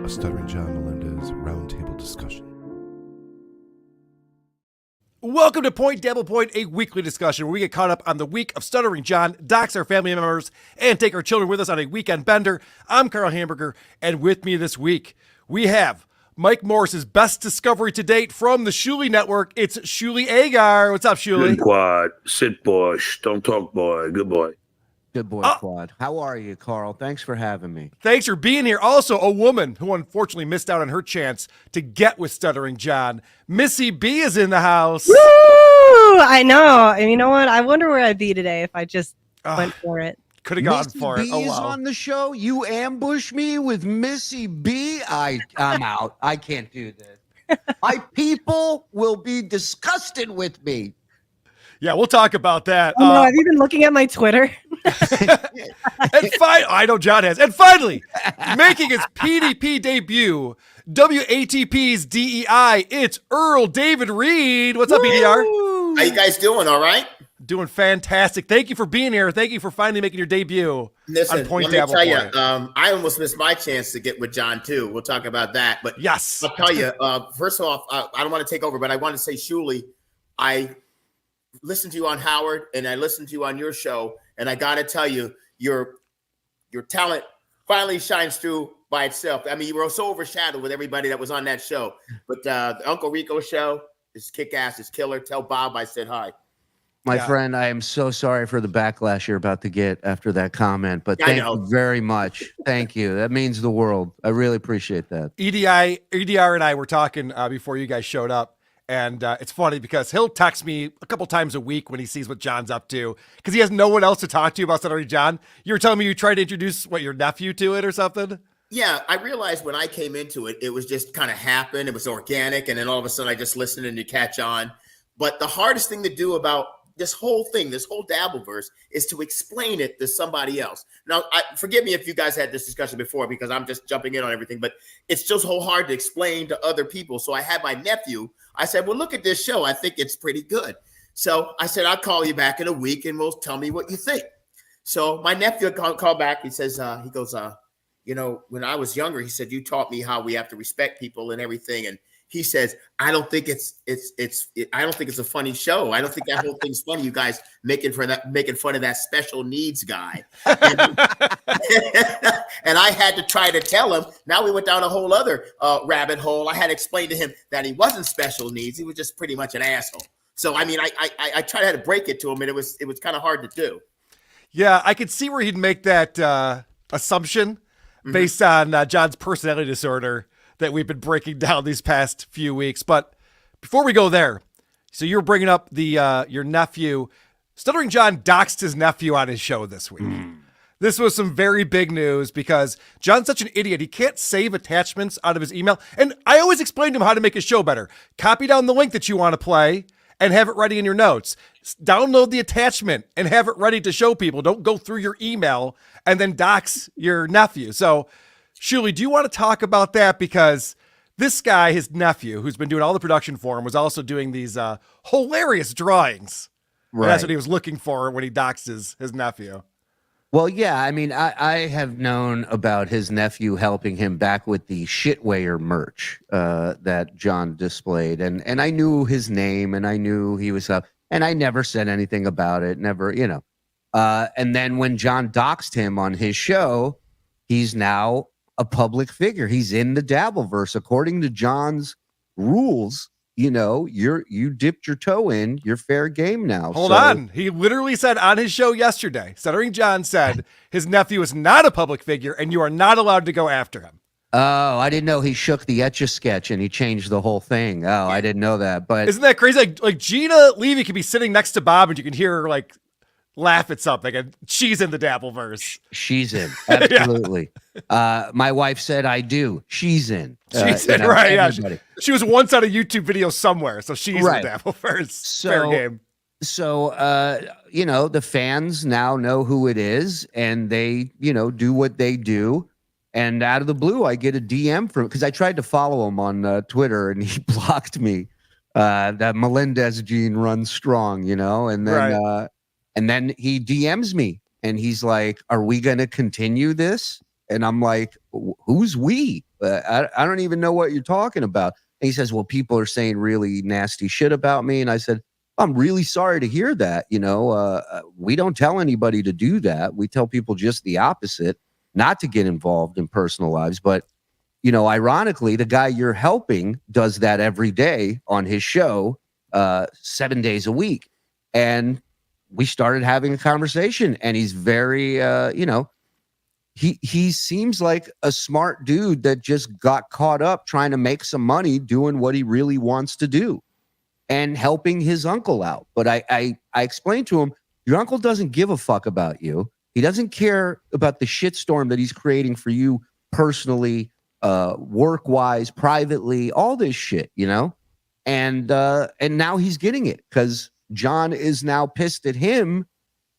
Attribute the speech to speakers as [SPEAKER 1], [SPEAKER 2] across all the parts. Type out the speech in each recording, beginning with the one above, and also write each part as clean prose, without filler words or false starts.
[SPEAKER 1] a Stuttering John Melendez roundtable discussion.
[SPEAKER 2] Welcome to Point Dabblepoint, a weekly discussion where we get caught up on the week of Stuttering John, dox our family members, and take our children with us on a weekend bender. I'm Karl Hamburger, and with me this week, we have Mike Morris's best discovery to date from the Shuli Network. It's Shuli Agar. What's up, Shuli?
[SPEAKER 3] Good quad. Sit, boy. Don't talk, boy. Good boy.
[SPEAKER 4] Good boy, Quad. How are you, Karl? Thanks for having me.
[SPEAKER 2] Thanks for being here. Also, a woman who unfortunately missed out on her chance to get with Stuttering John. Missy B is in the house.
[SPEAKER 5] Woo! I know. And you know what? I wonder where I'd be today if I just went for it.
[SPEAKER 2] Could have gone
[SPEAKER 4] Missy
[SPEAKER 2] for
[SPEAKER 4] B
[SPEAKER 2] it. Oh,
[SPEAKER 4] is
[SPEAKER 2] wow.
[SPEAKER 4] on the show. You ambush me with Missy B. I'm out. I can't do this. My people will be disgusted with me.
[SPEAKER 2] Yeah, we'll talk about that.
[SPEAKER 5] Oh, no, have you been looking at my Twitter?
[SPEAKER 2] And I know John has. And finally, making his PDP debut, WATP's DEI, it's Earl David Reed. What's up, EDR?
[SPEAKER 6] How you guys doing? All right?
[SPEAKER 2] Doing fantastic. Thank you for being here. Thank you for finally making your debut.
[SPEAKER 6] Listen,
[SPEAKER 2] on Point
[SPEAKER 6] let me tell you,
[SPEAKER 2] Dabblepoint.
[SPEAKER 6] I almost missed my chance to get with John, too. We'll talk about that. But
[SPEAKER 2] Yes.
[SPEAKER 6] I'll tell you, first off, I don't want to take over, but I want to say, Shuli, I listened to you on Howard, and I listened to you on your show, and I got to tell you, your talent finally shines through by itself. I mean, you were so overshadowed with everybody that was on that show. But the Uncle Rico show is kick-ass, is killer. Tell Bob I said hi.
[SPEAKER 4] My friend, I am so sorry for the backlash you're about to get after that comment, but thank you very much. Thank you. That means the world. I really appreciate that.
[SPEAKER 2] EDR and I were talking before you guys showed up. And it's funny because he'll text me a couple times a week when he sees what John's up to because he has no one else to talk to about Stuttering John. You were telling me you tried to introduce your nephew to it or something?
[SPEAKER 6] Yeah, I realized when I came into it, it was just kind of happened. It was organic. And then all of a sudden I just listened and you catch on. But the hardest thing to do about this whole thing, this whole Dabbleverse, is to explain it to somebody else. Now, forgive me if you guys had this discussion before because I'm just jumping in on everything, but it's just so hard to explain to other people. So I had my nephew. I said, well, look at this show. I think it's pretty good. So I said, I'll call you back in a week and we'll tell me what you think. So my nephew called back. He says, he goes, when I was younger, he said, you taught me how we have to respect people and everything. And he says, I don't think it's a funny show. I don't think that whole thing's funny. You guys making fun of that special needs guy. And, and I had to try to tell him. Now we went down a whole other rabbit hole. I had to explain to him that he wasn't special needs. He was just pretty much an asshole. So, I mean, I tried to break it to him, and it was kind of hard to do.
[SPEAKER 2] Yeah, I could see where he'd make that assumption based on John's personality disorder that we've been breaking down these past few weeks. But before we go there, so you were bringing up the your nephew. Stuttering John doxed his nephew on his show this week. This was some very big news because John's such an idiot. He can't save attachments out of his email. And I always explain to him how to make his show better. Copy down the link that you want to play and have it ready in your notes. Download the attachment and have it ready to show people. Don't go through your email and then dox your nephew. So Shuli, do you want to talk about that? Because this guy, his nephew, who's been doing all the production for him, was also doing these hilarious drawings. Right. That's what he was looking for when he doxed his nephew.
[SPEAKER 4] Well, yeah, I mean, I have known about his nephew helping him back with the shitweigher merch that John displayed. And I knew his name and I knew he was up. And I never said anything about it. Never, and then when John doxed him on his show, he's now a public figure. He's in the Dabbleverse. According to John's rules, you dipped your toe in, you're fair game now.
[SPEAKER 2] Hold on. He literally said on his show yesterday, Stuttering John said his nephew is not a public figure and you are not allowed to go after him.
[SPEAKER 4] Oh, I didn't know he shook the Etch-a-Sketch and he changed the whole thing. Oh, I didn't know that. But
[SPEAKER 2] isn't that crazy? Like Gina Levy could be sitting next to Bob and you can hear her laugh at something and she's in the Dabbleverse.
[SPEAKER 4] She's in. Absolutely. My wife said I do. She's in.
[SPEAKER 2] She's in, right. Yeah. She was once on a YouTube video somewhere, so she's in the Dabbleverse. Fair game.
[SPEAKER 4] So, the fans now know who it is and they, do what they do. And out of the blue, I get a DM from, because I tried to follow him on Twitter and he blocked me. That Melendez gene runs strong, and then, and then he DMs me and he's like, are we going to continue this? And I'm like, who's we? I don't even know what you're talking about. And he says, well, people are saying really nasty shit about me. And I said, I'm really sorry to hear that. We don't tell anybody to do that. We tell people just the opposite, not to get involved in personal lives. But, ironically, the guy you're helping does that every day on his show, 7 days a week. And we started having a conversation, and he's very, he seems like a smart dude that just got caught up trying to make some money doing what he really wants to do and helping his uncle out. But I explained to him, your uncle doesn't give a fuck about you. He doesn't care about the shitstorm that he's creating for you personally, work-wise, privately, all this shit, And now he's getting it because John is now pissed at him.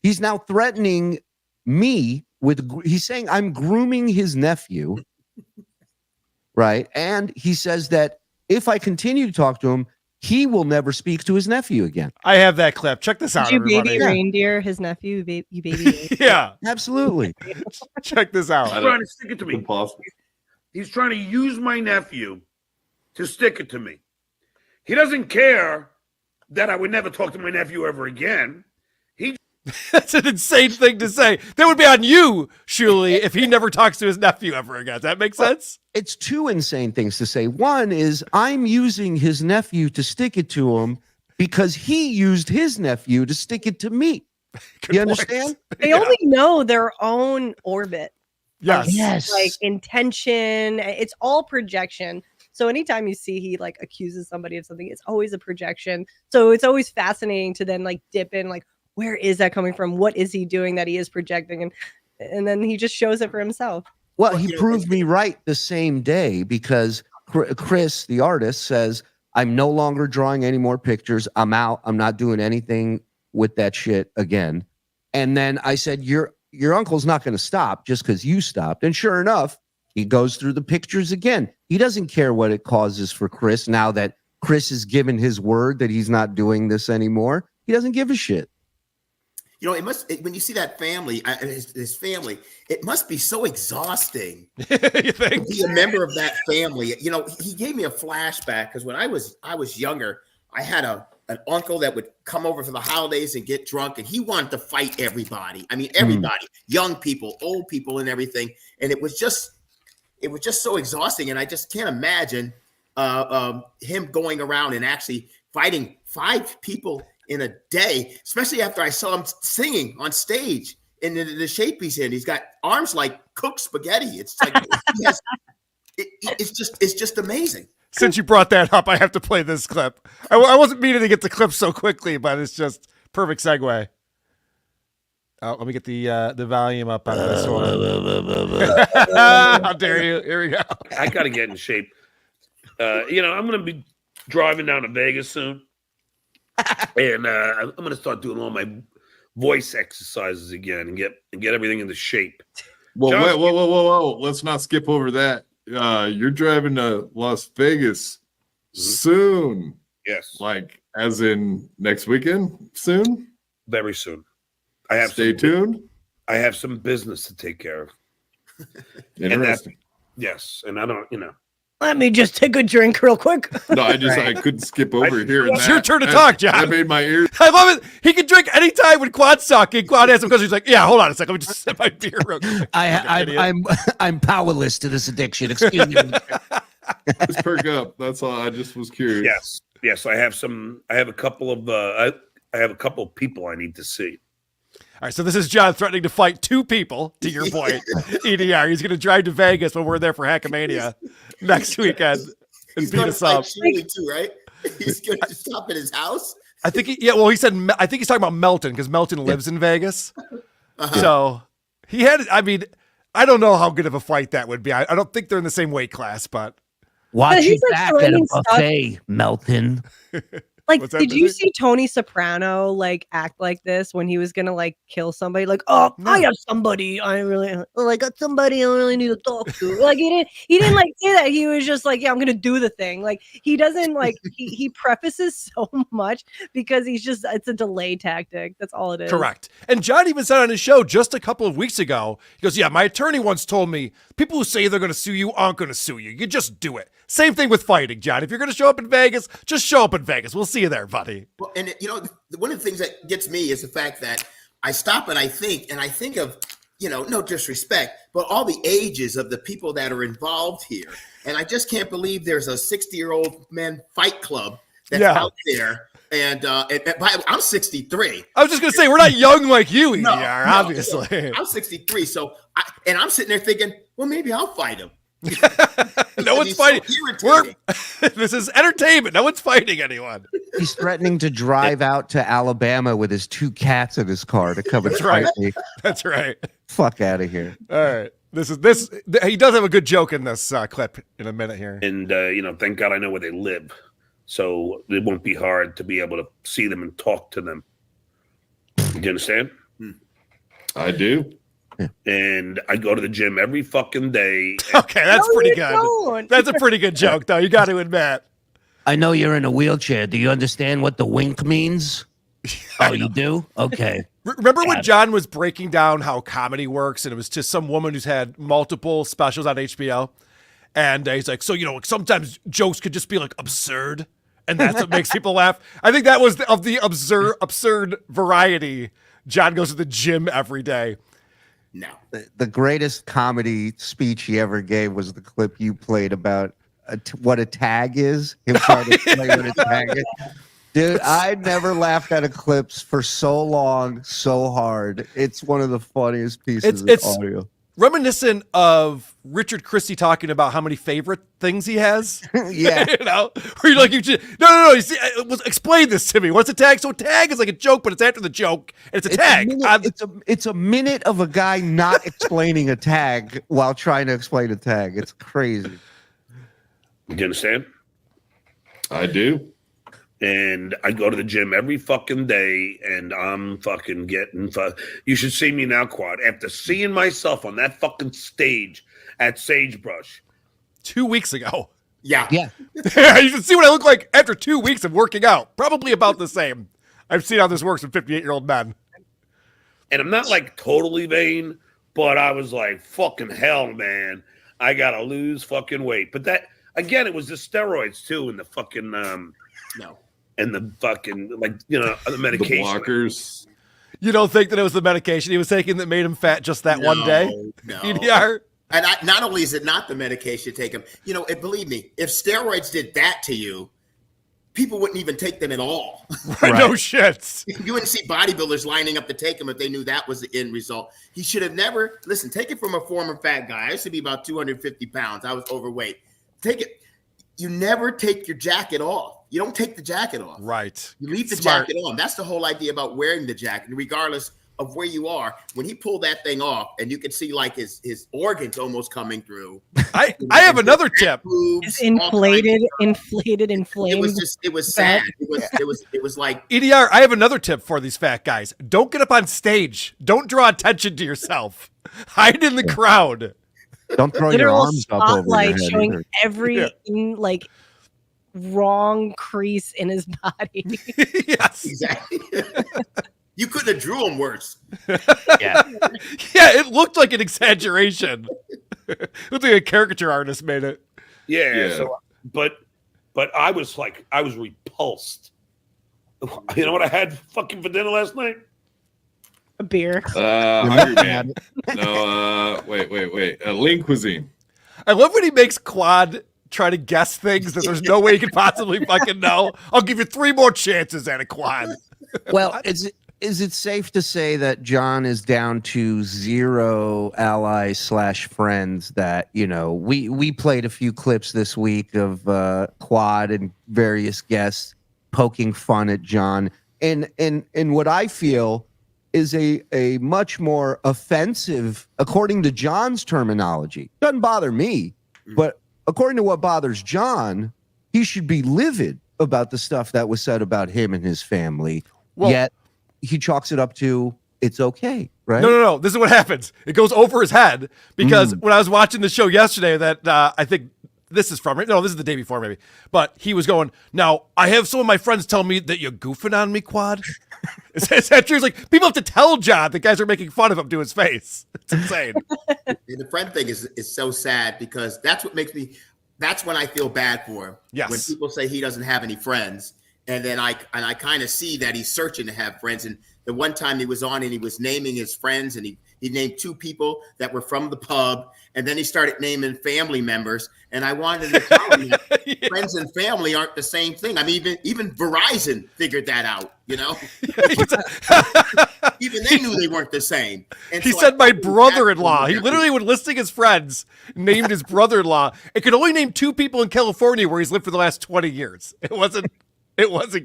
[SPEAKER 4] He's now threatening me he's saying I'm grooming his nephew, right? And he says that if I continue to talk to him, he will never speak to his nephew again.
[SPEAKER 2] I have that clip. Check this out,
[SPEAKER 5] Did you
[SPEAKER 2] everybody.
[SPEAKER 5] baby reindeer his nephew? You baby reindeer.
[SPEAKER 2] Yeah,
[SPEAKER 4] Absolutely.
[SPEAKER 2] check this out.
[SPEAKER 3] He's trying to stick it to me.
[SPEAKER 1] Impossible.
[SPEAKER 3] He's trying to use my nephew to stick it to me. He doesn't care that I would never talk to my nephew ever again.
[SPEAKER 2] That's an insane thing to say. That would be on you, Shuli, if he never talks to his nephew ever again. Does that make sense?
[SPEAKER 4] It's two insane things to say. One is I'm using his nephew to stick it to him because he used his nephew to stick it to me.
[SPEAKER 2] Good
[SPEAKER 4] You
[SPEAKER 2] point.
[SPEAKER 4] understand?
[SPEAKER 5] They only know their own orbit.
[SPEAKER 2] Yes.
[SPEAKER 5] Like intention. It's all projection. So anytime you see he like accuses somebody of something, it's always a projection. So it's always fascinating to then like dip in, like, where is that coming from? What is he doing that he is projecting? And then he just shows it for himself.
[SPEAKER 4] Well, he proved me right the same day because Chris, the artist, says, I'm no longer drawing any more pictures. I'm out. I'm not doing anything with that shit again. And then I said, your uncle's not going to stop just because you stopped. And sure enough, he goes through the pictures again. He doesn't care what it causes for Chris now that Chris has given his word that he's not doing this anymore. He doesn't give a shit.
[SPEAKER 6] When you see that family, his family, it must be so exhausting
[SPEAKER 2] You think?
[SPEAKER 6] to be a member of that family. He gave me a flashback because when I was younger, I had an uncle that would come over for the holidays and get drunk, and he wanted to fight everybody. I mean, everybody, young people, old people, and everything. And it was just so exhausting. And I just can't imagine him going around and actually fighting 5 people in a day, especially after I saw him singing on stage in the shape he's in. He's got arms like cooked spaghetti. It's like it's just amazing.
[SPEAKER 2] Since you brought that up, I have to play this clip. I wasn't meaning to get the clip so quickly, but it's just perfect segue. Oh, let me get the volume up on this one. How dare you? Here we go.
[SPEAKER 3] I got to get in shape. I'm going to be driving down to Vegas soon. And I'm going to start doing all my voice exercises again and get everything into shape.
[SPEAKER 7] Well,
[SPEAKER 3] John,
[SPEAKER 7] whoa. Let's not skip over that. You're driving to Las Vegas soon.
[SPEAKER 3] Yes.
[SPEAKER 7] Like, as in next weekend? Soon?
[SPEAKER 3] Very soon. I have
[SPEAKER 7] Stay tuned.
[SPEAKER 3] I have some business to take care of.
[SPEAKER 7] Interesting.
[SPEAKER 3] Yes. And I don't,
[SPEAKER 5] Let me just take a drink real quick.
[SPEAKER 7] No, I couldn't skip over here.
[SPEAKER 2] It's your turn to talk, John.
[SPEAKER 7] That made my ears.
[SPEAKER 2] I love it. He can drink anytime when Quad's talking. Quad has him because he's like, yeah, hold on a second. Let me just sip my beer real quick.
[SPEAKER 4] I'm powerless to this addiction. Excuse me.
[SPEAKER 7] Just perk up. That's all. I just was curious.
[SPEAKER 3] Yes. I have a couple of people I need to see.
[SPEAKER 2] All right, so this is John threatening to fight 2 people, to your point, EDR. He's going to drive to Vegas when we're there for Hackamania next weekend and
[SPEAKER 6] He's
[SPEAKER 2] beat
[SPEAKER 6] going
[SPEAKER 2] us
[SPEAKER 6] to fight
[SPEAKER 2] up.
[SPEAKER 6] Shuli too, right? He's going to stop at his house.
[SPEAKER 2] I think he said, I think he's talking about Melton because Melton lives in Vegas. So he had, I don't know how good of a fight that would be. I don't think they're in the same weight class, but.
[SPEAKER 4] Watch
[SPEAKER 5] But
[SPEAKER 4] your
[SPEAKER 5] he's, like,
[SPEAKER 4] back at a
[SPEAKER 5] throwing stuff-
[SPEAKER 4] buffet, Melton.
[SPEAKER 5] Like,
[SPEAKER 2] What's that,
[SPEAKER 5] did you
[SPEAKER 2] Missy?
[SPEAKER 5] see Tony Soprano like act like this when he was gonna like kill somebody? Like, oh,
[SPEAKER 2] No.
[SPEAKER 5] I have somebody I got somebody I really need to talk to. Like, he didn't like say that. He was just like, yeah, I'm gonna do the thing. Like, he doesn't like he prefaces so much because it's a delay tactic. That's all it is.
[SPEAKER 2] Correct. And John even said on his show just a couple of weeks ago, he goes, yeah, my attorney once told me people who say they're going to sue you aren't going to sue you. You just do it. Same thing with fighting, John. If you're going to show up in Vegas, just show up in Vegas. We'll see you there, buddy.
[SPEAKER 6] Well, and one of the things that gets me is the fact that I stop and I think of, no disrespect, but all the ages of the people that are involved here. And I just can't believe there's a 60-year-old man fight club that's out there. And I'm 63.
[SPEAKER 2] I was just going to say, we're not young like you, EDR,
[SPEAKER 6] No,
[SPEAKER 2] obviously.
[SPEAKER 6] I'm 63. So, I'm sitting there thinking, well, maybe I'll fight him.
[SPEAKER 2] No one's fighting. This is entertainment. No one's fighting anyone.
[SPEAKER 4] He's threatening to drive out to Alabama with his 2 cats in his car to come and
[SPEAKER 2] That's
[SPEAKER 4] fight
[SPEAKER 2] right.
[SPEAKER 4] me.
[SPEAKER 2] That's right.
[SPEAKER 4] Fuck out of here.
[SPEAKER 2] All right. He does have a good joke in this clip in a minute here.
[SPEAKER 3] And, thank God I know where they live. So it won't be hard to be able to see them and talk to them. Do you understand?
[SPEAKER 7] I do.
[SPEAKER 3] And I go to the gym every fucking day.
[SPEAKER 2] Okay, that's
[SPEAKER 5] No,
[SPEAKER 2] pretty
[SPEAKER 5] you
[SPEAKER 2] good.
[SPEAKER 5] don't.
[SPEAKER 2] That's a pretty good joke, though. You got to admit.
[SPEAKER 4] I know you're in a wheelchair. Do you understand what the wink means? Oh, you do? Okay.
[SPEAKER 2] Remember when John was breaking down how comedy works, and it was to some woman who's had multiple specials on HBO, and he's like, so sometimes jokes could just be like absurd, and that's what makes people laugh. I think that was of the absurd variety. John goes to the gym every day.
[SPEAKER 6] No.
[SPEAKER 4] The greatest comedy speech he ever gave was the clip you played about what a tag is. Him trying to explain what a tag is. Dude, I never laughed at Eclipse for so long, so hard. It's one of the funniest pieces of audio.
[SPEAKER 2] Reminiscent of Richard Christie talking about how many favorite things he has.
[SPEAKER 4] Yeah.
[SPEAKER 2] Where you're like, no. You see, explain this to me. What's a tag? So a tag is like a joke, but it's after the joke, and it's a tag.
[SPEAKER 4] It's a minute of a guy not explaining a tag while trying to explain a tag. It's crazy.
[SPEAKER 3] Do you understand?
[SPEAKER 7] I do.
[SPEAKER 3] And I go to the gym every fucking day, and I'm fucking getting. You should see me now, Quad. After seeing myself on that fucking stage at Sagebrush
[SPEAKER 2] 2 weeks ago.
[SPEAKER 6] Yeah.
[SPEAKER 4] Yeah.
[SPEAKER 2] You should see what I look like after 2 weeks of working out. Probably about the same. I've seen how this works with 58-year-old men.
[SPEAKER 3] And I'm not like totally vain, but I was like, fucking hell, man. I gotta lose fucking weight. But that again, it was the steroids too, and the fucking and the fucking the medication.
[SPEAKER 7] The blockers.
[SPEAKER 2] You don't think that it was the medication he was taking that made him fat just that one day?
[SPEAKER 6] No.
[SPEAKER 2] EDR?
[SPEAKER 6] And not only is it not the medication you take them, and believe me, if steroids did that to you, people wouldn't even take them at all.
[SPEAKER 2] Right. No shit.
[SPEAKER 6] You wouldn't see bodybuilders lining up to take them if they knew that was the end result. He should have never, take it from a former fat guy. I used to be about 250 pounds. I was overweight. Take it. You never take your jacket off. You don't take the jacket off.
[SPEAKER 2] Right.
[SPEAKER 6] You leave the
[SPEAKER 2] Smart.
[SPEAKER 6] jacket on. That's the whole idea about wearing the jacket, regardless of where you are. When he pulled that thing off, and you could see like his organs almost coming through.
[SPEAKER 2] I have another tip.
[SPEAKER 5] It's inflated.
[SPEAKER 6] It was sad. It was like
[SPEAKER 2] EDR, I have another tip for these fat guys. Don't get up on stage. Don't draw attention to yourself. Hide in the crowd.
[SPEAKER 4] Don't throw your
[SPEAKER 5] Literal
[SPEAKER 4] arms up over your
[SPEAKER 5] spotlight
[SPEAKER 4] head.
[SPEAKER 5] showing
[SPEAKER 4] either.
[SPEAKER 5] every wrong crease in his body.
[SPEAKER 2] Yes.
[SPEAKER 6] exactly. You couldn't have drew him worse.
[SPEAKER 4] Yeah.
[SPEAKER 2] Yeah, it looked like an exaggeration. It looked like a caricature artist made it.
[SPEAKER 3] Yeah. So, but I was repulsed. You know what I had fucking for dinner last night?
[SPEAKER 5] A beer.
[SPEAKER 7] Hungry Man. No, wait. Lean cuisine.
[SPEAKER 2] I love when he makes Quad try to guess things that there's no way he could possibly fucking know. I'll give you 3 more chances at a Quad.
[SPEAKER 4] Well, is it safe to say that John is down to 0 allies / friends that, we played a few clips this week of Quad and various guests poking fun at John. And what I feel is a much more offensive, according to John's terminology. Doesn't bother me, but according to what bothers John, he should be livid about the stuff that was said about him and his family.
[SPEAKER 2] Well-
[SPEAKER 4] Yet he chalks it up to it's okay, right?
[SPEAKER 2] No. This is what happens. It goes over his head because when I was watching the show yesterday, that I think this is from, no, this is the day before maybe, but he was going, now I have some of my friends tell me that you're goofing on me, Quad. Is that true? It's like people have to tell John that guys are making fun of him to his face. It's insane.
[SPEAKER 6] And the friend thing is so sad because that's what makes me. That's when I feel bad for him.
[SPEAKER 2] Yes.
[SPEAKER 6] When people say he doesn't have any friends, and then I kind of see that he's searching to have friends. And the one time he was on and he was naming his friends, and he named 2 people that were from the pub, and then he started naming family members. And I wanted to tell him that friends and family aren't the same thing. I mean, even Verizon figured that out. You know, even they knew they weren't the same. And
[SPEAKER 2] He
[SPEAKER 6] so
[SPEAKER 2] said
[SPEAKER 6] I
[SPEAKER 2] my
[SPEAKER 6] felt bad
[SPEAKER 2] brother-in-law.
[SPEAKER 6] for
[SPEAKER 2] He
[SPEAKER 6] him.
[SPEAKER 2] literally would listing his friends, named his brother-in-law. It could only name 2 people in California where he's lived for the last 20 years. It wasn't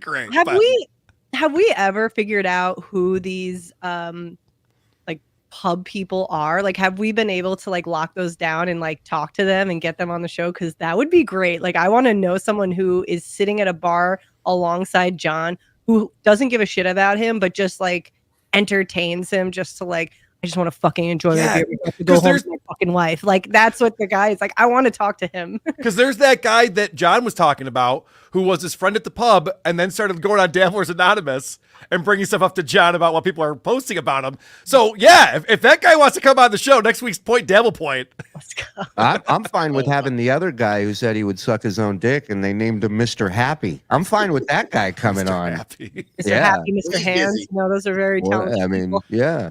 [SPEAKER 2] great.
[SPEAKER 5] Have
[SPEAKER 2] but-
[SPEAKER 5] we ever figured out who these like pub people are? Like, have we been able to like lock those down and like talk to them and get them on the show? Because that would be great. Like, I want to know someone who is sitting at a bar alongside John, who doesn't give a shit about him, but just like entertains him just to like, I just want to fucking enjoy my beer before I have to go
[SPEAKER 2] 'cause
[SPEAKER 5] home
[SPEAKER 2] there's-
[SPEAKER 5] to my fucking wife. Like, that's what the guy is like. I want to talk to him.
[SPEAKER 2] Because there's that guy that John was talking about who was his friend at the pub and then started going on Dabblers Anonymous and bringing stuff up to John about what people are posting about him. So, yeah, if that guy wants to come on the show, next week's point, Dabblepoint.
[SPEAKER 5] Let's go.
[SPEAKER 4] I'm fine with having the other guy who said he would suck his own dick and they named him Mr. Happy. I'm fine with that guy coming on.
[SPEAKER 2] Happy.
[SPEAKER 5] Mr.
[SPEAKER 4] Yeah.
[SPEAKER 5] Happy, Mr.
[SPEAKER 6] He's
[SPEAKER 5] Hands.
[SPEAKER 6] busy.
[SPEAKER 5] No, those are very
[SPEAKER 4] Well,
[SPEAKER 5] talented.
[SPEAKER 4] I mean,
[SPEAKER 5] people.
[SPEAKER 4] yeah.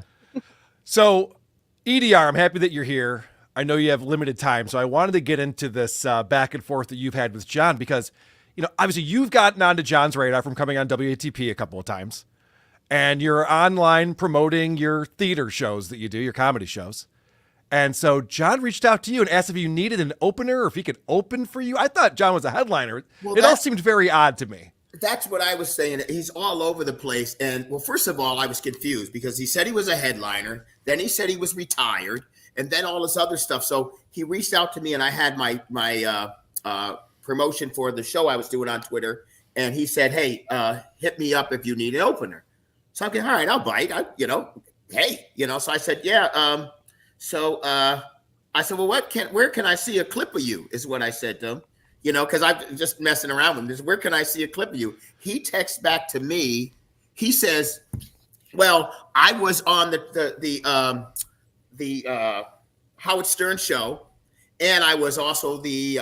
[SPEAKER 2] So, EDR, I'm happy that you're here. I know you have limited time, so I wanted to get into this back and forth that you've had with John because, you know, obviously you've gotten onto John's radar from coming on WATP a couple of times, and you're online promoting your theater shows that you do, your comedy shows. And so John reached out to you and asked if you needed an opener or if he could open for you. I thought John was a headliner.
[SPEAKER 6] Well,
[SPEAKER 2] it all
[SPEAKER 6] that's-
[SPEAKER 2] seemed very odd to me.
[SPEAKER 6] That's what I was saying. He's all over the place. And well, first of all, I was confused because he said he was a headliner. Then he said he was retired, and then all this other stuff. So he reached out to me, and I had my promotion for the show I was doing on Twitter. And he said, "Hey, hit me up if you need an opener." So I'm going, all right, I'll bite. So I said, yeah. I said, well, where can I see a clip of you? Is what I said to him. You know, because I'm just messing around with him. Just, where can I see a clip of you? He texts back to me. He says, "Well, I was on the Howard Stern show, and I was also the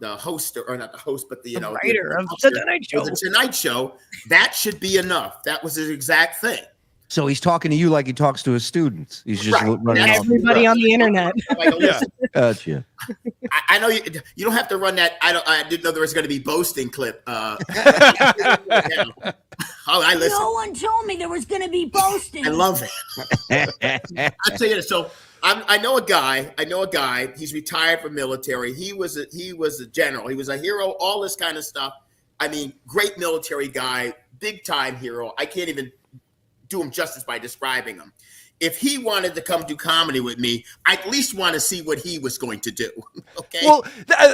[SPEAKER 6] host, or not the host, but the
[SPEAKER 5] writer of
[SPEAKER 6] host
[SPEAKER 5] The Tonight Show.
[SPEAKER 6] of The Tonight Show. That should be enough." That was his exact thing.
[SPEAKER 4] So he's talking to you like he talks to his students. He's just
[SPEAKER 6] Right.
[SPEAKER 4] running
[SPEAKER 6] That's
[SPEAKER 4] off.
[SPEAKER 5] Everybody on the internet.
[SPEAKER 6] Like, listen,
[SPEAKER 4] Gotcha.
[SPEAKER 6] I know you don't have to run that. I didn't know there was going to be boasting clip. I listen.
[SPEAKER 8] No one told me there was going to be boasting.
[SPEAKER 6] I love it. I'll tell you this. So I know a guy. He's retired from military. He was a general. He was a hero. All this kind of stuff. I mean, great military guy, big time hero. I can't even do him justice by describing him. If he wanted to come do comedy with me, I at least want to see what he was going to do. Okay.
[SPEAKER 2] Well,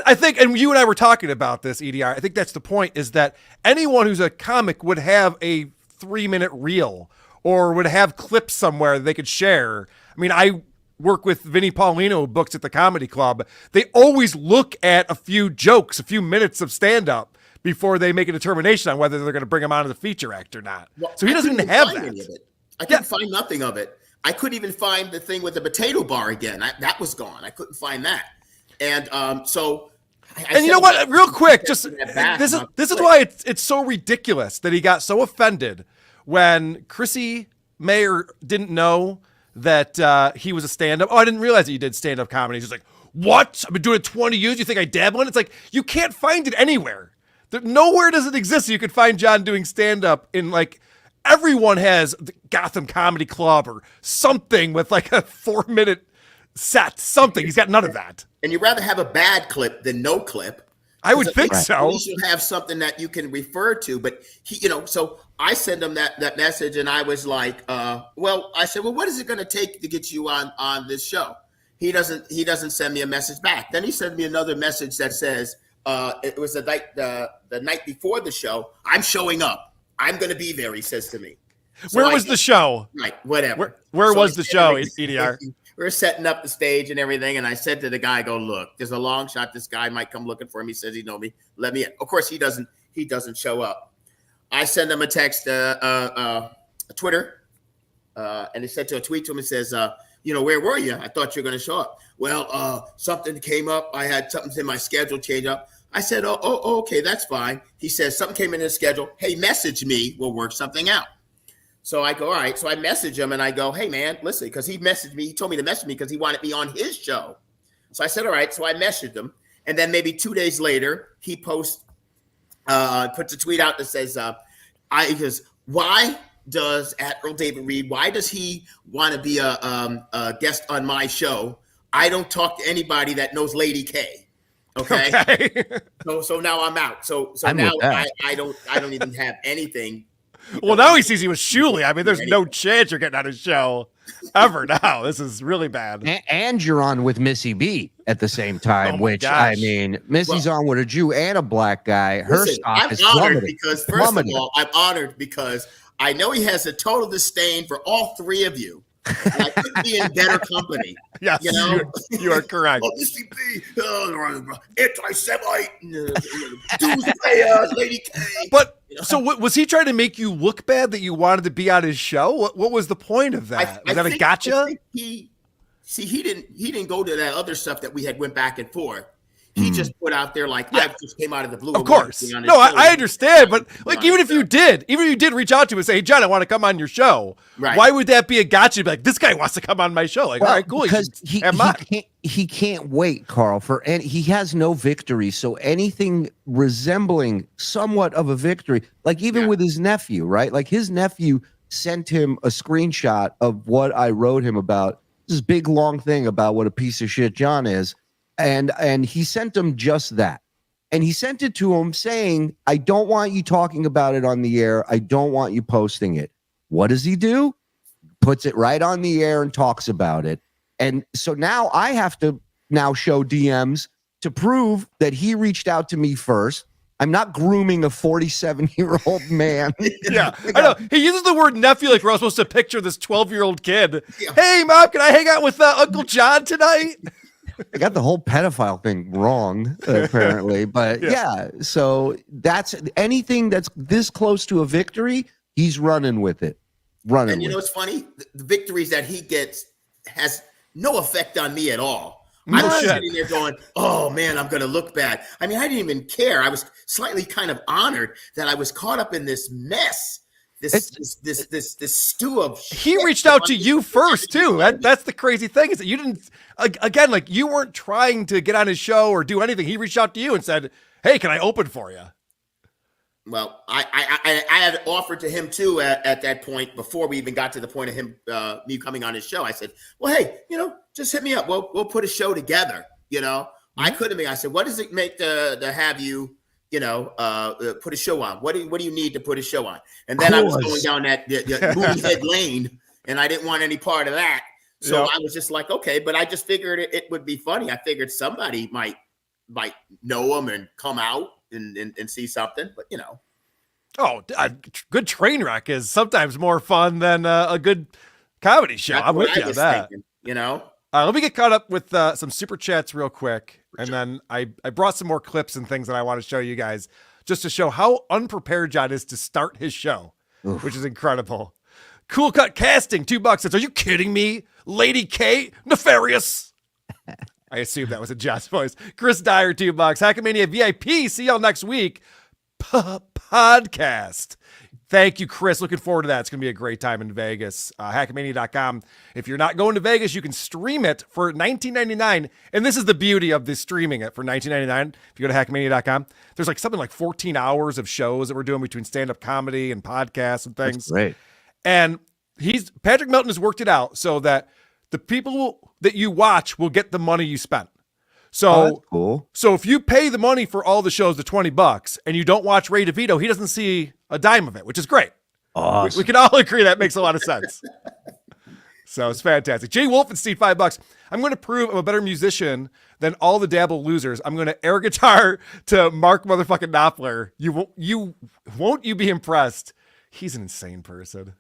[SPEAKER 2] I think, and you and I were talking about this, EDR. I think that's the point, is that anyone who's a comic would have a 3-minute reel or would have clips somewhere that they could share. I mean, I work with Vinny Paulino, who books at the Comedy Club. They always look at a few jokes, a few minutes of stand-up before they make a determination on whether they're going to bring him on as a feature act or not.
[SPEAKER 6] Well,
[SPEAKER 2] So he
[SPEAKER 6] I
[SPEAKER 2] doesn't
[SPEAKER 6] couldn't
[SPEAKER 2] even have
[SPEAKER 6] find any
[SPEAKER 2] that.
[SPEAKER 6] of it. I couldn't find nothing of it. I couldn't even find the thing with the potato bar again. That was gone. I couldn't find that. And so.
[SPEAKER 2] And you know what? Real quick, just
[SPEAKER 6] back
[SPEAKER 2] this is
[SPEAKER 6] about
[SPEAKER 2] this is
[SPEAKER 6] the
[SPEAKER 2] why it's so ridiculous that he got so offended when Chrissy Mayer didn't know that he was a stand-up. Oh, I didn't realize that you did stand-up comedy. He's just like, what? I've been doing it 20 years. You think I dabble in it? It's like, you can't find it anywhere. Nowhere does it exist. You could find John doing stand-up in like, everyone has the Gotham Comedy Club or something with like a 4-minute set, something. He's got none of that.
[SPEAKER 6] And you'd rather have a bad clip than no clip.
[SPEAKER 2] I would think
[SPEAKER 6] At
[SPEAKER 2] so.
[SPEAKER 6] least you'll have something that you can refer to. But he, so I send him that message, and I was like, I said, well, what is it going to take to get you on this show? He doesn't send me a message back. Then he sent me another message that says, it was the night before the show. I'm showing up. I'm going to be there, he says to me. So
[SPEAKER 2] Where was the show?
[SPEAKER 6] Right, whatever.
[SPEAKER 2] Where
[SPEAKER 6] So
[SPEAKER 2] was the show, EDR?
[SPEAKER 6] We're setting up the stage and everything, and I said to the guy, I go, look, there's a long shot. This guy might come looking for him. He says he know me. Let me in. Of course, he doesn't show up. I send him a text, a Twitter, and he said to a tweet to him, it says, where were you? I thought you were going to show up. Well, something came up. I had something in my schedule change up. I said, okay, that's fine. He says, something came in his schedule. Hey, message me. We'll work something out. So I go, all right. So I message him and I go, hey, man, listen, because he messaged me. He told me to message me because he wanted me on his show. So I said, all right. So I messaged him. And then maybe 2 days later, he puts a tweet out that says, he goes, why does at Earl David Reed, why does he want to be a guest on my show? I don't talk to anybody that knows Lady K. Okay. So now I'm out. So now I don't even have anything.
[SPEAKER 2] Well, now he sees you with Shuli. I mean, there's no chance you're getting on his show ever now. This is really bad.
[SPEAKER 4] And you're on with Missy B at the same time, which,
[SPEAKER 2] gosh.
[SPEAKER 4] I mean, Missy's on with a Jew and a black guy. Her stock is
[SPEAKER 6] honored
[SPEAKER 4] plummeting.
[SPEAKER 6] because, first of all, I'm honored because I know he has a total disdain for all three of you. And I couldn't be in better company.
[SPEAKER 2] Yes, you are correct.
[SPEAKER 6] Missy B, anti-Semite, dues payers, Lady K.
[SPEAKER 2] But so was he trying to make you look bad that you wanted to be on his show? What was the point of that? Was that a gotcha?
[SPEAKER 6] He didn't go to that other stuff that we had went back and forth. He just put out there like, I just came out of the blue.
[SPEAKER 2] Of course. No, I understand. But like, even if you did reach out to him and say, hey, John, I want to come on your show.
[SPEAKER 6] Right.
[SPEAKER 2] Why would that be a gotcha? Be like, this guy wants to come on my show. Like, all right, cool.
[SPEAKER 4] Because he can't wait, Karl, he has no victory. So anything resembling somewhat of a victory, like even with his nephew, right? Like his nephew sent him a screenshot of what I wrote him about this big long thing about what a piece of shit John is. And he sent him just that. And he sent it to him saying, I don't want you talking about it on the air. I don't want you posting it. What does he do? Puts it right on the air and talks about it. And so now I have to now show DMs to prove that he reached out to me first. I'm not grooming a 47-year-old man.
[SPEAKER 2] Yeah, I know. He uses the word nephew like we're all supposed to picture this 12-year-old kid. Yeah. Hey, Mom, can I hang out with Uncle John tonight?
[SPEAKER 4] I got the whole pedophile thing wrong, apparently. But yeah, so that's anything that's this close to a victory, he's running with it.
[SPEAKER 6] And you know what's funny? The victories that he gets has no effect on me at all. I was sitting there going, oh, man, I'm going to look bad. I mean, I didn't even care. I was slightly kind of honored that I was caught up in this mess. This stew of shit.
[SPEAKER 2] He reached out to you first too. That's the crazy thing is that you didn't again, like you weren't trying to get on his show or do anything. He reached out to you and said, hey, can I open for you?
[SPEAKER 6] Well, I had offered to him too at that point before we even got to the point of him me coming on his show. I said, well, hey, just hit me up. We'll put a show together. I couldn't. I said, what does it make to have you? Put a show on. What do you need to put a show on? And then I was going down that movie head lane, and I didn't want any part of that. So I was just like, okay, but I just figured it would be funny. I figured somebody might know him and come out and see something, but
[SPEAKER 2] Oh, a good train wreck is sometimes more fun than a good comedy show. I'm with you on that.
[SPEAKER 6] Thinking,
[SPEAKER 2] let me get caught up with some super chats real quick. And then I brought some more clips and things that I want to show you guys just to show how unprepared John is to start his show, which is incredible. Cool Cut Casting, $2. Says, are you kidding me? Lady K, nefarious. I assume that was a John's voice. Chris Dyer, $2. Hackmania VIP, see y'all next week. Podcast. Thank you, Chris. Looking forward to that. It's going to be a great time in Vegas. Hackmania.com. If you're not going to Vegas, you can stream it for $19.99. And this is the beauty of this streaming it for $19.99. If you go to hackmania.com, there's something like 14 hours of shows that we're doing between stand-up comedy and podcasts and things.
[SPEAKER 4] That's great.
[SPEAKER 2] And Patrick Melton has worked it out so that the people that you watch will get the money you spent. So
[SPEAKER 4] that's cool.
[SPEAKER 2] So if you pay the money for all the shows, the $20, and you don't watch Ray DeVito, he doesn't see a dime of it, which is great.
[SPEAKER 4] Awesome.
[SPEAKER 2] We can all agree that makes a lot of sense. So it's fantastic. Jay Wolfenstein, $5. I'm going to prove I'm a better musician than all the Dabble losers. I'm going to air guitar to Mark motherfucking Knopfler. Won't you be impressed? He's an insane person.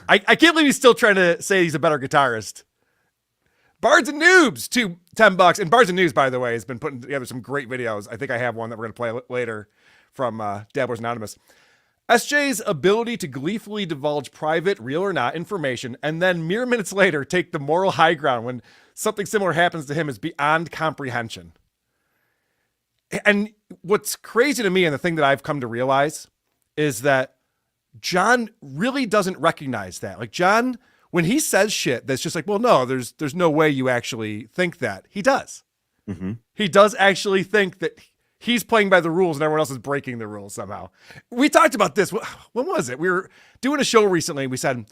[SPEAKER 2] I can't believe he's still trying to say he's a better guitarist. Bards and Noobs, $10. And Bards and Noobs, by the way, has been putting together some great videos. I think I have one that we're going to play later from Dabblers Anonymous. SJ's ability to gleefully divulge private, real or not, information, and then mere minutes later take the moral high ground when something similar happens to him is beyond comprehension. And what's crazy to me, and the thing that I've come to realize, is that John really doesn't recognize that. Like, John, when he says shit that's just like, well, no, there's no way you actually think that. He does.
[SPEAKER 4] Mm-hmm.
[SPEAKER 2] He does actually think that he's playing by the rules and everyone else is breaking the rules somehow. We talked about this. When was it? We were doing a show recently. And we said,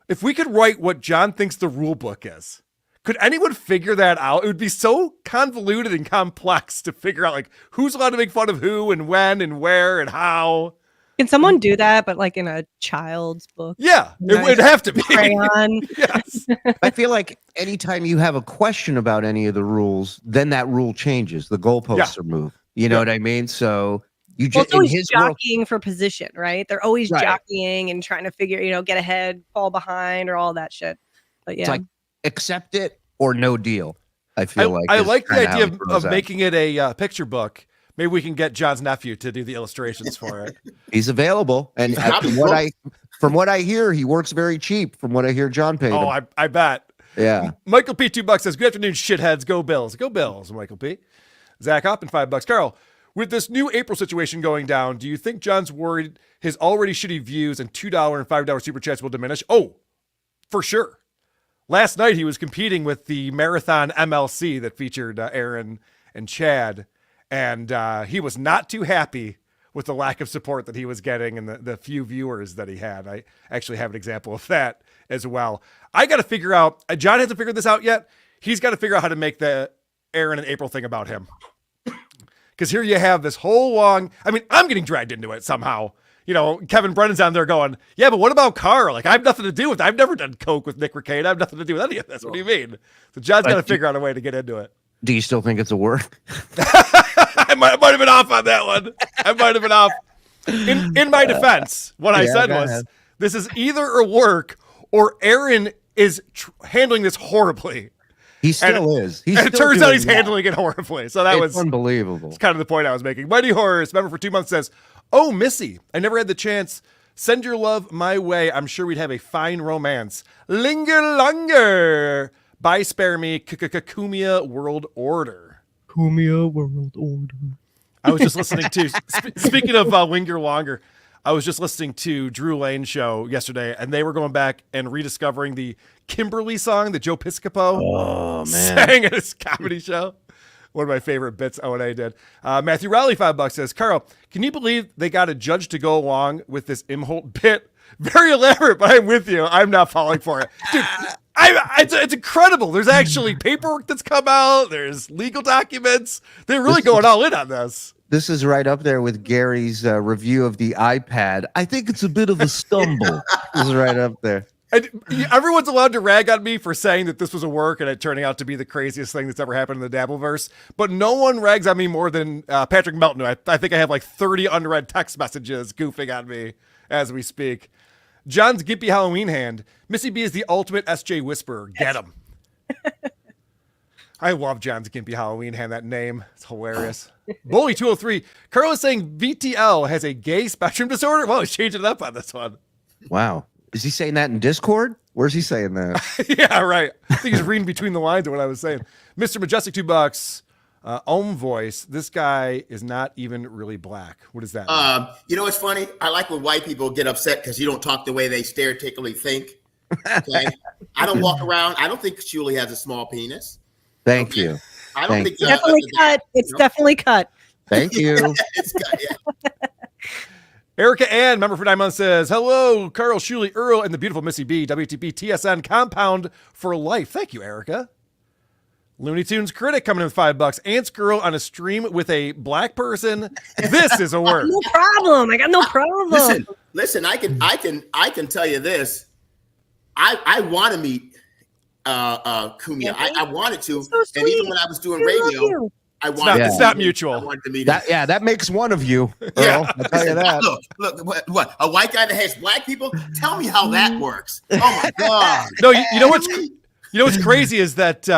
[SPEAKER 2] if we could write what John thinks the rule book is, could anyone figure that out? It would be so convoluted and complex to figure out, like, who's allowed to make fun of who and when and where and how.
[SPEAKER 5] Can someone do that, but like in a child's book?
[SPEAKER 2] Yeah, it would have to be.
[SPEAKER 5] Crayon.
[SPEAKER 2] Yes.
[SPEAKER 4] I feel like anytime you have a question about any of the rules, then that rule changes. The goalposts are moved. You know what I mean? So you
[SPEAKER 5] Well,
[SPEAKER 4] just
[SPEAKER 5] it's always jockeying for position, right? They're always jockeying and trying to figure, get ahead, fall behind, or all that shit. But yeah,
[SPEAKER 4] it's like accept it or no deal. I feel
[SPEAKER 2] I like the idea of making it a picture book. Maybe we can get John's nephew to do the illustrations for it.
[SPEAKER 4] He's available, and from what I hear, he works very cheap. From what I hear, John paid him.
[SPEAKER 2] Oh, I bet.
[SPEAKER 4] Yeah.
[SPEAKER 2] Michael P. $2 says, "Good afternoon, shitheads. Go Bills. Go Bills." Michael P. Zach Hoppin, $5. Karl, with this new April situation going down, do you think John's worried his already shitty views and $2 and $5 super chats will diminish? Oh, for sure. Last night he was competing with the marathon MLC that featured Aaron and Chad, and he was not too happy with the lack of support that he was getting and the few viewers that he had. I actually have an example of that as well. I got to figure out, John hasn't figured this out yet. He's got to figure out how to make the Aaron and April thing about him. Because here you have this whole long, I'm getting dragged into it somehow. Kevin Brennan's on there going, yeah, but what about Karl? Like, I have nothing to do with it. I've never done coke with Nick Ricade. I have nothing to do with any of this. What do you mean? So John's got to figure out a way to get into it.
[SPEAKER 4] Do you still think it's a work?
[SPEAKER 2] I might have been off on that one. I might have been off. In my defense, what I said was, this is either a work or Aaron is handling this horribly.
[SPEAKER 4] He still is.
[SPEAKER 2] And it turns out he's handling it horribly. So that was
[SPEAKER 4] unbelievable.
[SPEAKER 2] It's kind of the point I was making. Mighty Horrors, member for 2 months, says, "Oh, Missy, I never had the chance. Send your love my way. I'm sure we'd have a fine romance. Linger longer. Bye, spare me. Kumia World Order."
[SPEAKER 5] Kumia World Order.
[SPEAKER 2] I was just listening to, speaking of Linger Longer, I was just listening to Drew Lane's show yesterday, and they were going back and rediscovering the Kimberly song that Joe Piscopo sang at his comedy show. One of my favorite bits O&A did. Matthew Rowley, $5 says, "Karl, can you believe they got a judge to go along with this Imholt bit? Very elaborate, but I'm with you. I'm not falling for it." Dude, it's incredible. There's actually paperwork that's come out. There's legal documents. They're really going all in on this.
[SPEAKER 4] This is right up there with Gary's review of the iPad. I think it's a bit of a stumble. This is right up there.
[SPEAKER 2] And everyone's allowed to rag on me for saying that this was a work and it turning out to be the craziest thing that's ever happened in the Dabbleverse. But no one rags on me more than Patrick Melton. I think I have like 30 unread text messages goofing on me as we speak. John's gimpy Halloween hand. Missy B is the ultimate SJ whisperer. Get him. I love John's gimpy Halloween hand. That name. It's hilarious. Bully 203. Karl is saying VTL has a gay spectrum disorder. Well, he's changing it up on this one.
[SPEAKER 4] Wow. Is he saying that in Discord? Where's he saying that?
[SPEAKER 2] Yeah, right. I think he's reading between the lines of what I was saying. Mr. Majestic, $2. Voice. This guy is not even really black. What is that?
[SPEAKER 6] You know what's funny? I like when white people get upset because you don't talk the way they stereotypically think. Okay? I don't walk around. I don't think Shuli has a small penis.
[SPEAKER 4] Thank you.
[SPEAKER 6] I don't think
[SPEAKER 5] It's definitely cut. It's definitely cut.
[SPEAKER 4] Thank you.
[SPEAKER 6] It's cut, yeah.
[SPEAKER 2] Erica Ann, member for 9 months, says, "Hello, Karl, Shuli, Earl, and the beautiful Missy B, WTP, TSN, compound for life." Thank you, Erica. Looney Tunes critic coming in with $5. Ants girl on a stream with a black person. This is a word.
[SPEAKER 5] No problem. I got no problem.
[SPEAKER 6] Listen. I can tell you this. I want to meet Cumia. I wanted to,
[SPEAKER 5] So
[SPEAKER 6] and even
[SPEAKER 5] sweet.
[SPEAKER 6] when I was doing
[SPEAKER 5] I love
[SPEAKER 6] radio,
[SPEAKER 5] you.
[SPEAKER 6] I
[SPEAKER 2] It's
[SPEAKER 6] wanted.
[SPEAKER 2] not,
[SPEAKER 6] to
[SPEAKER 2] it's
[SPEAKER 6] meet
[SPEAKER 2] not
[SPEAKER 6] him.
[SPEAKER 2] mutual.
[SPEAKER 6] I wanted to meet him.
[SPEAKER 4] That makes one of you, Earl.
[SPEAKER 6] Yeah.
[SPEAKER 4] I'll tell you that.
[SPEAKER 6] Look, what? A white guy that hates black people? Tell me how that works. Oh my god!
[SPEAKER 2] No, you know what's crazy is that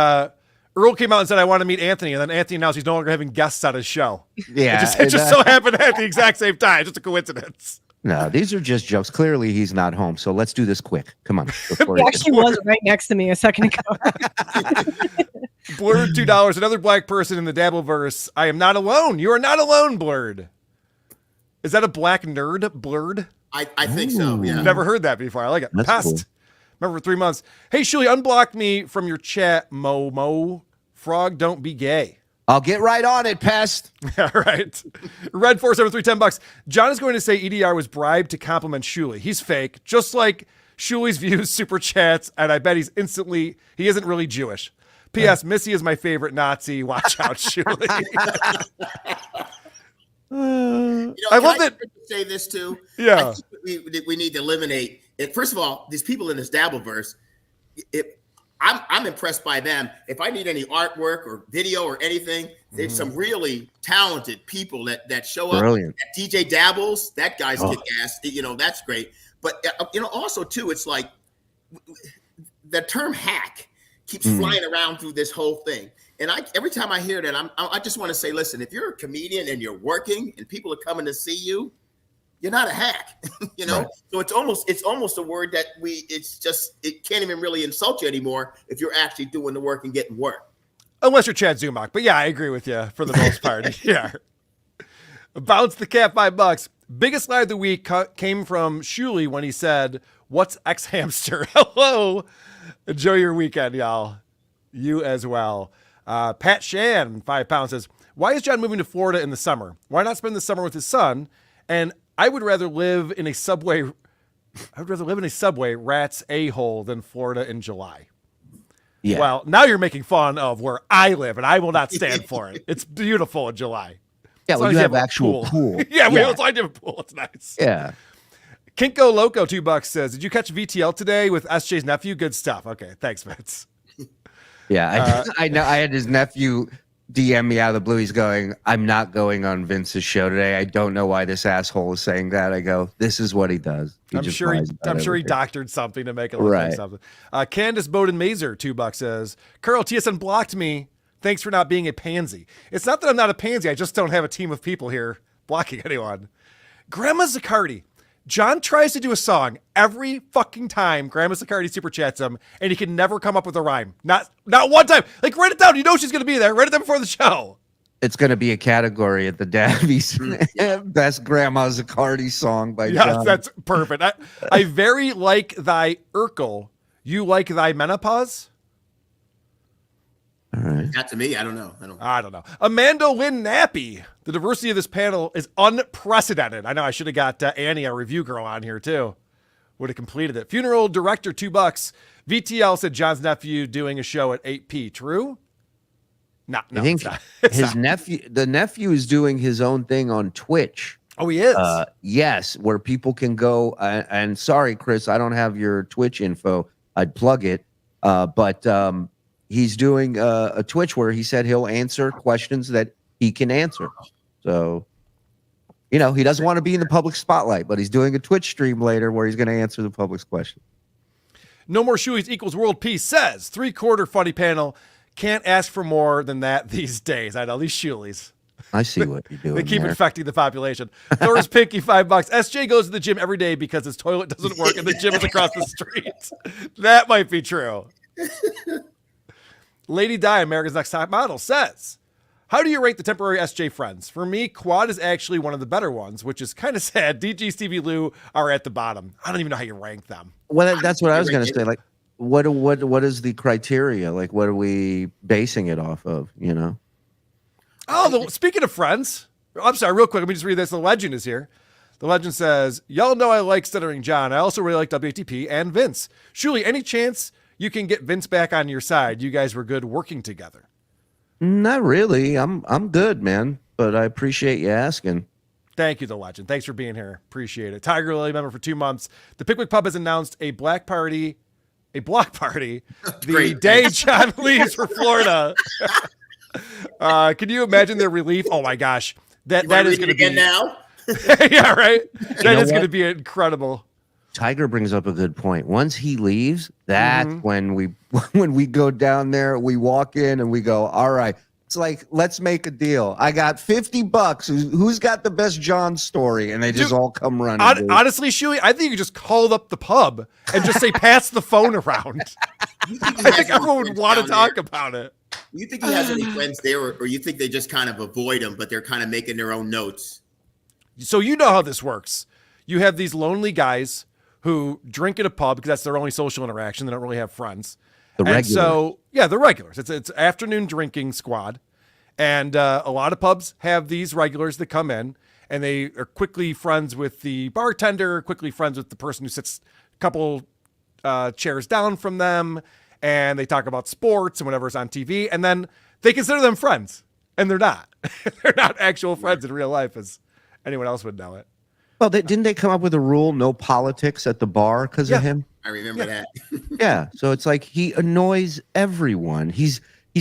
[SPEAKER 2] Earl came out and said I want to meet Anthony, and then Anthony announced he's no longer having guests on his show.
[SPEAKER 4] Yeah,
[SPEAKER 2] it just so happened at the exact same time. Just a coincidence.
[SPEAKER 4] No, these are just jokes. Clearly, he's not home. So let's do this quick. Come on.
[SPEAKER 5] He actually was right next to me a second ago.
[SPEAKER 2] Blurred $2. Another black person in the Dabbleverse. I am not alone. You are not alone, Blurred. Is that a black nerd, Blurred?
[SPEAKER 6] I think so. Yeah.
[SPEAKER 2] I've never heard that before. I like it.
[SPEAKER 4] That's
[SPEAKER 2] Pest.
[SPEAKER 4] cool.
[SPEAKER 2] Remember for 3 months. Hey, Shuli, unblock me from your chat, Momo. Frog, don't be gay.
[SPEAKER 4] I'll get right on it, Pest.
[SPEAKER 2] All right. Red 473, $10. John is going to say EDR was bribed to compliment Shuli. He's fake, just like Shuli's views, super chats, and I bet he isn't really Jewish. P.S. Missy is my favorite Nazi. Watch out, Shuli. I love that.
[SPEAKER 6] Say this too.
[SPEAKER 2] Yeah.
[SPEAKER 6] I think we need to eliminate it. First of all, these people in this Dabbleverse, I'm impressed by them. If I need any artwork or video or anything, there's some really talented people that show up.
[SPEAKER 4] Brilliant.
[SPEAKER 6] DJ Dabbles, that guy's kick ass. That's great. But also too, it's like the term hack keeps flying around through this whole thing. And every time I hear that, I just want to say, listen, if you're a comedian and you're working and people are coming to see you, you're not a hack, Right. So it's almost a word that it can't even really insult you anymore if you're actually doing the work and getting work.
[SPEAKER 2] Unless you're Chad Zumach. But yeah, I agree with you for the most part. Yeah. Bounce the cat $5. Biggest lie of the week came from Shuli when he said, "What's X hamster?" Hello. Enjoy your weekend, y'all. You as well. Pat Shan, £5 says, why is John moving to Florida in the summer? Why not spend the summer with his son? And I would rather live in a subway rat's a-hole than Florida in July.
[SPEAKER 4] Yeah.
[SPEAKER 2] Well, now you're making fun of where I live, and I will not stand for it. It's beautiful in July.
[SPEAKER 4] Yeah,
[SPEAKER 2] As
[SPEAKER 4] well,
[SPEAKER 2] long
[SPEAKER 4] you
[SPEAKER 2] as
[SPEAKER 4] have
[SPEAKER 2] a
[SPEAKER 4] actual pool.
[SPEAKER 2] Yeah, we
[SPEAKER 4] Yeah.
[SPEAKER 2] also have a pool. It's nice.
[SPEAKER 4] Yeah.
[SPEAKER 2] Kinko Loco, $2 says, did you catch VTL today with SJ's nephew? Good stuff. Okay, thanks, Vince.
[SPEAKER 4] Yeah, I know. I had his nephew DM me out of the blue. He's going, I'm not going on Vince's show today. I don't know why this asshole is saying that. I go, this is what he does.
[SPEAKER 2] I'm sure he doctored something to make it look like something. Candace Bowden Mazer, $2 says, Karl, TSN blocked me. Thanks for not being a pansy. It's not that I'm not a pansy. I just don't have a team of people here blocking anyone. Grandma Zaccardi. John tries to do a song every fucking time Grandma Zaccardi super chats him, and he can never come up with a rhyme. Not one time. Like, write it down. You know she's going to be there. Write it down before the show.
[SPEAKER 4] It's going to be a category at the Dabbies. Best Grandma Zaccardi song by John.
[SPEAKER 2] Yes, that's perfect. I very like thy Urkel. You like thy menopause?
[SPEAKER 4] All right.
[SPEAKER 6] Not to me. I don't know.
[SPEAKER 2] I don't know. Amanda Lynn Nappy. The diversity of this panel is unprecedented. I know I should have got Annie, our review girl, on here too. Would have completed it. Funeral director, $2. VTL said John's nephew doing a show at 8p. True? No,
[SPEAKER 4] I think his nephew, the nephew is doing his own thing on Twitch.
[SPEAKER 2] Oh, he is?
[SPEAKER 4] Yes, where people can go. And sorry, Chris, I don't have your Twitch info. I'd plug it. But he's doing a Twitch where he said he'll answer questions that he can answer. So, he doesn't want to be in the public spotlight, but he's doing a Twitch stream later where he's going to answer the public's question.
[SPEAKER 2] No More Shoeys equals world peace says 3/4 funny panel. Can't ask for more than that these days. I know these Shulies.
[SPEAKER 4] I see what you're doing.
[SPEAKER 2] They keep
[SPEAKER 4] there.
[SPEAKER 2] infecting the population. Thor's Pinky, $5. SJ goes to the gym every day because his toilet doesn't work and the gym is across the street. That might be true. Lady Di, America's Next Top Model, says, how do you rate the temporary SJ friends? For me, Quad is actually one of the better ones, which is kind of sad. DG, Stevie Lou are at the bottom. I don't even know how you rank them.
[SPEAKER 4] Well, that's what I was going to say. Like, what is the criteria? Like, what are we basing it off of?
[SPEAKER 2] Oh, speaking of friends, I'm sorry, real quick. Let me just read this. The legend is here. The legend says, y'all know I like Stuttering John. I also really like WATP and Vince. Shuli, any chance you can get Vince back on your side? You guys were good working together.
[SPEAKER 4] Not really. I'm good, man. But I appreciate you asking.
[SPEAKER 2] Thank you, the legend. Thanks for being here. Appreciate it. Tiger Lily member for 2 months. The Pickwick Pub has announced a black a block party the
[SPEAKER 6] Great.
[SPEAKER 2] day John leaves for Florida. Can you imagine their relief? Oh my gosh. That is going to be
[SPEAKER 6] again now.
[SPEAKER 2] yeah, right. That is
[SPEAKER 4] what?
[SPEAKER 2] going to be incredible.
[SPEAKER 4] Tiger brings up a good point. Once he leaves, that's when we go down there, we walk in and we go, all right. It's like, let's make a deal. I got $50. Who's got the best John story? And they just all come running.
[SPEAKER 2] Honestly, Shuli, I think you just called up the pub and just say, pass the phone around. I think everyone would want to talk about it.
[SPEAKER 6] You think he has any friends there, or you think they just kind of avoid him, but they're kind of making their own notes?
[SPEAKER 2] So you know how this works. You have these lonely guys who drink at a pub because that's their only social interaction. They don't really have friends.
[SPEAKER 4] The
[SPEAKER 2] And
[SPEAKER 4] regulars.
[SPEAKER 2] so, yeah, the regulars. It's afternoon drinking squad. And a lot of pubs have these regulars that come in and they are quickly friends with the bartender, quickly friends with the person who sits a couple chairs down from them. And they talk about sports and whatever's on TV. And then they consider them friends. And they're not. They're not actual friends in real life as anyone else would know it.
[SPEAKER 4] Well, didn't they come up with a rule, no politics at the bar because of him?
[SPEAKER 6] I remember that.
[SPEAKER 4] Yeah. So it's like he annoys everyone. He's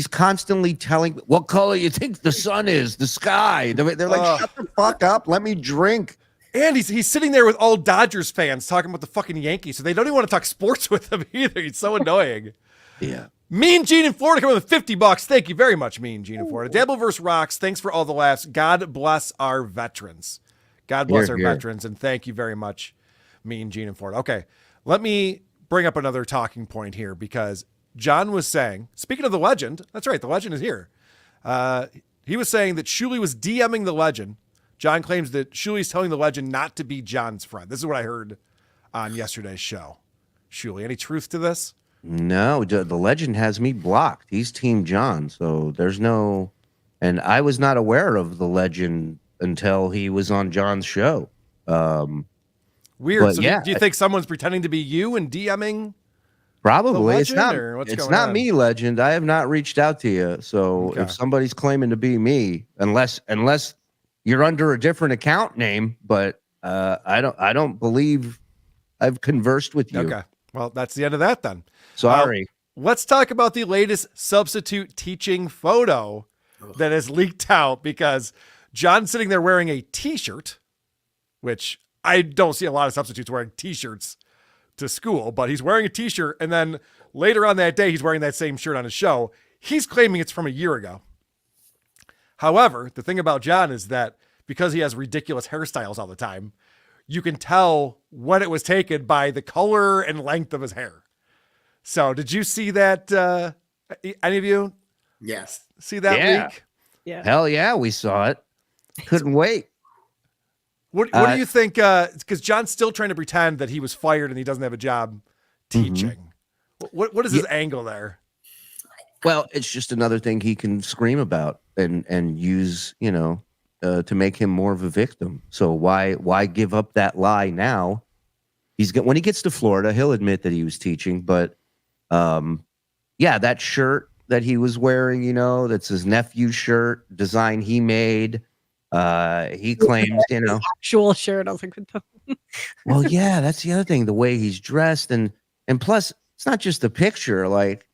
[SPEAKER 4] constantly telling, what color you think the sun is, the sky. They're like, shut the fuck up. Let me drink.
[SPEAKER 2] And he's sitting there with all Dodgers fans talking about the fucking Yankees. So they don't even want to talk sports with him either. He's so annoying.
[SPEAKER 4] Yeah.
[SPEAKER 2] Mean Gene in Florida coming with $50. Thank you very much, Mean Gene in Florida. Dabbleverse rocks. Thanks for all the laughs. God bless our veterans. God bless our veterans. And thank you very much, Mean Gene in Florida. Okay. Let me bring up another talking point here because John was saying, speaking of the legend, that's right, the legend is here. He was saying that Shuli was DMing the legend. John claims that Shuli's telling the legend not to be John's friend. This is what I heard on yesterday's show. Shuli, any truth to this?
[SPEAKER 4] No, the legend has me blocked. He's Team John, so there's no. And I was not aware of the legend until he was on John's show.
[SPEAKER 2] Weird. So
[SPEAKER 4] yeah,
[SPEAKER 2] do you think someone's pretending to be you and DMing?
[SPEAKER 4] Probably. It's
[SPEAKER 2] Legend,
[SPEAKER 4] not.
[SPEAKER 2] or what's
[SPEAKER 4] It's
[SPEAKER 2] going
[SPEAKER 4] not
[SPEAKER 2] on?
[SPEAKER 4] me, legend. I have not reached out to you. So
[SPEAKER 2] Okay.
[SPEAKER 4] if somebody's claiming to be me, unless you're under a different account name, but I don't believe I've conversed with you.
[SPEAKER 2] Okay. Well, that's the end of that then.
[SPEAKER 4] Sorry.
[SPEAKER 2] Let's talk about the latest substitute teaching photo that has leaked out because John's sitting there wearing a t-shirt, which I don't see a lot of substitutes wearing t-shirts to school, but he's wearing a t-shirt. And then later on that day, he's wearing that same shirt on his show. He's claiming it's from a year ago. However, the thing about John is that because he has ridiculous hairstyles all the time, you can tell when it was taken by the color and length of his hair. So did you see that? Any of you
[SPEAKER 6] Yes.
[SPEAKER 2] see that
[SPEAKER 4] Yeah.
[SPEAKER 2] leak?
[SPEAKER 5] Yeah.
[SPEAKER 4] Hell yeah, we saw it. Couldn't wait.
[SPEAKER 2] What do you think? Because John's still trying to pretend that he was fired and he doesn't have a job teaching. What is his angle there?
[SPEAKER 4] Well, it's just another thing he can scream about and use, to make him more of a victim. So why give up that lie now? When he gets to Florida, he'll admit that he was teaching, but that shirt that he was wearing, that's his nephew's shirt, design he made. He claims,
[SPEAKER 5] Actual shirt. I was like, what the-
[SPEAKER 4] well, yeah, that's the other thing, the way he's dressed. And plus, it's not just the picture. Like,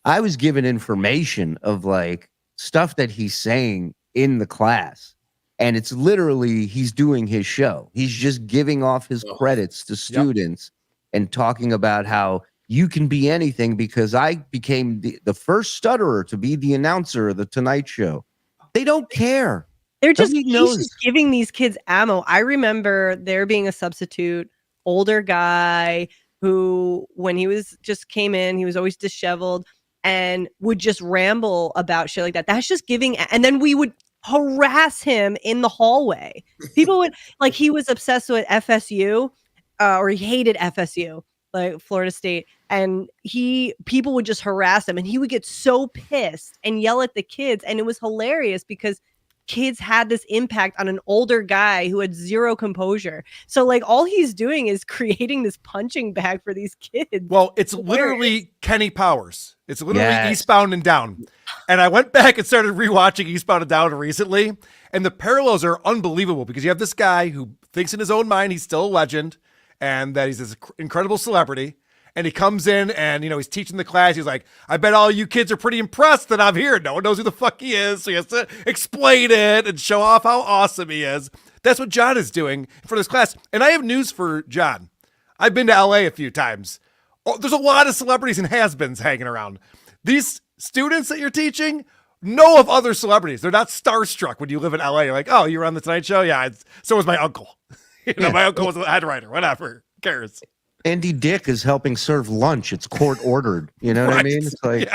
[SPEAKER 4] I was given information of like stuff that he's saying in the class. And it's literally, he's doing his show. He's just giving off his credits to students and talking about how you can be anything because I became the first stutterer to be the announcer of the Tonight Show. They don't care.
[SPEAKER 5] They're just,
[SPEAKER 4] Nobody
[SPEAKER 5] he's
[SPEAKER 4] knows.
[SPEAKER 5] just giving these kids ammo. I remember there being a substitute, older guy who, when he was just came in, he was always disheveled and would just ramble about shit like that. That's just giving. And then we would harass him in the hallway. People would like, he was obsessed with FSU, or he hated FSU, like Florida State. And people would just harass him and he would get so pissed and yell at the kids. And it was hilarious because kids had this impact on an older guy who had zero composure. So like all he's doing is creating this punching bag for these kids.
[SPEAKER 2] Well, it's literally Kenny Powers. It's literally
[SPEAKER 4] Yes.
[SPEAKER 2] Eastbound and Down. And I went back and started rewatching Eastbound and Down recently, and the parallels are unbelievable because you have this guy who thinks in his own mind he's still a legend and that he's this incredible celebrity. And he comes in and, he's teaching the class. He's like, I bet all you kids are pretty impressed that I'm here. No one knows who the fuck he is. So he has to explain it and show off how awesome he is. That's what John is doing for this class. And I have news for John. I've been to LA a few times. Oh, there's a lot of celebrities and has-beens hanging around. These students that you're teaching know of other celebrities. They're not starstruck when you live in LA. You're like, oh, you were on the Tonight Show? Yeah, so was my uncle. My uncle was a head writer. Whatever. Who cares?
[SPEAKER 4] Andy Dick is helping serve lunch. It's court ordered. You know what I mean? It's like,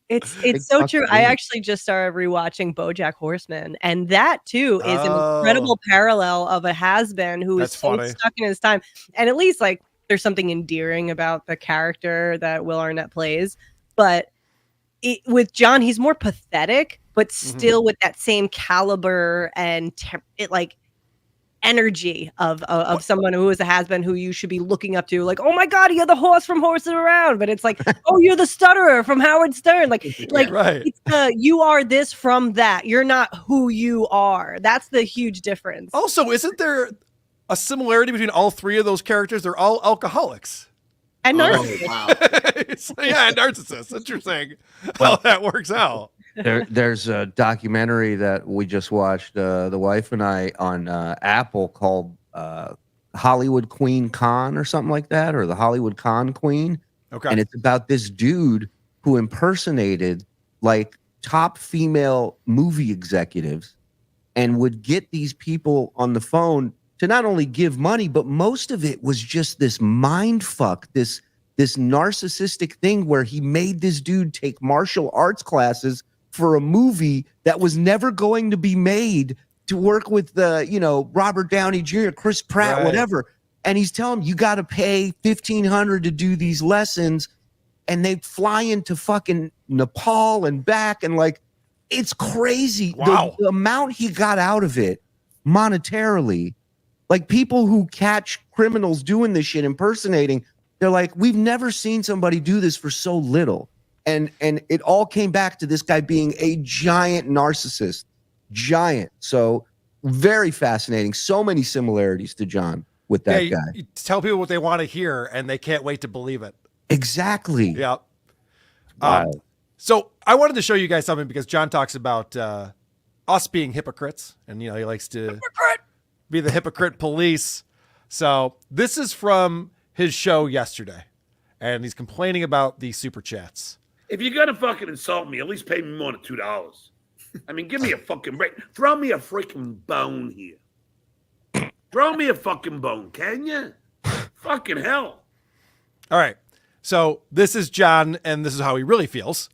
[SPEAKER 5] It's so true. I actually just started rewatching BoJack Horseman, and that too is an incredible parallel of a has-been who is so stuck in his time. And at least like there's something endearing about the character that Will Arnett plays, but with John, he's more pathetic, but still with that same caliber and energy of someone who is a has-been who you should be looking up to, like, oh my god, you're the horse from Horses Around, but it's like, oh, you're the stutterer from Howard Stern, right. It's you are this from that, you're not who you are. That's the huge difference. Also, isn't there a similarity between all three of those characters? They're all alcoholics and narcissists.
[SPEAKER 2] And narcissists. Interesting how that works out.
[SPEAKER 4] There's a documentary that we just watched, the wife and I, on Apple called Hollywood Queen Con or something like that, or the Hollywood Con Queen.
[SPEAKER 2] Okay.
[SPEAKER 4] And it's about this dude who impersonated like top female movie executives and would get these people on the phone to not only give money, but most of it was just this mind fuck, this narcissistic thing where he made this dude take martial arts classes for a movie that was never going to be made, to work with Robert Downey Jr., Chris Pratt, whatever. And he's telling him, you got to pay $1,500 to do these lessons. And they fly into fucking Nepal and back. And like, it's crazy.
[SPEAKER 2] Wow.
[SPEAKER 4] The amount he got out of it monetarily, like people who catch criminals doing this shit, impersonating, they're like, we've never seen somebody do this for so little. And it all came back to this guy being a giant narcissist. Giant. So very fascinating. So many similarities to John with that guy.
[SPEAKER 2] You tell people what they want to hear and they can't wait to believe it.
[SPEAKER 4] Exactly.
[SPEAKER 2] Yeah.
[SPEAKER 4] Wow.
[SPEAKER 2] So I wanted to show you guys something because John talks about us being hypocrites, and he likes to be the hypocrite police. So this is from his show yesterday, and he's complaining about the super chats.
[SPEAKER 3] If you're gonna fucking insult me, at least pay me more than $2. I mean, give me a fucking break. Throw me a freaking bone here. Throw me a fucking bone, can you? Fucking hell.
[SPEAKER 2] All right. So this is John, and this is how he really feels.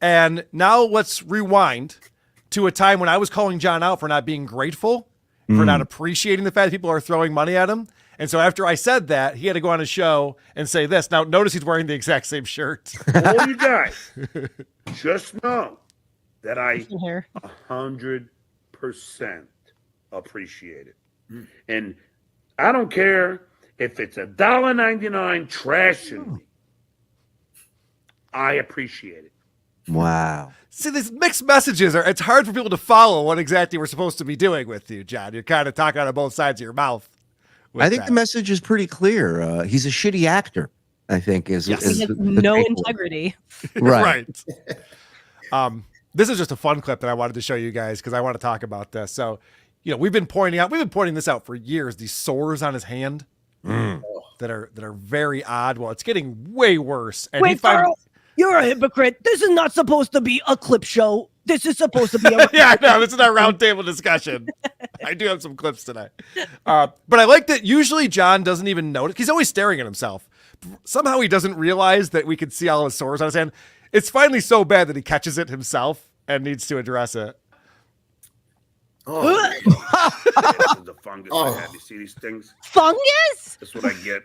[SPEAKER 2] And now let's rewind to a time when I was calling John out for not being grateful, for not appreciating the fact that people are throwing money at him. And so after I said that, he had to go on a show and say this. Now, notice he's wearing the exact same shirt.
[SPEAKER 3] All you guys, just know that I 100% appreciate it. And I don't care if it's $1.99 trashing me. I appreciate it.
[SPEAKER 4] Wow.
[SPEAKER 2] See, these mixed messages it's hard for people to follow what exactly we're supposed to be doing with you, John. You're kind of talking out of both sides of your mouth.
[SPEAKER 4] I think the message is pretty clear. He's a shitty actor, I think, is
[SPEAKER 5] he has
[SPEAKER 4] the
[SPEAKER 5] no
[SPEAKER 4] takeaway.
[SPEAKER 5] integrity.
[SPEAKER 4] Right.
[SPEAKER 2] This is just a fun clip that I wanted to show you guys because I want to talk about this. So, we've been pointing this out for years, these sores on his hand that are very odd. Well, it's getting way worse. And
[SPEAKER 5] wait, Karl, you're a hypocrite. This is not supposed to be a clip show. This is supposed to be a
[SPEAKER 2] yeah, I know. This is our roundtable discussion. I do have some clips tonight. But I like that usually John doesn't even notice. He's always staring at himself. Somehow he doesn't realize that we can see all his sores on his hand. It's finally so bad that he catches it himself and needs to address it.
[SPEAKER 3] Oh, this is the fungus I have. You see these things?
[SPEAKER 5] Fungus?
[SPEAKER 3] That's what I get.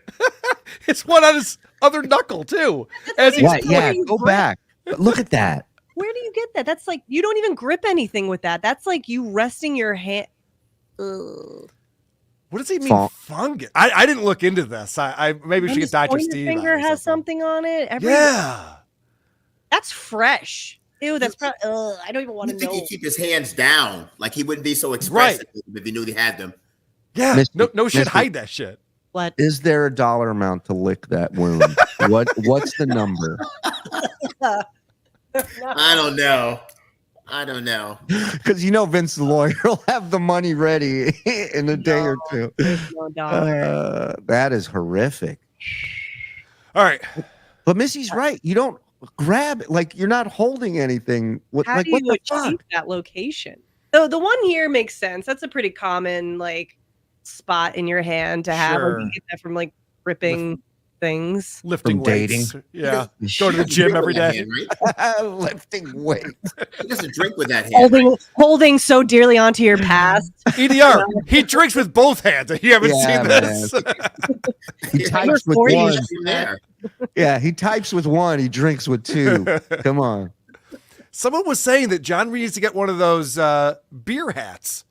[SPEAKER 2] It's one on his other knuckle, too.
[SPEAKER 4] Go back. Look at that.
[SPEAKER 5] Where do you get that? That's like, you don't even grip anything with that. That's like you resting your hand. Ugh.
[SPEAKER 2] What does he mean, fungus? I didn't look into this. I maybe we should get Dr. Steve.
[SPEAKER 5] Your finger has something on it. That's fresh. Ew, that's probably. I don't even want to know.
[SPEAKER 6] He'd keep his hands down, like he wouldn't be so expressive if he knew he had them.
[SPEAKER 2] Yeah, no shit. Hide that shit.
[SPEAKER 5] What?
[SPEAKER 4] Is there a dollar amount to lick that wound? What's the number?
[SPEAKER 6] I don't know. I don't know.
[SPEAKER 4] Because Vince the lawyer will have the money ready in a day or two.
[SPEAKER 5] There's no dollar.
[SPEAKER 4] That is horrific.
[SPEAKER 2] All right.
[SPEAKER 4] But Missy's right. You don't grab it. Like, you're not holding anything.
[SPEAKER 5] How do
[SPEAKER 4] what
[SPEAKER 5] you
[SPEAKER 4] the fuck?
[SPEAKER 5] achieve that location? So the one here makes sense. That's a pretty common like spot in your hand to have.
[SPEAKER 2] Sure.
[SPEAKER 5] Like, you get that from like ripping things.
[SPEAKER 2] Lifting
[SPEAKER 4] From dating.
[SPEAKER 2] weights. Yeah.
[SPEAKER 6] He
[SPEAKER 2] Go to the
[SPEAKER 6] doesn't
[SPEAKER 2] gym
[SPEAKER 6] drink
[SPEAKER 2] every
[SPEAKER 6] with that
[SPEAKER 2] day.
[SPEAKER 6] hand, right?
[SPEAKER 4] Lifting weight.
[SPEAKER 6] He doesn't drink with that hand. right?
[SPEAKER 5] Holding so dearly onto your past.
[SPEAKER 2] EDR. He drinks with both hands. You haven't
[SPEAKER 4] Yeah,
[SPEAKER 2] seen this.
[SPEAKER 4] He types with
[SPEAKER 5] 40.
[SPEAKER 4] one.
[SPEAKER 6] There.
[SPEAKER 4] Yeah, he types with one. He drinks with two. Come on.
[SPEAKER 2] Someone was saying that John needs to get one of those beer hats.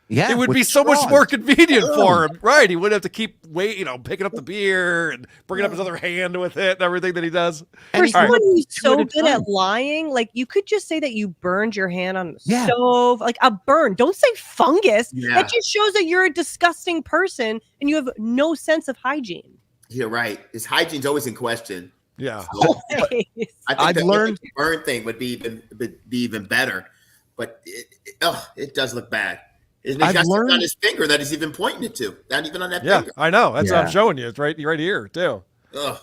[SPEAKER 4] Yeah,
[SPEAKER 2] It would
[SPEAKER 4] with
[SPEAKER 2] be so much
[SPEAKER 4] straws.
[SPEAKER 2] more convenient for him, right? He wouldn't have to keep picking up the beer and bringing up his other hand with it and everything that he does.
[SPEAKER 5] For
[SPEAKER 4] he
[SPEAKER 5] someone
[SPEAKER 4] can
[SPEAKER 5] who's
[SPEAKER 4] do it
[SPEAKER 5] so
[SPEAKER 4] at a
[SPEAKER 5] good at
[SPEAKER 4] time.
[SPEAKER 5] lying, like you could just say that you burned your hand on the
[SPEAKER 4] Yeah.
[SPEAKER 5] stove, like a burn. Don't say fungus.
[SPEAKER 6] Yeah.
[SPEAKER 5] That just shows that you're a disgusting person and you have no sense of hygiene.
[SPEAKER 6] You're right. His hygiene's always in question.
[SPEAKER 2] Yeah.
[SPEAKER 6] I think
[SPEAKER 4] I've
[SPEAKER 6] the
[SPEAKER 4] learned-
[SPEAKER 6] burn thing would be even better, but it does look bad. He's got
[SPEAKER 4] I've
[SPEAKER 6] something
[SPEAKER 4] learned-
[SPEAKER 6] on his finger that he's even pointing it to. Not even on that
[SPEAKER 2] Yeah,
[SPEAKER 6] finger.
[SPEAKER 2] I know. That's what
[SPEAKER 4] Yeah.
[SPEAKER 2] I'm showing you. It's right here, too.
[SPEAKER 6] Ugh.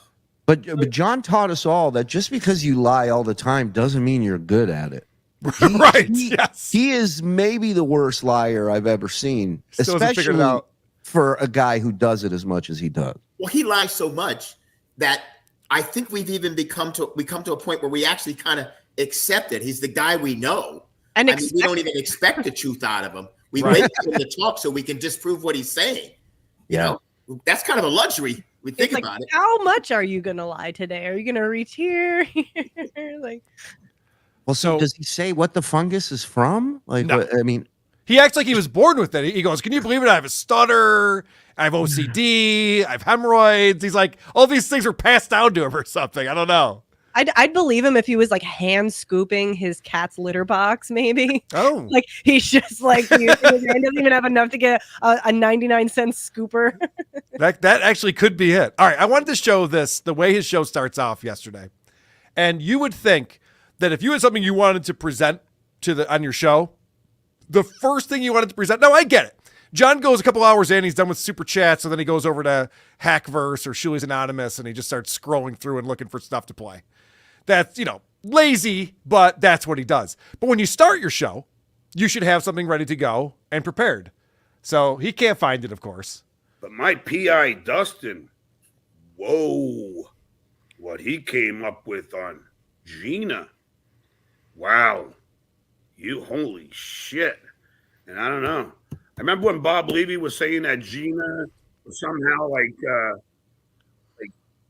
[SPEAKER 4] But John taught us all that just because you lie all the time doesn't mean you're good at it.
[SPEAKER 2] Right. Yes.
[SPEAKER 4] He is maybe the worst liar I've ever seen,
[SPEAKER 2] Still hasn't figured it
[SPEAKER 4] especially
[SPEAKER 2] out.
[SPEAKER 4] for a guy who does it as much as he does.
[SPEAKER 6] Well, he lies so much that I think we've even come to a point where we actually kind of accept it. He's the guy we know.
[SPEAKER 5] And
[SPEAKER 6] I mean, we don't even expect the truth out of him. We
[SPEAKER 2] Right.
[SPEAKER 6] wait for him to talk so we can disprove what he's saying. You know, that's kind of a luxury. We think
[SPEAKER 5] it's like,
[SPEAKER 6] about it.
[SPEAKER 5] how much are you gonna lie today? Are you gonna reach here? Like,
[SPEAKER 4] Well, so
[SPEAKER 2] So-
[SPEAKER 4] does he say what the fungus is from? Like,
[SPEAKER 2] No.
[SPEAKER 4] what, I mean,
[SPEAKER 2] He acts like he was born with it. He goes, "Can you believe it? I have a stutter. I have OCD. I have hemorrhoids." He's like, all these things are passed down to him or something. I don't know.
[SPEAKER 5] I'd believe him if he was like hand scooping his cat's litter box, maybe.
[SPEAKER 2] Oh.
[SPEAKER 5] Like he's just like he doesn't even have enough to get a 99-cent scooper.
[SPEAKER 2] That actually could be it. All right, I wanted to show this the way his show starts off yesterday, and you would think that if you had something you wanted to present on your show, the first thing you wanted to present. No, I get it. John goes a couple hours in, he's done with super chat, so then he goes over to Hackverse or Shuli's Anonymous, and he just starts scrolling through and looking for stuff to play. That's lazy, but that's what he does. But when you start your show, you should have something ready to go and prepared. So he can't find it, of course.
[SPEAKER 3] But my PI, Dustin, whoa, what he came up with on Gina. Wow. You holy shit. And I don't know. I remember when Bob Levy was saying that Gina was somehow like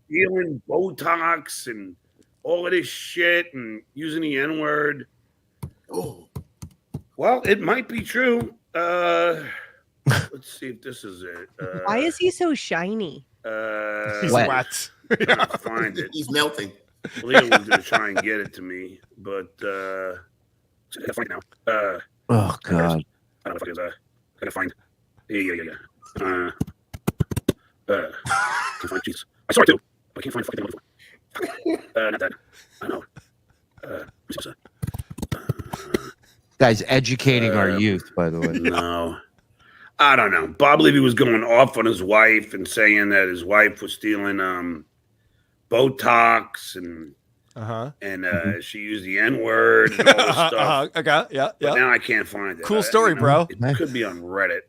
[SPEAKER 3] dealing Botox and all of this shit and using the N-word.
[SPEAKER 6] Oh,
[SPEAKER 3] Well, it might be true. Let's see if this is it.
[SPEAKER 5] Why is he so shiny?
[SPEAKER 2] He's
[SPEAKER 4] Wet.
[SPEAKER 2] wet.
[SPEAKER 3] I'm trying to find it.
[SPEAKER 6] he's melting.
[SPEAKER 3] Leah was going to try and get it to me, but I gotta find it now.
[SPEAKER 4] oh God,
[SPEAKER 3] I don't know if I gotta find. Yeah. Can't find. Jeez, I saw it too. But I can't find the fucking thing. Not that. I know. What's this?
[SPEAKER 4] guy's educating our youth, by the way.
[SPEAKER 3] No, I don't know. Bob Levy was going off on his wife and saying that his wife was stealing Botox and she used the N-word and all this stuff.
[SPEAKER 2] Okay, yeah.
[SPEAKER 3] But now I can't find it.
[SPEAKER 2] Cool story, bro.
[SPEAKER 3] It could be on Reddit,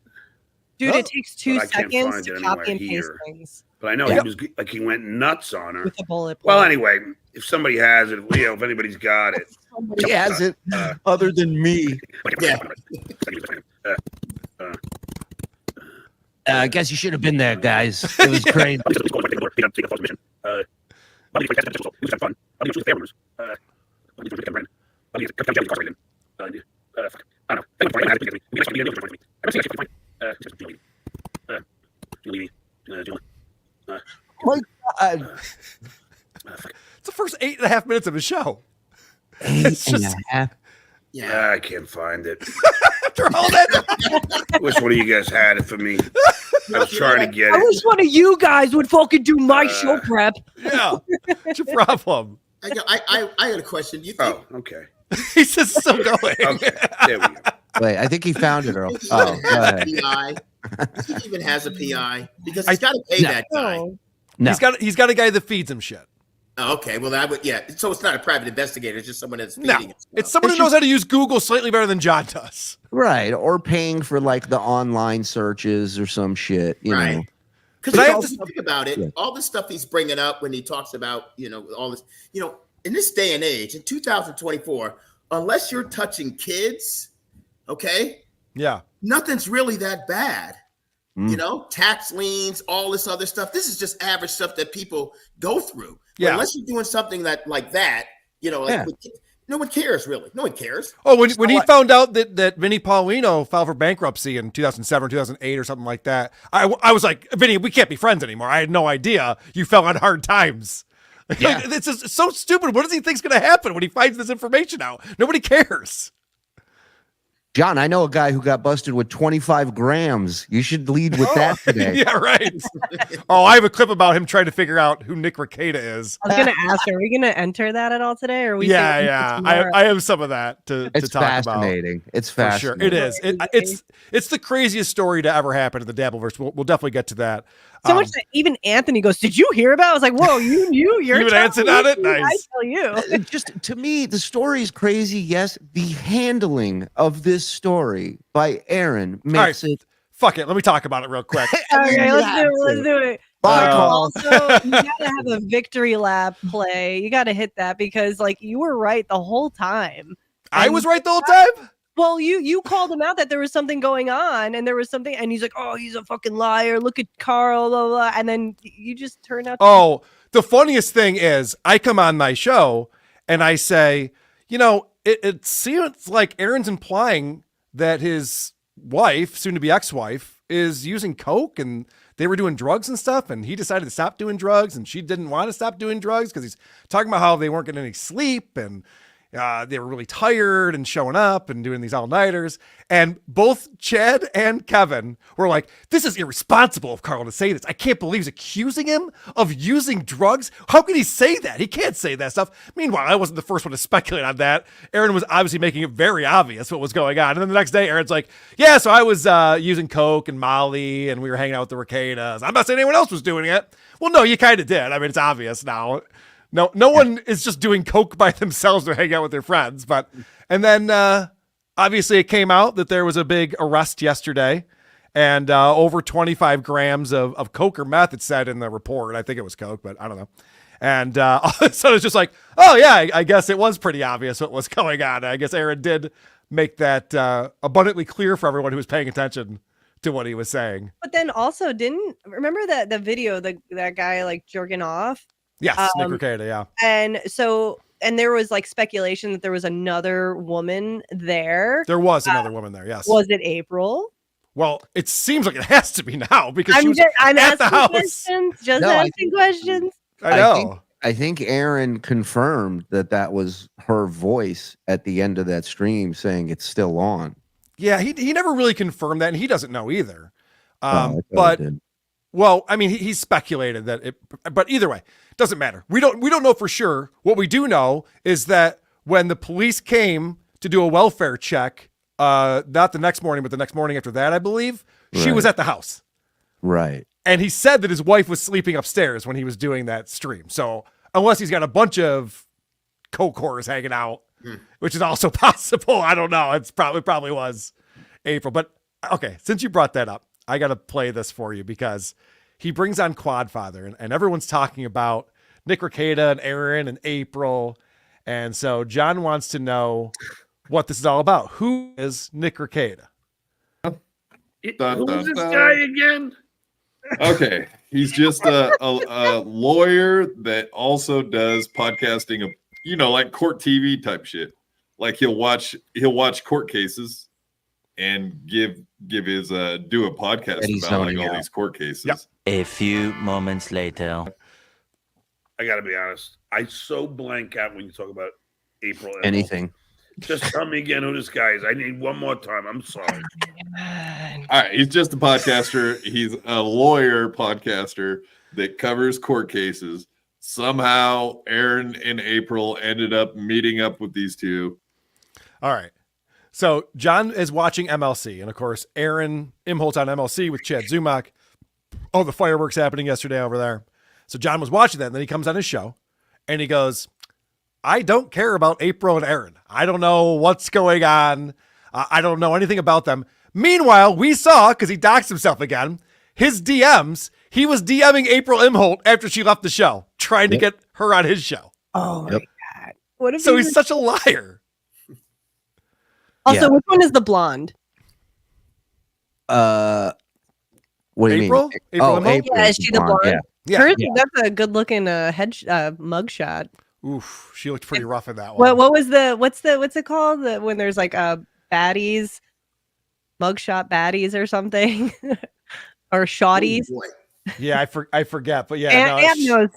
[SPEAKER 5] Dude,
[SPEAKER 2] Oh.
[SPEAKER 5] it takes 2
[SPEAKER 3] But I can't
[SPEAKER 5] seconds
[SPEAKER 3] find
[SPEAKER 5] to
[SPEAKER 3] it
[SPEAKER 5] copy and
[SPEAKER 3] anywhere
[SPEAKER 5] paste
[SPEAKER 3] here.
[SPEAKER 5] things
[SPEAKER 3] but I know he was like he went nuts on her.
[SPEAKER 5] with a bullet point.
[SPEAKER 3] Well, anyway, if somebody has it, if anybody's got it,
[SPEAKER 4] He has it, other than me.
[SPEAKER 6] Yeah.
[SPEAKER 4] I guess you should have been there, guys. It was crazy. My God.
[SPEAKER 2] It's the first 8.5 minutes of the show.
[SPEAKER 4] Eight
[SPEAKER 2] It's
[SPEAKER 4] and
[SPEAKER 2] just-
[SPEAKER 4] a half.
[SPEAKER 6] Yeah.
[SPEAKER 3] I can't find it.
[SPEAKER 2] after all that.
[SPEAKER 3] Wish one of you guys had it for me. I was trying to get
[SPEAKER 5] I
[SPEAKER 3] it.
[SPEAKER 5] wish one of you guys would fucking do my show prep.
[SPEAKER 2] Yeah. What's your problem?
[SPEAKER 6] I got a question. Do you think
[SPEAKER 3] Oh, okay.
[SPEAKER 2] He's just still going.
[SPEAKER 3] Okay. There we go.
[SPEAKER 4] Wait, I think he found it, Earl. Oh, go ahead.
[SPEAKER 6] PI? Do you think he even has a PI? Because he's got to pay that guy.
[SPEAKER 5] Oh.
[SPEAKER 4] No.
[SPEAKER 2] He's got a guy that feeds him shit.
[SPEAKER 6] Oh, okay, well, I would, yeah. So it's not a private investigator; it's just someone that's feeding
[SPEAKER 2] No,
[SPEAKER 6] him stuff.
[SPEAKER 2] it's someone who knows how to use Google slightly better than John does.
[SPEAKER 4] Right, or paying for like the online searches or some shit, you know.
[SPEAKER 6] Right.
[SPEAKER 2] But
[SPEAKER 6] Because
[SPEAKER 2] I
[SPEAKER 6] if
[SPEAKER 2] have
[SPEAKER 6] you
[SPEAKER 2] to-
[SPEAKER 6] think about it,
[SPEAKER 4] Yeah.
[SPEAKER 6] all the stuff he's bringing up when he talks about, all this, in this day and age, in 2024, unless you're touching kids, okay,
[SPEAKER 2] Yeah.
[SPEAKER 6] nothing's really that bad.
[SPEAKER 4] Mm.
[SPEAKER 6] Tax liens, all this other stuff. This is just average stuff that people go through. But
[SPEAKER 2] Yeah.
[SPEAKER 6] unless you're doing something like that,
[SPEAKER 4] Yeah.
[SPEAKER 6] no one cares really. No one cares.
[SPEAKER 2] Oh, when he found out that Vinny Paulino filed for bankruptcy in 2007 or 2008 or something like that, I was like, Vinny, we can't be friends anymore. I had no idea you fell on hard times.
[SPEAKER 4] Yeah.
[SPEAKER 2] It's just so stupid. What does he think's going to happen when he finds this information out? Nobody cares.
[SPEAKER 4] John, I know a guy who got busted with 25 grams. You should lead with that today.
[SPEAKER 2] Yeah, right. Oh, I have a clip about him trying to figure out who Nick Rekieta is.
[SPEAKER 5] I was gonna ask, are we gonna enter that at all today? Or are we
[SPEAKER 2] Yeah,
[SPEAKER 5] saving it
[SPEAKER 2] yeah.
[SPEAKER 5] tomorrow?
[SPEAKER 2] I have some of that to
[SPEAKER 4] It's
[SPEAKER 2] talk about.
[SPEAKER 4] fascinating. It's
[SPEAKER 2] For sure,
[SPEAKER 4] fascinating.
[SPEAKER 2] it is. It's the craziest story to ever happen in the Dabbleverse. We'll definitely get to that.
[SPEAKER 5] So much that even Anthony goes, "Did you hear about it?" I was like, "Whoa, you knew? You're
[SPEAKER 2] You even
[SPEAKER 5] telling
[SPEAKER 2] answered on
[SPEAKER 5] me,
[SPEAKER 2] it? Nice.
[SPEAKER 5] I tell you."
[SPEAKER 4] Just to me, the story is crazy. Yes, the handling of this story by Aaron makes
[SPEAKER 2] right.
[SPEAKER 4] it.
[SPEAKER 2] Fuck it. Let me talk about it real quick.
[SPEAKER 5] Okay, let's do it. Let's do it.
[SPEAKER 4] Bye,
[SPEAKER 5] But
[SPEAKER 4] Karl.
[SPEAKER 5] also, you gotta have a victory lap play. You gotta hit that because, like, you were right the whole time.
[SPEAKER 2] I was right the whole time.
[SPEAKER 5] Well, you called him out that there was something going on, and there was something, and he's like, "Oh, he's a fucking liar. Look at Karl, blah, blah, blah." And then you just turned out.
[SPEAKER 2] Oh, the funniest thing is I come on my show and I say, it seems like Aaron's implying that his wife, soon to be ex-wife, is using coke and they were doing drugs and stuff. And he decided to stop doing drugs and she didn't want to stop doing drugs because he's talking about how they weren't getting any sleep and they were really tired and showing up and doing these all-nighters. And both Chad and Kevin were like, this is irresponsible of Karl to say this. I can't believe he's accusing him of using drugs. How can he say that? He can't say that stuff. Meanwhile, I wasn't the first one to speculate on that. Aaron was obviously making it very obvious what was going on. And then the next day, Aaron's like, yeah, so I was using coke and Molly and we were hanging out with the Rekitas. I'm not saying anyone else was doing it. Well, no, you kind of did. I mean, it's obvious now. No one is just doing coke by themselves or hang out with their friends. And then obviously it came out that there was a big arrest yesterday and over 25 grams of coke or meth, it said in the report. I think it was coke, but I don't know. And so it's just like, oh yeah, I guess it was pretty obvious what was going on. I guess Aaron did make that abundantly clear for everyone who was paying attention to what he was saying.
[SPEAKER 5] But then also remember that the video, that guy like jerking off?
[SPEAKER 2] Yes, Nick Rekieta, yeah.
[SPEAKER 5] And there was like speculation that there was another woman there.
[SPEAKER 2] There was another woman there, yes.
[SPEAKER 5] Was it April?
[SPEAKER 2] Well, it seems like it has to be now because she was
[SPEAKER 5] I'm
[SPEAKER 2] at the
[SPEAKER 5] asking
[SPEAKER 2] house.
[SPEAKER 5] questions. Just
[SPEAKER 4] No, I
[SPEAKER 5] asking questions.
[SPEAKER 2] I know.
[SPEAKER 4] I think Aaron confirmed that was her voice at the end of that stream saying it's still on.
[SPEAKER 2] Yeah, he never really confirmed that, and he doesn't know either.
[SPEAKER 4] Oh, I thought
[SPEAKER 2] But
[SPEAKER 4] it did.
[SPEAKER 2] well, I mean, he speculated that it. But either way, doesn't matter. We don't know for sure. What we do know is that when the police came to do a welfare check, not the next morning, but the next morning after that, I believe she was
[SPEAKER 4] Right.
[SPEAKER 2] at the house.
[SPEAKER 4] Right.
[SPEAKER 2] And he said that his wife was sleeping upstairs when he was doing that stream. So unless he's got a bunch of coke whores hanging out, which is also possible, I don't know. It probably was April. But okay, since you brought that up, I got to play this for you because he brings on Quadfather and everyone's talking about Nick Rekieta and Aaron and April. And so John wants to know what this is all about. Who is Nick Rekieta?
[SPEAKER 3] Who is this guy again?
[SPEAKER 7] Okay, he's just a lawyer that also does podcasting of like court TV type shit. Like he'll watch court cases and give his do a podcast
[SPEAKER 4] Eddie
[SPEAKER 7] about like
[SPEAKER 4] zoning
[SPEAKER 7] all
[SPEAKER 4] out.
[SPEAKER 7] these court cases.
[SPEAKER 2] Yep.
[SPEAKER 9] A few moments later.
[SPEAKER 3] I got to be honest. I so blank out when you talk about April. and
[SPEAKER 4] Anything.
[SPEAKER 3] Just tell me again who this guy is. I need one more time. I'm sorry.
[SPEAKER 7] All right, he's just a podcaster. He's a lawyer podcaster that covers court cases. Somehow, Aaron and April ended up meeting up with these two.
[SPEAKER 2] All right. So John is watching MLC, and of course, Aaron Imholt on MLC with Chad Zumach. Oh, the fireworks happening yesterday over there. So John was watching that, and then he comes on his show, and he goes, I don't care about April and Aaron. I don't know what's going on. I don't know anything about them. Meanwhile, we saw, because he doxed himself again, his DMs. He was DMing April Imholt after she left the show, trying to get her on his show.
[SPEAKER 5] Oh, my God. What if
[SPEAKER 2] So he's such a liar.
[SPEAKER 5] Also, which one is the blonde?
[SPEAKER 4] What do you
[SPEAKER 2] April?
[SPEAKER 4] mean?
[SPEAKER 2] April Imholt?
[SPEAKER 4] April
[SPEAKER 5] Yeah, is she the blonde?
[SPEAKER 2] Yeah.
[SPEAKER 5] Hers, that's a good looking mugshot.
[SPEAKER 2] Oof, she looked pretty rough in that one.
[SPEAKER 5] What was what's it called? When there's like baddies, mugshot baddies or something, or shotties.
[SPEAKER 6] Oh, boy.
[SPEAKER 2] Yeah, I forget, but yeah,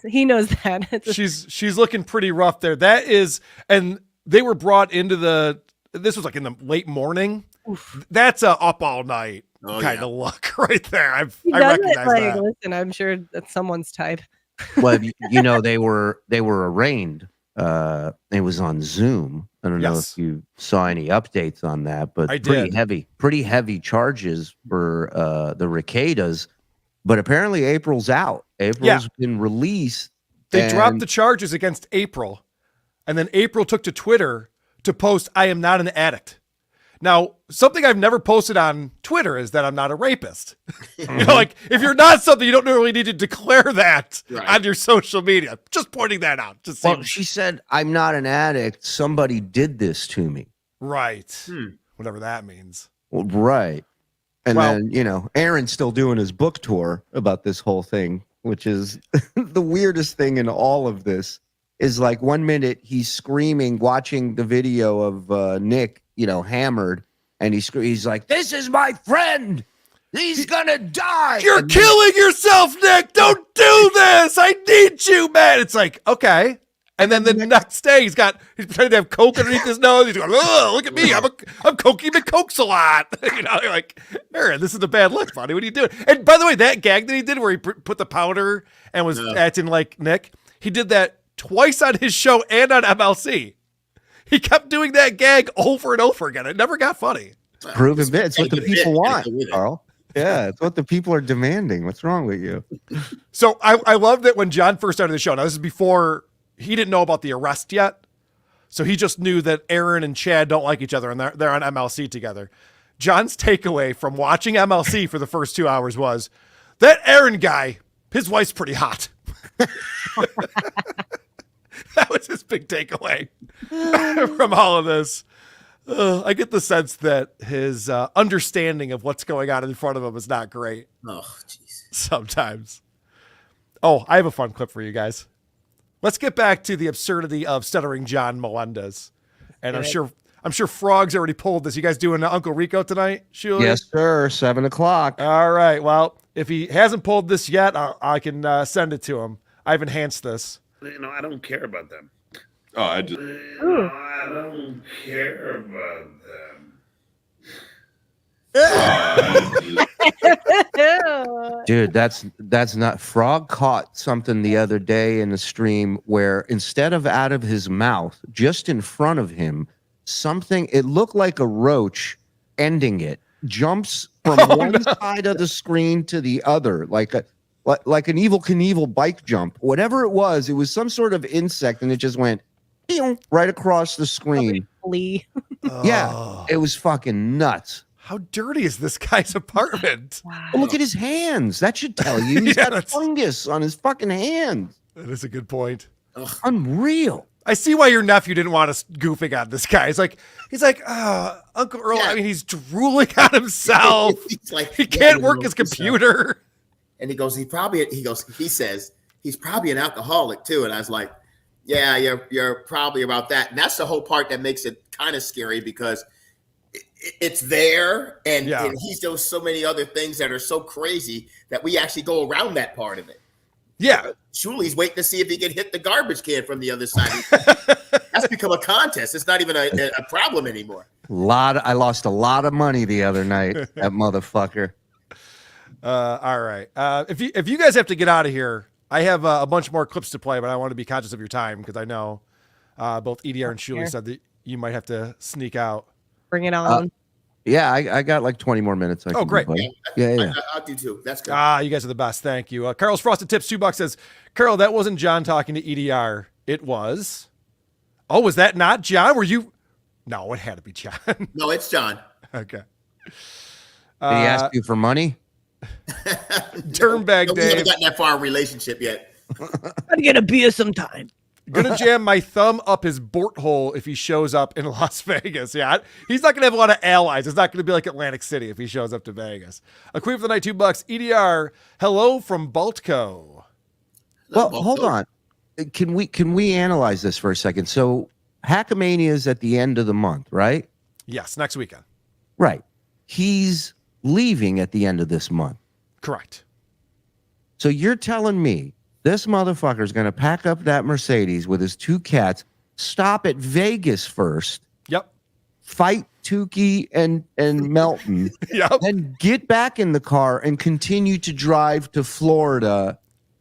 [SPEAKER 5] he knows that.
[SPEAKER 2] she's looking pretty rough there. That is, and they were brought into this was like in the late morning.
[SPEAKER 5] Oof.
[SPEAKER 2] That's a up all night kind of look right there. I recognize that.
[SPEAKER 5] Listen, I'm sure that's someone's type.
[SPEAKER 4] Well, they were arraigned. It was on Zoom. I don't know if you saw any updates on that, but
[SPEAKER 2] I did.
[SPEAKER 4] pretty heavy charges for the Ricadas. But apparently April's out. April's been released.
[SPEAKER 2] They dropped the charges against April, and then April took to Twitter to post, I am not an addict. Now, something I've never posted on Twitter is that I'm not a rapist. Like if you're not something, you don't really need to declare that on your social media. Just pointing that out.
[SPEAKER 4] She said, I'm not an addict. Somebody did this to me.
[SPEAKER 2] Right. Whatever that means.
[SPEAKER 4] Well, right. And then, Aaron's still doing his book tour about this whole thing, which is the weirdest thing in all of this. Is like 1 minute he's screaming, watching the video of Nick, hammered, and he's like, "This is my friend. He's gonna die.
[SPEAKER 2] You're killing yourself, Nick. Don't do this. I need you, man." It's like, okay. And then the next day he's pretending to have coke underneath his nose. He's going, "Oh, look at me. I'm cokey McCokes a lot." You're like, Aaron, this is a bad look, buddy. What are you doing? And by the way, that gag that he did where he put the powder and was acting like Nick, he did that twice on his show and on MLC. He kept doing that gag over and over again. It never got funny.
[SPEAKER 4] Proven bit. It's what the people want, Karl. Yeah, it's what the people are demanding. What's wrong with you?
[SPEAKER 2] So I love that when John first started the show. Now, this is before he didn't know about the arrest yet. So he just knew that Aaron and Chad don't like each other and they're on MLC together. John's takeaway from watching MLC for the first 2 hours was that Aaron guy, his wife's pretty hot. That was his big takeaway from all of this. I get the sense that his understanding of what's going on in front of him is not great.
[SPEAKER 6] Oh, jeez.
[SPEAKER 2] Sometimes. Oh, I have a fun clip for you guys. Let's get back to the absurdity of Stuttering John Melendez. And I'm sure Frog's already pulled this. You guys doing Uncle Rico tonight, Shuli?
[SPEAKER 4] Yes, sir. 7:00.
[SPEAKER 2] All right. Well, if he hasn't pulled this yet, I can send it to him. I've enhanced this.
[SPEAKER 3] I don't care about them.
[SPEAKER 7] Oh, I just.
[SPEAKER 3] I don't care about them.
[SPEAKER 4] Dude, that's not. Frog caught something the other day in a stream where instead of out of his mouth, just in front of him, something, it looked like a roach ending it, jumps from one side of the screen to the other, like an Evel Knievel bike jump. Whatever it was some sort of insect, and it just went right across the screen. Yeah, it was fucking nuts.
[SPEAKER 2] How dirty is this guy's apartment?
[SPEAKER 5] Wow.
[SPEAKER 4] Well, look at his hands. That should tell you. He's got fungus on his fucking hands.
[SPEAKER 2] That is a good point.
[SPEAKER 4] Unreal.
[SPEAKER 2] I see why your nephew didn't want us goofing on this guy. He's like, Uncle Earl. Yeah. I mean, he's drooling on himself. He can't work his computer.
[SPEAKER 6] And he says he's probably an alcoholic too. And I was like, yeah, you're probably about that. And that's the whole part that makes it kind of scary because it's there, and he does so many other things that are so crazy that we actually go around that part of it.
[SPEAKER 2] Yeah.
[SPEAKER 6] Shuli's waiting to see if he can hit the garbage can from the other side. That's become a contest. It's not even a problem anymore.
[SPEAKER 4] I lost a lot of money the other night. That motherfucker.
[SPEAKER 2] All right. If you guys have to get out of here, I have a bunch more clips to play, but I want to be conscious of your time because I know both EDR and Shuli said that you might have to sneak out.
[SPEAKER 5] Bring it on.
[SPEAKER 4] Yeah, I got like 20 more minutes.
[SPEAKER 2] Oh, great.
[SPEAKER 4] Yeah.
[SPEAKER 6] I'll do too. That's good.
[SPEAKER 2] You guys are the best. Thank you. Carl's Frosted Tips $2 says, Karl, that wasn't John talking to EDR. It was. Oh, was that not John? Were you? No, it had to be John.
[SPEAKER 6] No, it's John.
[SPEAKER 2] Okay.
[SPEAKER 4] Did he ask you for money?
[SPEAKER 2] Dirtbag
[SPEAKER 6] We
[SPEAKER 2] Dave.
[SPEAKER 6] haven't gotten that far in relationship yet.
[SPEAKER 5] Gotta get a beer sometime.
[SPEAKER 2] Gonna jam my thumb up his bort hole if he shows up in Las Vegas. Yeah, he's not gonna have a lot of allies. It's not gonna be like Atlantic City if he shows up to Vegas. A queen for the night, $2. EDR, hello from Baltco.
[SPEAKER 4] Well, hold on. Can we analyze this for a second? So Hackamania is at the end of the month, right?
[SPEAKER 2] Yes, next weekend.
[SPEAKER 4] Right. He's leaving at the end of this month.
[SPEAKER 2] Correct.
[SPEAKER 4] So you're telling me this motherfucker's going to pack up that Mercedes with his 2 cats, stop at Vegas first,
[SPEAKER 2] Yep.
[SPEAKER 4] fight Tukey and Melton,
[SPEAKER 2] Yep.
[SPEAKER 4] then get back in the car and continue to drive to Florida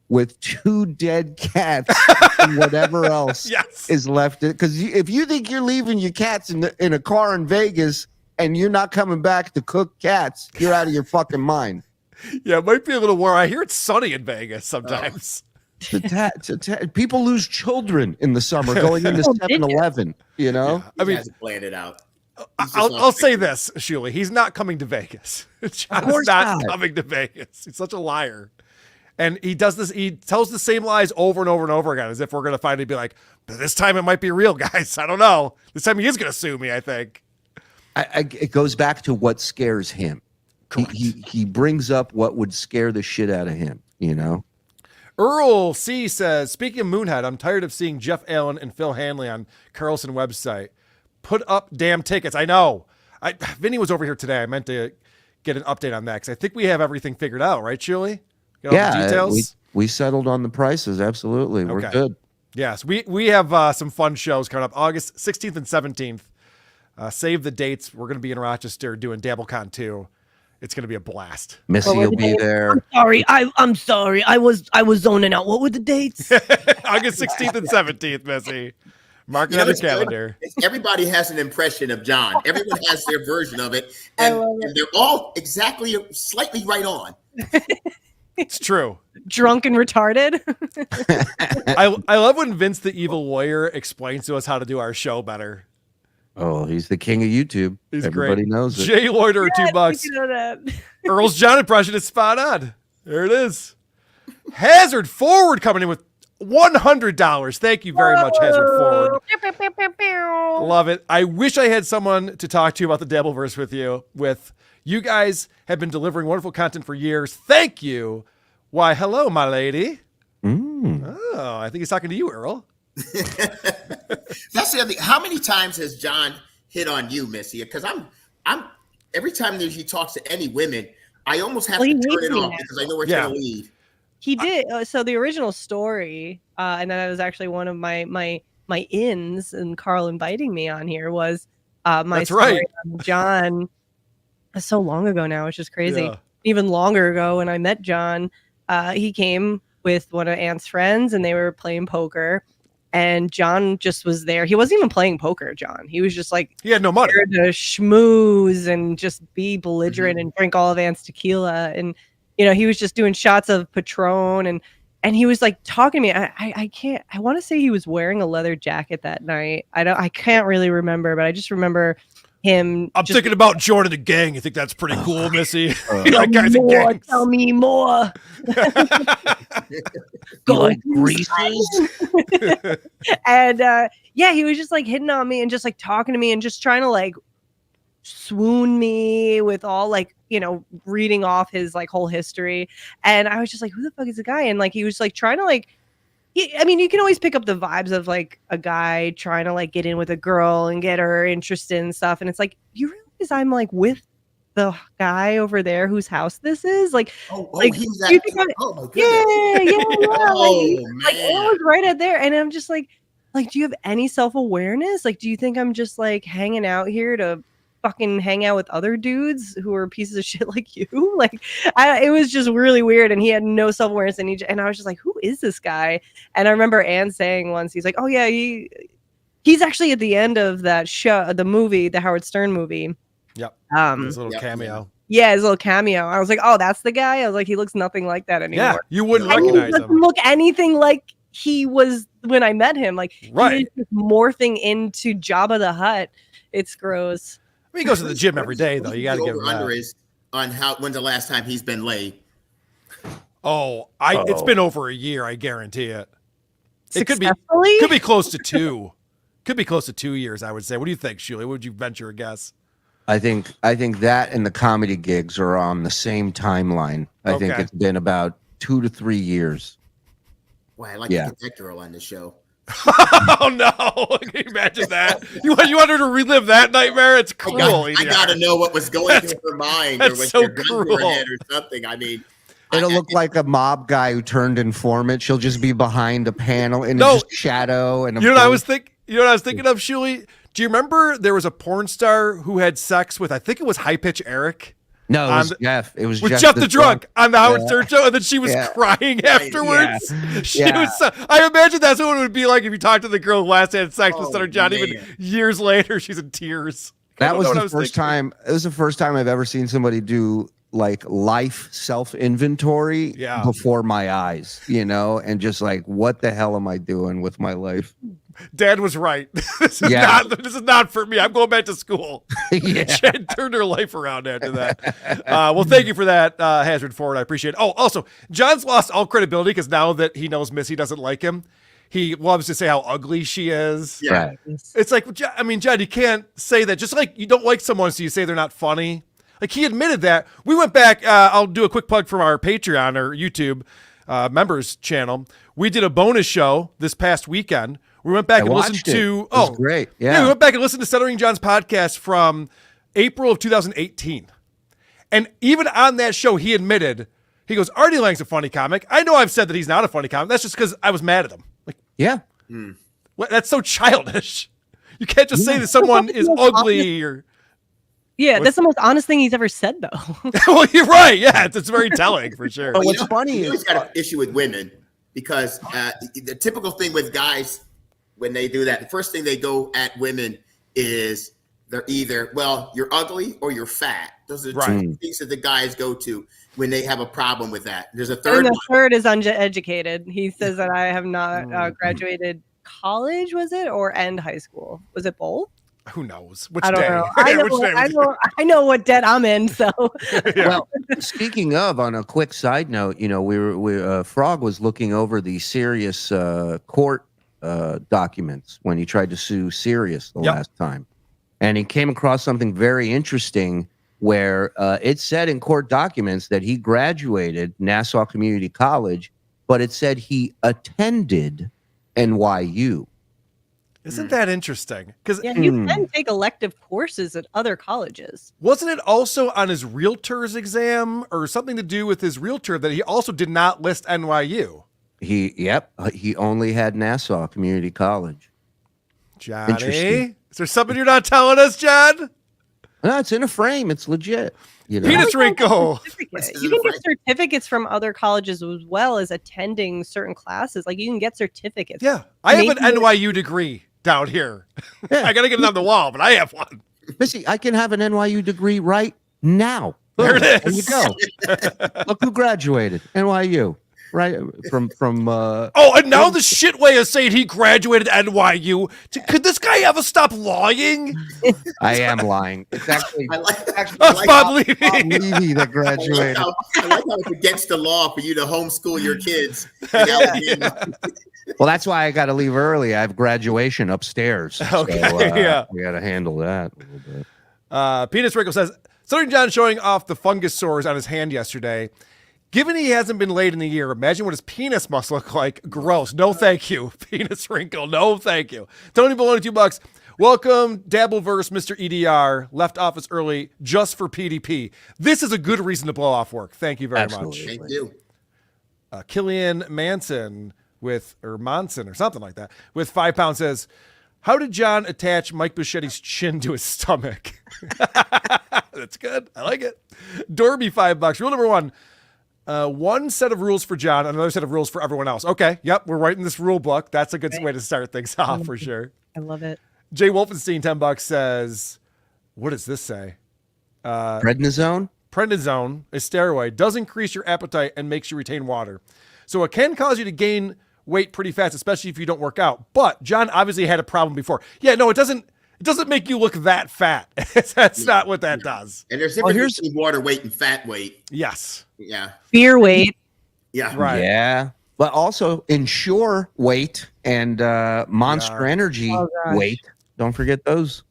[SPEAKER 4] with 2 dead cats and whatever else
[SPEAKER 2] Yes.
[SPEAKER 4] is left. Because if you think you're leaving your cats in a car in Vegas and you're not coming back to cook cats, you're out of your fucking mind.
[SPEAKER 2] Yeah, it might be a little warm. I hear it's sunny in Vegas sometimes.
[SPEAKER 4] People lose children in the summer going into 7-Eleven, you know?
[SPEAKER 2] Yeah. I mean,
[SPEAKER 6] hasn't planned it out.
[SPEAKER 2] I'll say this, Shuli. He's not coming to Vegas. John's not coming to Vegas. He's such a liar. And he does this. He tells the same lies over and over and over again, as if we're going to finally be like, but this time it might be real, guys. I don't know. This time he is going to sue me, I think.
[SPEAKER 4] It goes back to what scares him. He brings up what would scare the shit out of him, you know?
[SPEAKER 2] Earl C says, speaking of Moonhead, I'm tired of seeing Jeff Allen and Phil Hanley on Carlson website. Put up damn tickets. I know. Vinny was over here today. I meant to get an update on that because I think we have everything figured out, right, Shuli? Got all the details?
[SPEAKER 4] We settled on the prices. Absolutely. We're good.
[SPEAKER 2] Yes, we have some fun shows coming up August 16th and 17th. Save the dates. We're going to be in Rochester doing DabbleCon 2. It's going to be a blast.
[SPEAKER 4] Missy will be there.
[SPEAKER 5] I'm sorry. I was zoning out. What were the dates?
[SPEAKER 2] August 16th and 17th, Missy. Mark it on the calendar.
[SPEAKER 6] Everybody has an impression of John. Everyone has their version of it. And they're all exactly slightly right on.
[SPEAKER 2] It's true.
[SPEAKER 5] Drunk and retarded.
[SPEAKER 2] I love when Vince the Evil Lawyer explains to us how to do our show better.
[SPEAKER 4] Oh, he's the king of YouTube.
[SPEAKER 2] He's
[SPEAKER 4] Everybody
[SPEAKER 2] great.
[SPEAKER 4] knows it.
[SPEAKER 2] Jay Loiter, $2.
[SPEAKER 5] You know that.
[SPEAKER 2] Earl's John impression is spot on. There it is. Hazard Forward coming in with $100. Thank you very much, Hazard Forward. Love it. I wish I had someone to talk to about the Dabbleverse with you. You guys have been delivering wonderful content for years. Thank you. Why, hello, my lady. Oh, I think he's talking to you, Earl.
[SPEAKER 6] That's the other thing. How many times has John hit on you, Missy? Because I'm every time that he talks to any women, I almost have to turn it off because I know where it's going to lead.
[SPEAKER 5] He did. So the original story, and that was actually one of my ins, and Karl inviting me on here was my story on John. So long ago now, it's just crazy. Yeah. Even longer ago, when I met John, he came with one of Ant's friends, and they were playing poker. And John just was there. He wasn't even playing poker, John. He was just like,
[SPEAKER 2] he had no money
[SPEAKER 5] to schmooze and just be belligerent and drink all of Ant's tequila. And, you know, he was just doing shots of Patron. And he was like talking to me. I want to say he was wearing a leather jacket that night. I can't really remember, but I just remember him.
[SPEAKER 2] I'm thinking about joining the gang. You think that's pretty cool, Missy?
[SPEAKER 5] That guy's a gang. Tell me more.
[SPEAKER 4] Go like greases.
[SPEAKER 5] And he was just like hitting on me and just like talking to me and just trying to like swoon me with all like, you know, reading off his like whole history. And I was just like, who the fuck is the guy? And like he was like trying to like, I mean, you can always pick up the vibes of like a guy trying to like get in with a girl and get her interested in stuff. And it's like, you realize I'm like with the guy over there whose house this is? Like,
[SPEAKER 6] Oh,
[SPEAKER 5] like,
[SPEAKER 6] he was
[SPEAKER 5] do you think
[SPEAKER 6] oh my goodness.
[SPEAKER 5] yeah.
[SPEAKER 6] Oh,
[SPEAKER 5] Like, it
[SPEAKER 6] man.
[SPEAKER 5] was right at there. And I'm just like, do you have any self-awareness? Like, do you think I'm just like hanging out here to fucking hang out with other dudes who are pieces of shit like you? Like, it was just really weird. And he had no self-awareness. And I was just like, who is this guy? And I remember Anne saying once, he's like, oh yeah, he's actually at the end of that show, the movie, the Howard Stern movie.
[SPEAKER 2] Yep. His little
[SPEAKER 6] Yep.
[SPEAKER 2] cameo.
[SPEAKER 5] Yeah, his little cameo. I was like, oh, that's the guy. I was like, he looks nothing like that anymore.
[SPEAKER 2] Yeah, you wouldn't
[SPEAKER 5] And he
[SPEAKER 2] recognize
[SPEAKER 5] doesn't
[SPEAKER 2] him.
[SPEAKER 5] look anything like he was when I met him. Like,
[SPEAKER 2] Right.
[SPEAKER 5] he is just morphing into Jabba the Hutt. It's gross.
[SPEAKER 2] I mean, he goes to the gym every day, though. You got to give him
[SPEAKER 6] under
[SPEAKER 2] that.
[SPEAKER 6] is on when's the last time he's been laid.
[SPEAKER 2] It's been over a year. I guarantee it. It could
[SPEAKER 5] Successfully?
[SPEAKER 2] be close to 2. Could be close to 2 years, I would say. What do you think, Shuli? What would you venture a guess?
[SPEAKER 4] I think that and the comedy gigs are on the same timeline. I think
[SPEAKER 2] Okay.
[SPEAKER 4] it's been about 2 to 3 years.
[SPEAKER 6] Boy, I like
[SPEAKER 4] Yeah.
[SPEAKER 6] to get that girl on the show.
[SPEAKER 2] Oh no! Can you imagine that? You want her to relive that nightmare? It's cruel.
[SPEAKER 6] I got to know what was going through her mind, or
[SPEAKER 2] that's
[SPEAKER 6] was
[SPEAKER 2] so
[SPEAKER 6] there gun to her
[SPEAKER 2] cruel.
[SPEAKER 6] head or something. I mean,
[SPEAKER 4] It'll look like a mob guy who turned informant. She'll just be behind a panel in
[SPEAKER 2] No.
[SPEAKER 4] just shadow. And
[SPEAKER 2] You know what I was thinking of, Shuli? Do you remember there was a porn star who had sex with, I think it was High Pitch Eric?
[SPEAKER 4] No, it
[SPEAKER 2] on
[SPEAKER 4] was
[SPEAKER 2] the-
[SPEAKER 4] Jeff. It was
[SPEAKER 2] With Jeff the Drunk on the Howard
[SPEAKER 4] Yeah.
[SPEAKER 2] Stern show, and then she was
[SPEAKER 4] Yeah.
[SPEAKER 2] crying afterwards. She
[SPEAKER 4] Yeah.
[SPEAKER 2] was. I imagine that's what it would be like if you talked to the girl who last had sex with
[SPEAKER 6] Oh,
[SPEAKER 2] Stuttering John. Even
[SPEAKER 6] man.
[SPEAKER 2] years later, she's in tears. I
[SPEAKER 4] That
[SPEAKER 2] don't
[SPEAKER 4] was
[SPEAKER 2] know what
[SPEAKER 4] the
[SPEAKER 2] I was
[SPEAKER 4] first
[SPEAKER 2] thinking.
[SPEAKER 4] time. It was the first time I've ever seen somebody do like life self inventory
[SPEAKER 2] Yeah.
[SPEAKER 4] before my eyes, and just like, what the hell am I doing with my life?
[SPEAKER 2] Dad was right. This is
[SPEAKER 4] Yeah.
[SPEAKER 2] not. This is not for me. I'm going back to school.
[SPEAKER 4] Yeah.
[SPEAKER 2] She had turned her life around after that. Well, thank you for that, Hazard Forward. I appreciate it. Oh, also, John's lost all credibility because now that he knows Missy doesn't like him, he loves to say how ugly she is.
[SPEAKER 6] yeah.
[SPEAKER 4] Right.
[SPEAKER 2] It's like, I mean, John, you can't say that. Just like you don't like someone, so you say they're not funny. Like he admitted that. We went back. I'll do a quick plug from our Patreon or YouTube members channel. We did a bonus show this past weekend. We went back
[SPEAKER 4] I
[SPEAKER 2] and listened
[SPEAKER 4] watched it.
[SPEAKER 2] to.
[SPEAKER 4] It was great. Yeah.
[SPEAKER 2] we went back and listened to Stuttering John's podcast from April of 2018. And even on that show, he admitted, he goes, Artie Lang's a funny comic. I know I've said that he's not a funny comic. That's just because I was mad at him. Like,
[SPEAKER 4] Yeah.
[SPEAKER 2] what? That's so childish. You can't just say that someone is ugly or.
[SPEAKER 5] Yeah, that's the most honest thing he's ever said, though.
[SPEAKER 2] Well, you're right. Yeah, it's very telling for sure.
[SPEAKER 4] But what's funny
[SPEAKER 6] You
[SPEAKER 4] is
[SPEAKER 6] always got an issue with women because the typical thing with guys when they do that, the first thing they go at women is they're either, well, you're ugly or you're fat. Those are the
[SPEAKER 2] Right.
[SPEAKER 6] two things that the guys go to when they have a problem with that. There's a
[SPEAKER 5] And
[SPEAKER 6] third
[SPEAKER 5] the
[SPEAKER 6] one.
[SPEAKER 5] third is uneducated. He says that I have not graduated college, was it, or end high school? Was it both?
[SPEAKER 2] Who knows? Which
[SPEAKER 5] I don't
[SPEAKER 2] day?
[SPEAKER 5] know. I know,
[SPEAKER 2] Which day
[SPEAKER 5] I
[SPEAKER 2] was
[SPEAKER 5] know. I know what debt I'm in. So
[SPEAKER 2] it? Yeah.
[SPEAKER 4] well, speaking of, on a quick side note, Frog was looking over the Sirius court documents when he tried to sue Sirius the
[SPEAKER 2] Yep.
[SPEAKER 4] last time, and he came across something very interesting where it said in court documents that he graduated Nassau Community College, but it said he attended NYU.
[SPEAKER 2] Isn't that interesting? Because
[SPEAKER 5] yeah, you can take elective courses at other colleges.
[SPEAKER 2] wasn't it also on his realtor's exam or something to do with his realtor that he also did not list NYU?
[SPEAKER 4] He only had Nassau Community College.
[SPEAKER 2] Johnny,
[SPEAKER 4] Interesting.
[SPEAKER 2] is there something you're not telling us, John?
[SPEAKER 4] No, it's in a frame. It's legit.
[SPEAKER 2] Penis wrinkle.
[SPEAKER 5] Certificate. You can get certificates from other colleges as well as attending certain classes. Like you can get certificates.
[SPEAKER 2] Yeah, I have an
[SPEAKER 5] Maybe-
[SPEAKER 2] NYU degree down here.
[SPEAKER 4] Yeah.
[SPEAKER 2] I gotta get it on the wall, but I have one.
[SPEAKER 4] Missy, I can have an NYU degree right now.
[SPEAKER 2] There it
[SPEAKER 4] There
[SPEAKER 2] is.
[SPEAKER 4] you go. Look who graduated. NYU. Right from
[SPEAKER 2] Oh, and now the shit way of saying he graduated NYU. Could this guy ever stop lying?
[SPEAKER 4] I am lying. It's actually
[SPEAKER 6] I like
[SPEAKER 2] That's Bob Levy.
[SPEAKER 4] Bob Levy that
[SPEAKER 6] I like
[SPEAKER 4] graduated.
[SPEAKER 6] how it's against the law for you to homeschool your kids. You know?
[SPEAKER 4] Well, that's why I got to leave early. I have graduation upstairs.
[SPEAKER 2] Okay,
[SPEAKER 4] so,
[SPEAKER 2] yeah.
[SPEAKER 4] We got to handle that a little bit.
[SPEAKER 2] Penis Wrinkle says, Stuttering John showing off the fungus sores on his hand yesterday. Given he hasn't been laid in a year, imagine what his penis must look like. Gross. No, thank you. Penis Wrinkle. No, thank you. Tony Baloney, $2. Welcome, Dabbleverse, Mr. EDR. Left office early just for PDP. This is a good reason to blow off work. Thank you very much.
[SPEAKER 6] Thank you.
[SPEAKER 2] Killian Manson Monson or something like that with £5 says, how did John attach Mike Buschetti's chin to his stomach? That's good. I like it. Dorby, $5. Rule number 1. One set of rules for John, another set of rules for everyone else. Okay. Yep. We're writing this rule book. That's a good way to start things off for sure.
[SPEAKER 5] I love it.
[SPEAKER 2] Jay Wolfenstein, $10 says, what does this say?
[SPEAKER 4] Prednisone?
[SPEAKER 2] Prednisone, a steroid, does increase your appetite and makes you retain water. So it can cause you to gain weight pretty fast, especially if you don't work out. But John obviously had a problem before. Yeah, no, it doesn't make you look that fat. That's not what that does.
[SPEAKER 6] And there's difference between water weight and fat weight.
[SPEAKER 2] Yes.
[SPEAKER 6] Yeah.
[SPEAKER 5] Fear weight.
[SPEAKER 6] Yeah.
[SPEAKER 2] Right.
[SPEAKER 4] Yeah. But also Ensure weight and Monster Energy weight. Don't forget those.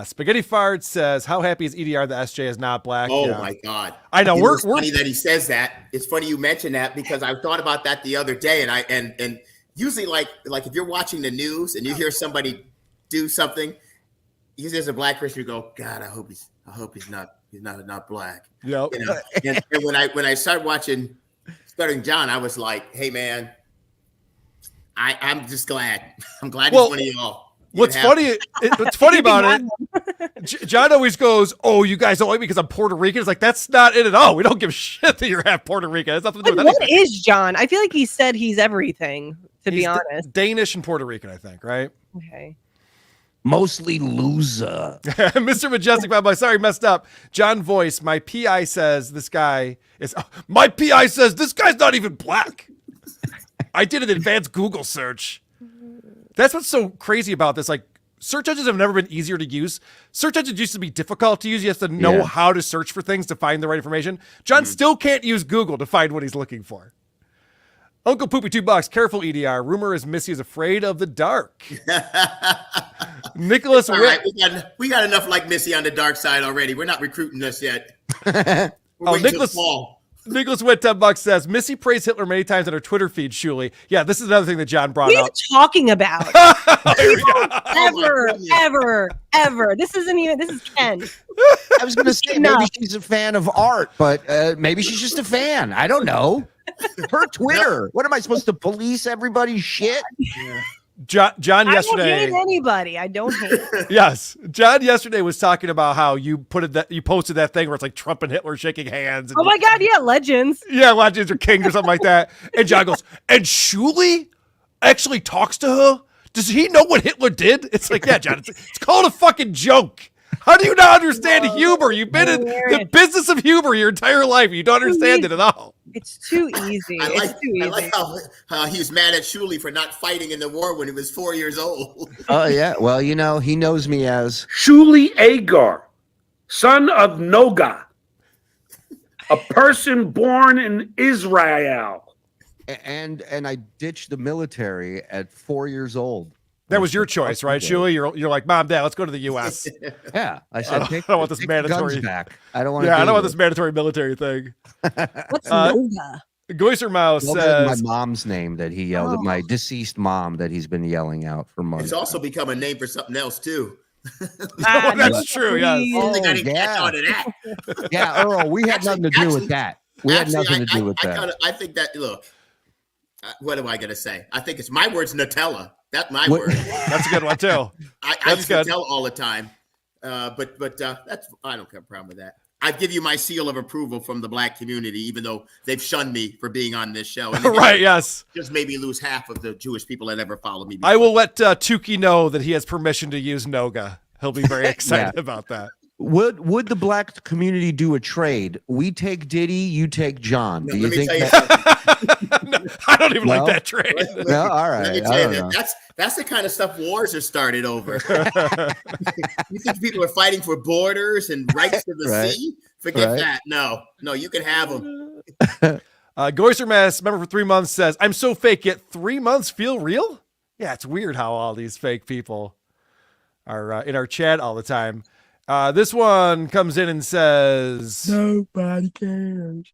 [SPEAKER 2] Spaghetti Fart says, how happy is EDR that SJ is not black?
[SPEAKER 6] Oh my God.
[SPEAKER 2] I know.
[SPEAKER 6] It's funny that he says that. It's funny you mentioned that because I thought about that the other day. And usually like if you're watching the news and you hear somebody do something, usually as a black person, you go, God, I hope he's not black.
[SPEAKER 2] Yep.
[SPEAKER 6] You know? and when I started watching Stuttering John, I was like, hey man, I'm just glad. I'm glad he's one of y'all.
[SPEAKER 2] What's funny about it, John always goes, oh, you guys don't like me because I'm Puerto Rican. It's like, that's not it at all. We don't give a shit that you're half Puerto Rican. It's nothing to do with anything.
[SPEAKER 5] What is John? I feel like he said he's everything, to be honest.
[SPEAKER 2] Danish and Puerto Rican, I think, right?
[SPEAKER 5] Okay.
[SPEAKER 4] Mostly loser.
[SPEAKER 2] Mr. Majestic, Bob, sorry, messed up. John Voice, my PI says this guy's not even black. I did an advanced Google search. That's what's so crazy about this. Like, search engines have never been easier to use. Search engines used to be difficult to use. You have to know how to search for things to find the right information. John still can't use Google to find what he's looking for. Uncle Poopy, $2. Careful, EDR. Rumor is Missy is afraid of the dark. Nicholas
[SPEAKER 6] Witt. Right, we got enough like Missy on the dark side already. We're not recruiting us yet.
[SPEAKER 2] Nicholas Witt, $10 says, Missy praised Hitler many times on her Twitter feed, Shuli. Yeah, this is another thing that John brought up.
[SPEAKER 5] What are you talking about? Ever. This is Ken.
[SPEAKER 4] I was going to say, maybe she's a fan of art, but maybe she's just a fan. I don't know. Her Twitter. What am I supposed to police everybody's shit?
[SPEAKER 2] Yeah. John yesterday.
[SPEAKER 5] I don't hate anybody. I don't hate.
[SPEAKER 2] Yes, John yesterday was talking about how you posted that thing where it's like Trump and Hitler shaking hands. And
[SPEAKER 5] my God, yeah, legends.
[SPEAKER 2] Yeah, legends or kings or something like that. And John goes, and Shuli actually talks to her. Does he know what Hitler did? It's like, yeah, John, it's called a fucking joke. How do you not understand humor? You've been in the business of humor your entire life. You don't understand it at all.
[SPEAKER 5] It's too easy. I
[SPEAKER 6] like how he was mad at Shuli for not fighting in the war when he was 4 years old.
[SPEAKER 4] Oh, yeah. Well, he knows me as
[SPEAKER 3] Shuli Agar, son of Noga, a person born in Israel.
[SPEAKER 4] And I ditched the military at 4 years old.
[SPEAKER 2] That was your choice, right, Shuli? You're like, Mom, Dad, let's go to the U.S.
[SPEAKER 4] Yeah, I said,
[SPEAKER 2] I don't want this mandatory
[SPEAKER 4] back. I don't want.
[SPEAKER 2] Yeah, I don't want this mandatory military thing.
[SPEAKER 5] What's Noga?
[SPEAKER 2] Goiser Mouse says
[SPEAKER 4] my mom's name that he yelled at my deceased mom that he's been yelling out for months.
[SPEAKER 6] It's also become a name for something else too.
[SPEAKER 2] That's true. Yeah.
[SPEAKER 4] Yeah, Earl, we had nothing to do with that. We had nothing to do with that.
[SPEAKER 6] I think that. Look, what am I going to say? I think it's my word's Nutella. That's my word.
[SPEAKER 2] That's a good one too.
[SPEAKER 6] I use Nutella all the time, but that's I don't have a problem with that. I give you my seal of approval from the black community, even though they've shunned me for being on this show. And
[SPEAKER 2] right? Yes.
[SPEAKER 6] Just made me lose half of the Jewish people that ever followed me before.
[SPEAKER 2] I will let Tukey know that he has permission to use Noga. He'll be very excited about that.
[SPEAKER 4] Would the black community do a trade? We take Diddy, you take John. Do you think
[SPEAKER 2] no, I don't even like that trade.
[SPEAKER 4] No, all right.
[SPEAKER 6] Let me tell you that's the kind of stuff wars are started over. You think people are fighting for borders and rights to the sea? Forget that. No, you can have them.
[SPEAKER 2] Goiser Mass, member for 3 months, says, I'm so fake, yet 3 months feel real? Yeah, it's weird how all these fake people are in our chat all the time. This one comes in and says,
[SPEAKER 10] nobody cares.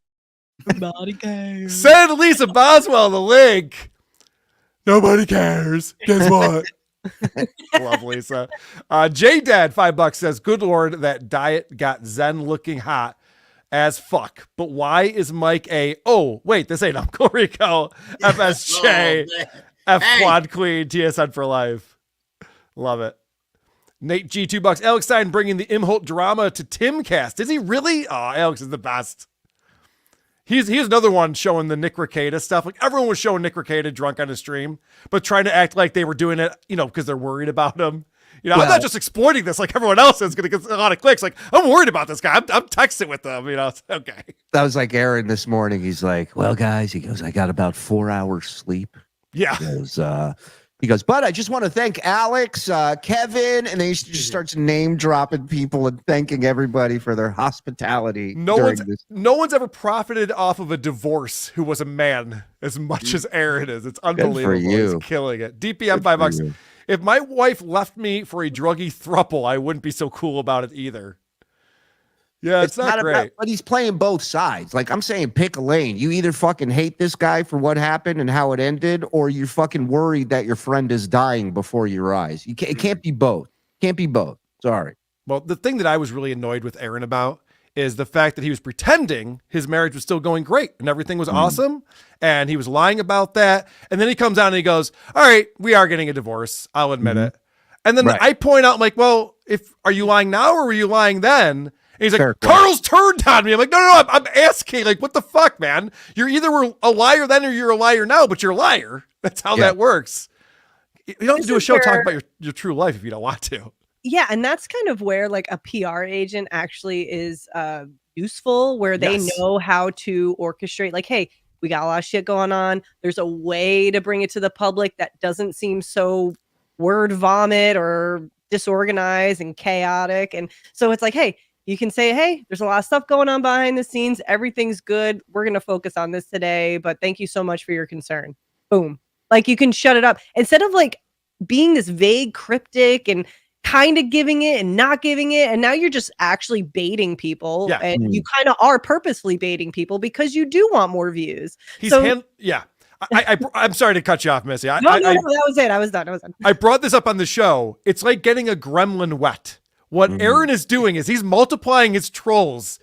[SPEAKER 10] Nobody cares.
[SPEAKER 2] Send Lisa Boswell the link. Nobody cares. Guess what? Love Lisa. J-Dad, $5 says, good Lord, that diet got Zen looking hot as fuck. But why is Mike oh, wait, this ain't Uncle Rico, FSJ, F Quad Queen, TSN for life. Love it. Nate G, $2. Alex Stein bringing the Imholt drama to Timcast. Is he really? Oh, Alex is the best. He's another one showing the Nick Rekieta stuff. Like everyone was showing Nick Rekieta drunk on his stream, but trying to act like they were doing it, because they're worried about him. I'm not just exploiting this like everyone else is going to get a lot of clicks. Like I'm worried about this guy. I'm texting with them. It's okay.
[SPEAKER 4] That was like Aaron this morning. He's like, well, guys, he goes, I got about 4 hours sleep.
[SPEAKER 2] Yeah.
[SPEAKER 4] He goes, but I just want to thank Alex, Kevin, and then he just starts name dropping people and thanking everybody for their hospitality.
[SPEAKER 2] No one's ever profited off of a divorce who was a man as much as Aaron is. It's unbelievable. He's killing it. DPM, $5. If my wife left me for a druggy throuple, I wouldn't be so cool about it either. Yeah, it's not great.
[SPEAKER 4] But he's playing both sides. Like I'm saying, pick a lane. You either fucking hate this guy for what happened and how it ended, or you're fucking worried that your friend is dying before your eyes. It can't be both. Can't be both. Sorry.
[SPEAKER 2] Well, the thing that I was really annoyed with Aaron about is the fact that he was pretending his marriage was still going great and everything was awesome. And he was lying about that. And then he comes out and he goes, all right, we are getting a divorce. I'll admit it. And then I point out, I'm like, well, are you lying now or were you lying then? And he's like, Karl's turned on me. I'm like, no, I'm asking. Like, what the fuck, man? You're either a liar then or you're a liar now, but you're a liar. That's how that works. You don't have to do a show talking about your true life if you don't want to.
[SPEAKER 5] Yeah, and that's kind of where like a PR agent actually is useful, where they know how to orchestrate. Like, hey, we got a lot of shit going on. There's a way to bring it to the public that doesn't seem so word vomit or disorganized and chaotic. And so it's like, hey, you can say, hey, there's a lot of stuff going on behind the scenes. Everything's good. We're going to focus on this today, but thank you so much for your concern. Boom. Like you can shut it up instead of like being this vague, cryptic and kind of giving it and not giving it. And now you're just actually baiting people. Yeah. And you kind of are purposefully baiting people because you do want more views.
[SPEAKER 2] I'm sorry to cut you off, Missy.
[SPEAKER 5] No, that was it. I was done.
[SPEAKER 2] I brought this up on the show. It's like getting a gremlin wet. What Aaron is doing is he's multiplying his trolls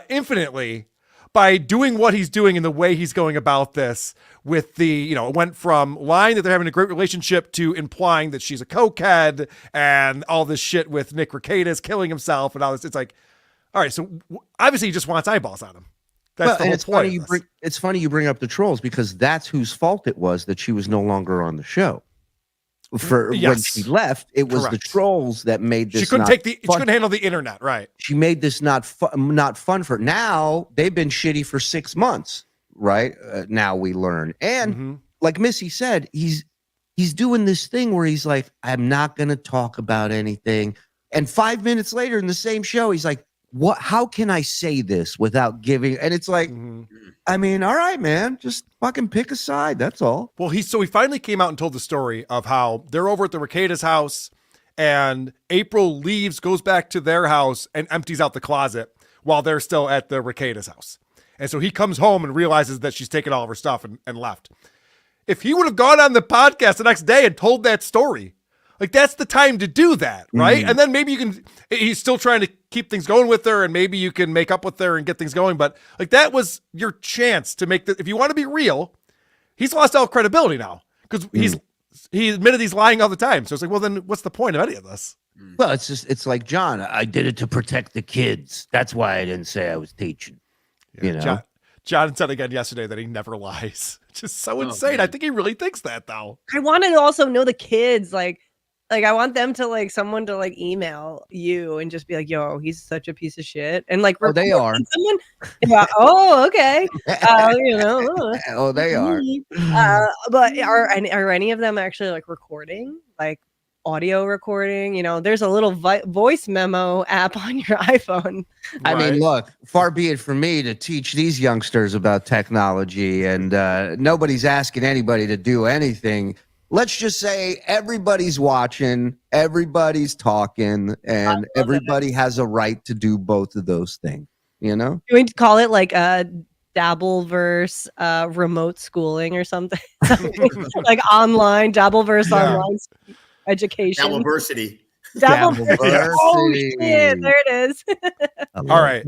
[SPEAKER 2] infinitely by doing what he's doing and the way he's going about this with the, it went from lying that they're having a great relationship to implying that she's a cokehead and all this shit with Nick Rekieta killing himself and all this. It's like, all right, so obviously he just wants eyeballs on him. That's the whole point.
[SPEAKER 4] It's funny you bring up the trolls because that's whose fault it was that she was no longer on the show. When she left, it was the trolls that made this.
[SPEAKER 2] She couldn't handle the internet, right?
[SPEAKER 4] She made this not fun for her. Now they've been shitty for 6 months, right? Now we learn, and like Missy said, he's doing this thing where he's like, I'm not going to talk about anything, and 5 minutes later in the same show, he's like, what? How can I say this without giving? And it's like, I mean, all right, man, just fucking pick a side. That's all.
[SPEAKER 2] Well, he finally came out and told the story of how they're over at the Rekieta's house and April leaves, goes back to their house and empties out the closet while they're still at the Rekieta's house. And so he comes home and realizes that she's taken all of her stuff and left. If he would have gone on the podcast the next day and told that story, like that's the time to do that, right? And then maybe he's still trying to keep things going with her and maybe you can make up with her and get things going. But like that was your chance to make if you want to be real, he's lost all credibility now because he admitted he's lying all the time. So it's like, well, then what's the point of any of this?
[SPEAKER 4] Well, it's like, John, I did it to protect the kids. That's why I didn't say I was teaching.
[SPEAKER 2] John said again yesterday that he never lies. Just so insane. Man. I think he really thinks that though.
[SPEAKER 5] I wanted to also know the kids, like I want them to like someone to like email you and just be like, yo, he's such a piece of shit. And like,
[SPEAKER 4] they are.
[SPEAKER 5] Someone, oh, okay.
[SPEAKER 4] Oh, they are.
[SPEAKER 5] But are any of them actually like recording, like audio recording? There's a little voice memo app on your iPhone.
[SPEAKER 4] I mean, look, far be it from me to teach these youngsters about technology, and nobody's asking anybody to do anything. Let's just say everybody's watching, everybody's talking, and everybody has a right to do both of those things, Do
[SPEAKER 5] we call it like a Dabbleverse remote schooling or something? Like online, Dabbleverse online. education.
[SPEAKER 6] Dabbleversity.
[SPEAKER 5] Dabbleversity. Oh shit! There it is.
[SPEAKER 2] All right.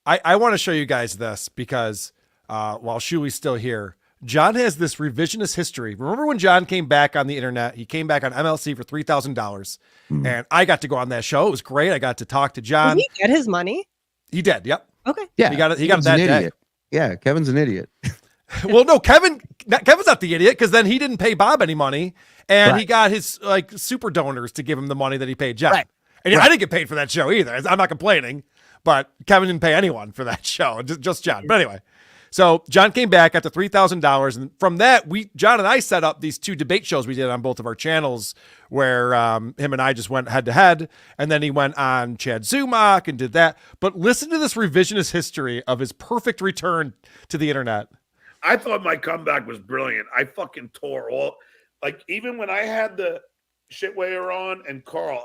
[SPEAKER 2] I want to show you guys this because while Shuli's still here, John has this revisionist history. Remember when John came back on the internet? He came back on MLC for $3,000, and I got to go on that show. It was great. I got to talk to John.
[SPEAKER 5] Did he get his money?
[SPEAKER 2] He did. Yep.
[SPEAKER 5] Okay.
[SPEAKER 4] Yeah,
[SPEAKER 2] he got it. He got it that day.
[SPEAKER 4] Yeah, Kevin's an idiot.
[SPEAKER 2] Well, no, Kevin's not the idiot because then he didn't pay Bob any money, and he got his like super donors to give him the money that he paid John.
[SPEAKER 4] Right.
[SPEAKER 2] And I didn't get paid for that show either. I'm not complaining, but Kevin didn't pay anyone for that show, just John. But anyway, so John came back after $3,000, and from that, John and I set up these 2 debate shows we did on both of our channels, where him and I just went head to head, and then he went on Chad Zumach and did that. But listen to this revisionist history of his perfect return to the internet.
[SPEAKER 3] I thought my comeback was brilliant. I fucking tore all, like, even when I had the shitwayer on and Karl,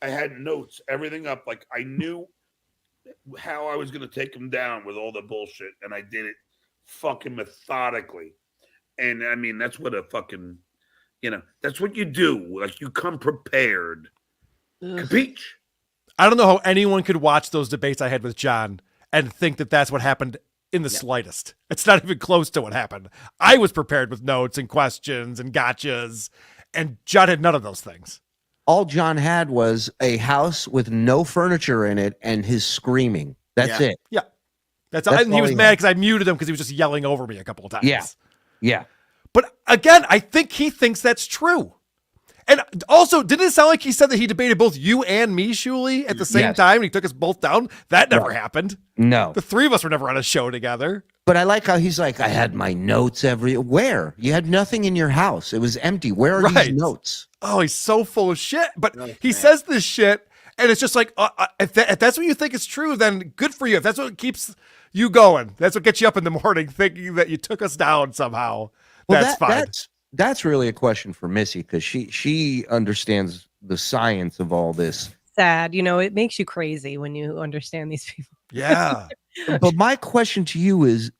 [SPEAKER 3] I had notes, everything up. Like, I knew how I was going to take him down with all the bullshit, and I did it fucking methodically. And I mean, that's what a fucking, that's what you do. Like, you come prepared. Capiche?
[SPEAKER 2] I don't know how anyone could watch those debates I had with John and think that that's what happened in the slightest. It's not even close to what happened. I was prepared with notes and questions and gotchas, and John had none of those things.
[SPEAKER 4] All John had was a house with no furniture in it and his screaming. That's it.
[SPEAKER 2] Yeah. That's and he was mad because I muted him because he was just yelling over me a couple of times.
[SPEAKER 4] Yeah.
[SPEAKER 2] But again, I think he thinks that's true. And also, didn't it sound like he said that he debated both you and me, Shuli, at the same time? And he took us both down? That never happened.
[SPEAKER 4] No.
[SPEAKER 2] The 3 of us were never on a show together.
[SPEAKER 4] But I like how he's like, I had my notes where? You had nothing in your house. It was empty. Where are these notes?
[SPEAKER 2] Oh, he's so full of shit. But he says this shit, and it's just like, if that's what you think is true, then good for you. If that's what keeps you going, that's what gets you up in the morning thinking that you took us down somehow, that's fine.
[SPEAKER 4] That's really a question for Missy, because she understands the science of all this.
[SPEAKER 5] Sad. It makes you crazy when you understand these people.
[SPEAKER 2] Yeah.
[SPEAKER 4] But my question to you is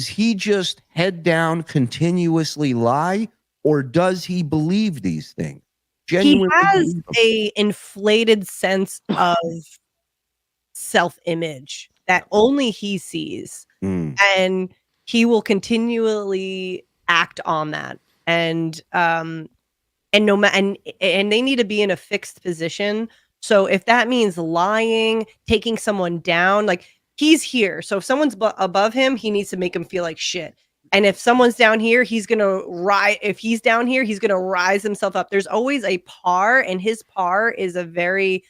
[SPEAKER 4] he just head down, continuously lie, or does he believe these things?
[SPEAKER 5] He has a inflated sense of self-image that only he sees, and he will continually act on that. And they need to be in a fixed position. So if that means lying, taking someone down, like, he's here. So if someone's above him, he needs to make him feel like shit. And if someone's down here, he's going to rise. If he's down here, he's going to rise himself up. There's always a par, and his par is a very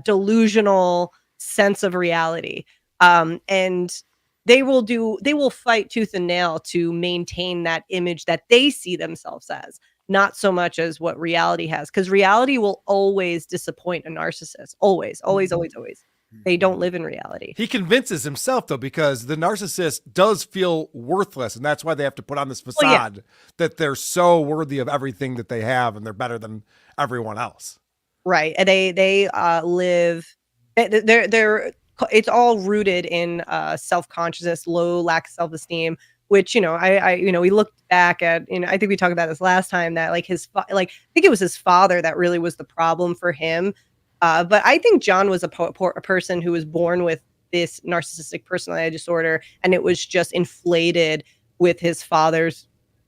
[SPEAKER 5] delusional sense of reality. And they will fight tooth and nail to maintain that image that they see themselves as, not so much as what reality has, because reality will always disappoint a narcissist. Always, always, always, always. They don't live in reality.
[SPEAKER 2] He convinces himself, though, because the narcissist does feel worthless, and that's why they have to put on this facade that they're so worthy of everything that they have, and they're better than everyone else.
[SPEAKER 5] Right. And they live. They're. It's all rooted in self-consciousness, low lack of self-esteem, which, we looked back at, I think we talked about this last time, that like I think it was his father that really was the problem for him. But I think John was a person who was born with this narcissistic personality disorder, and it was just inflated with his father's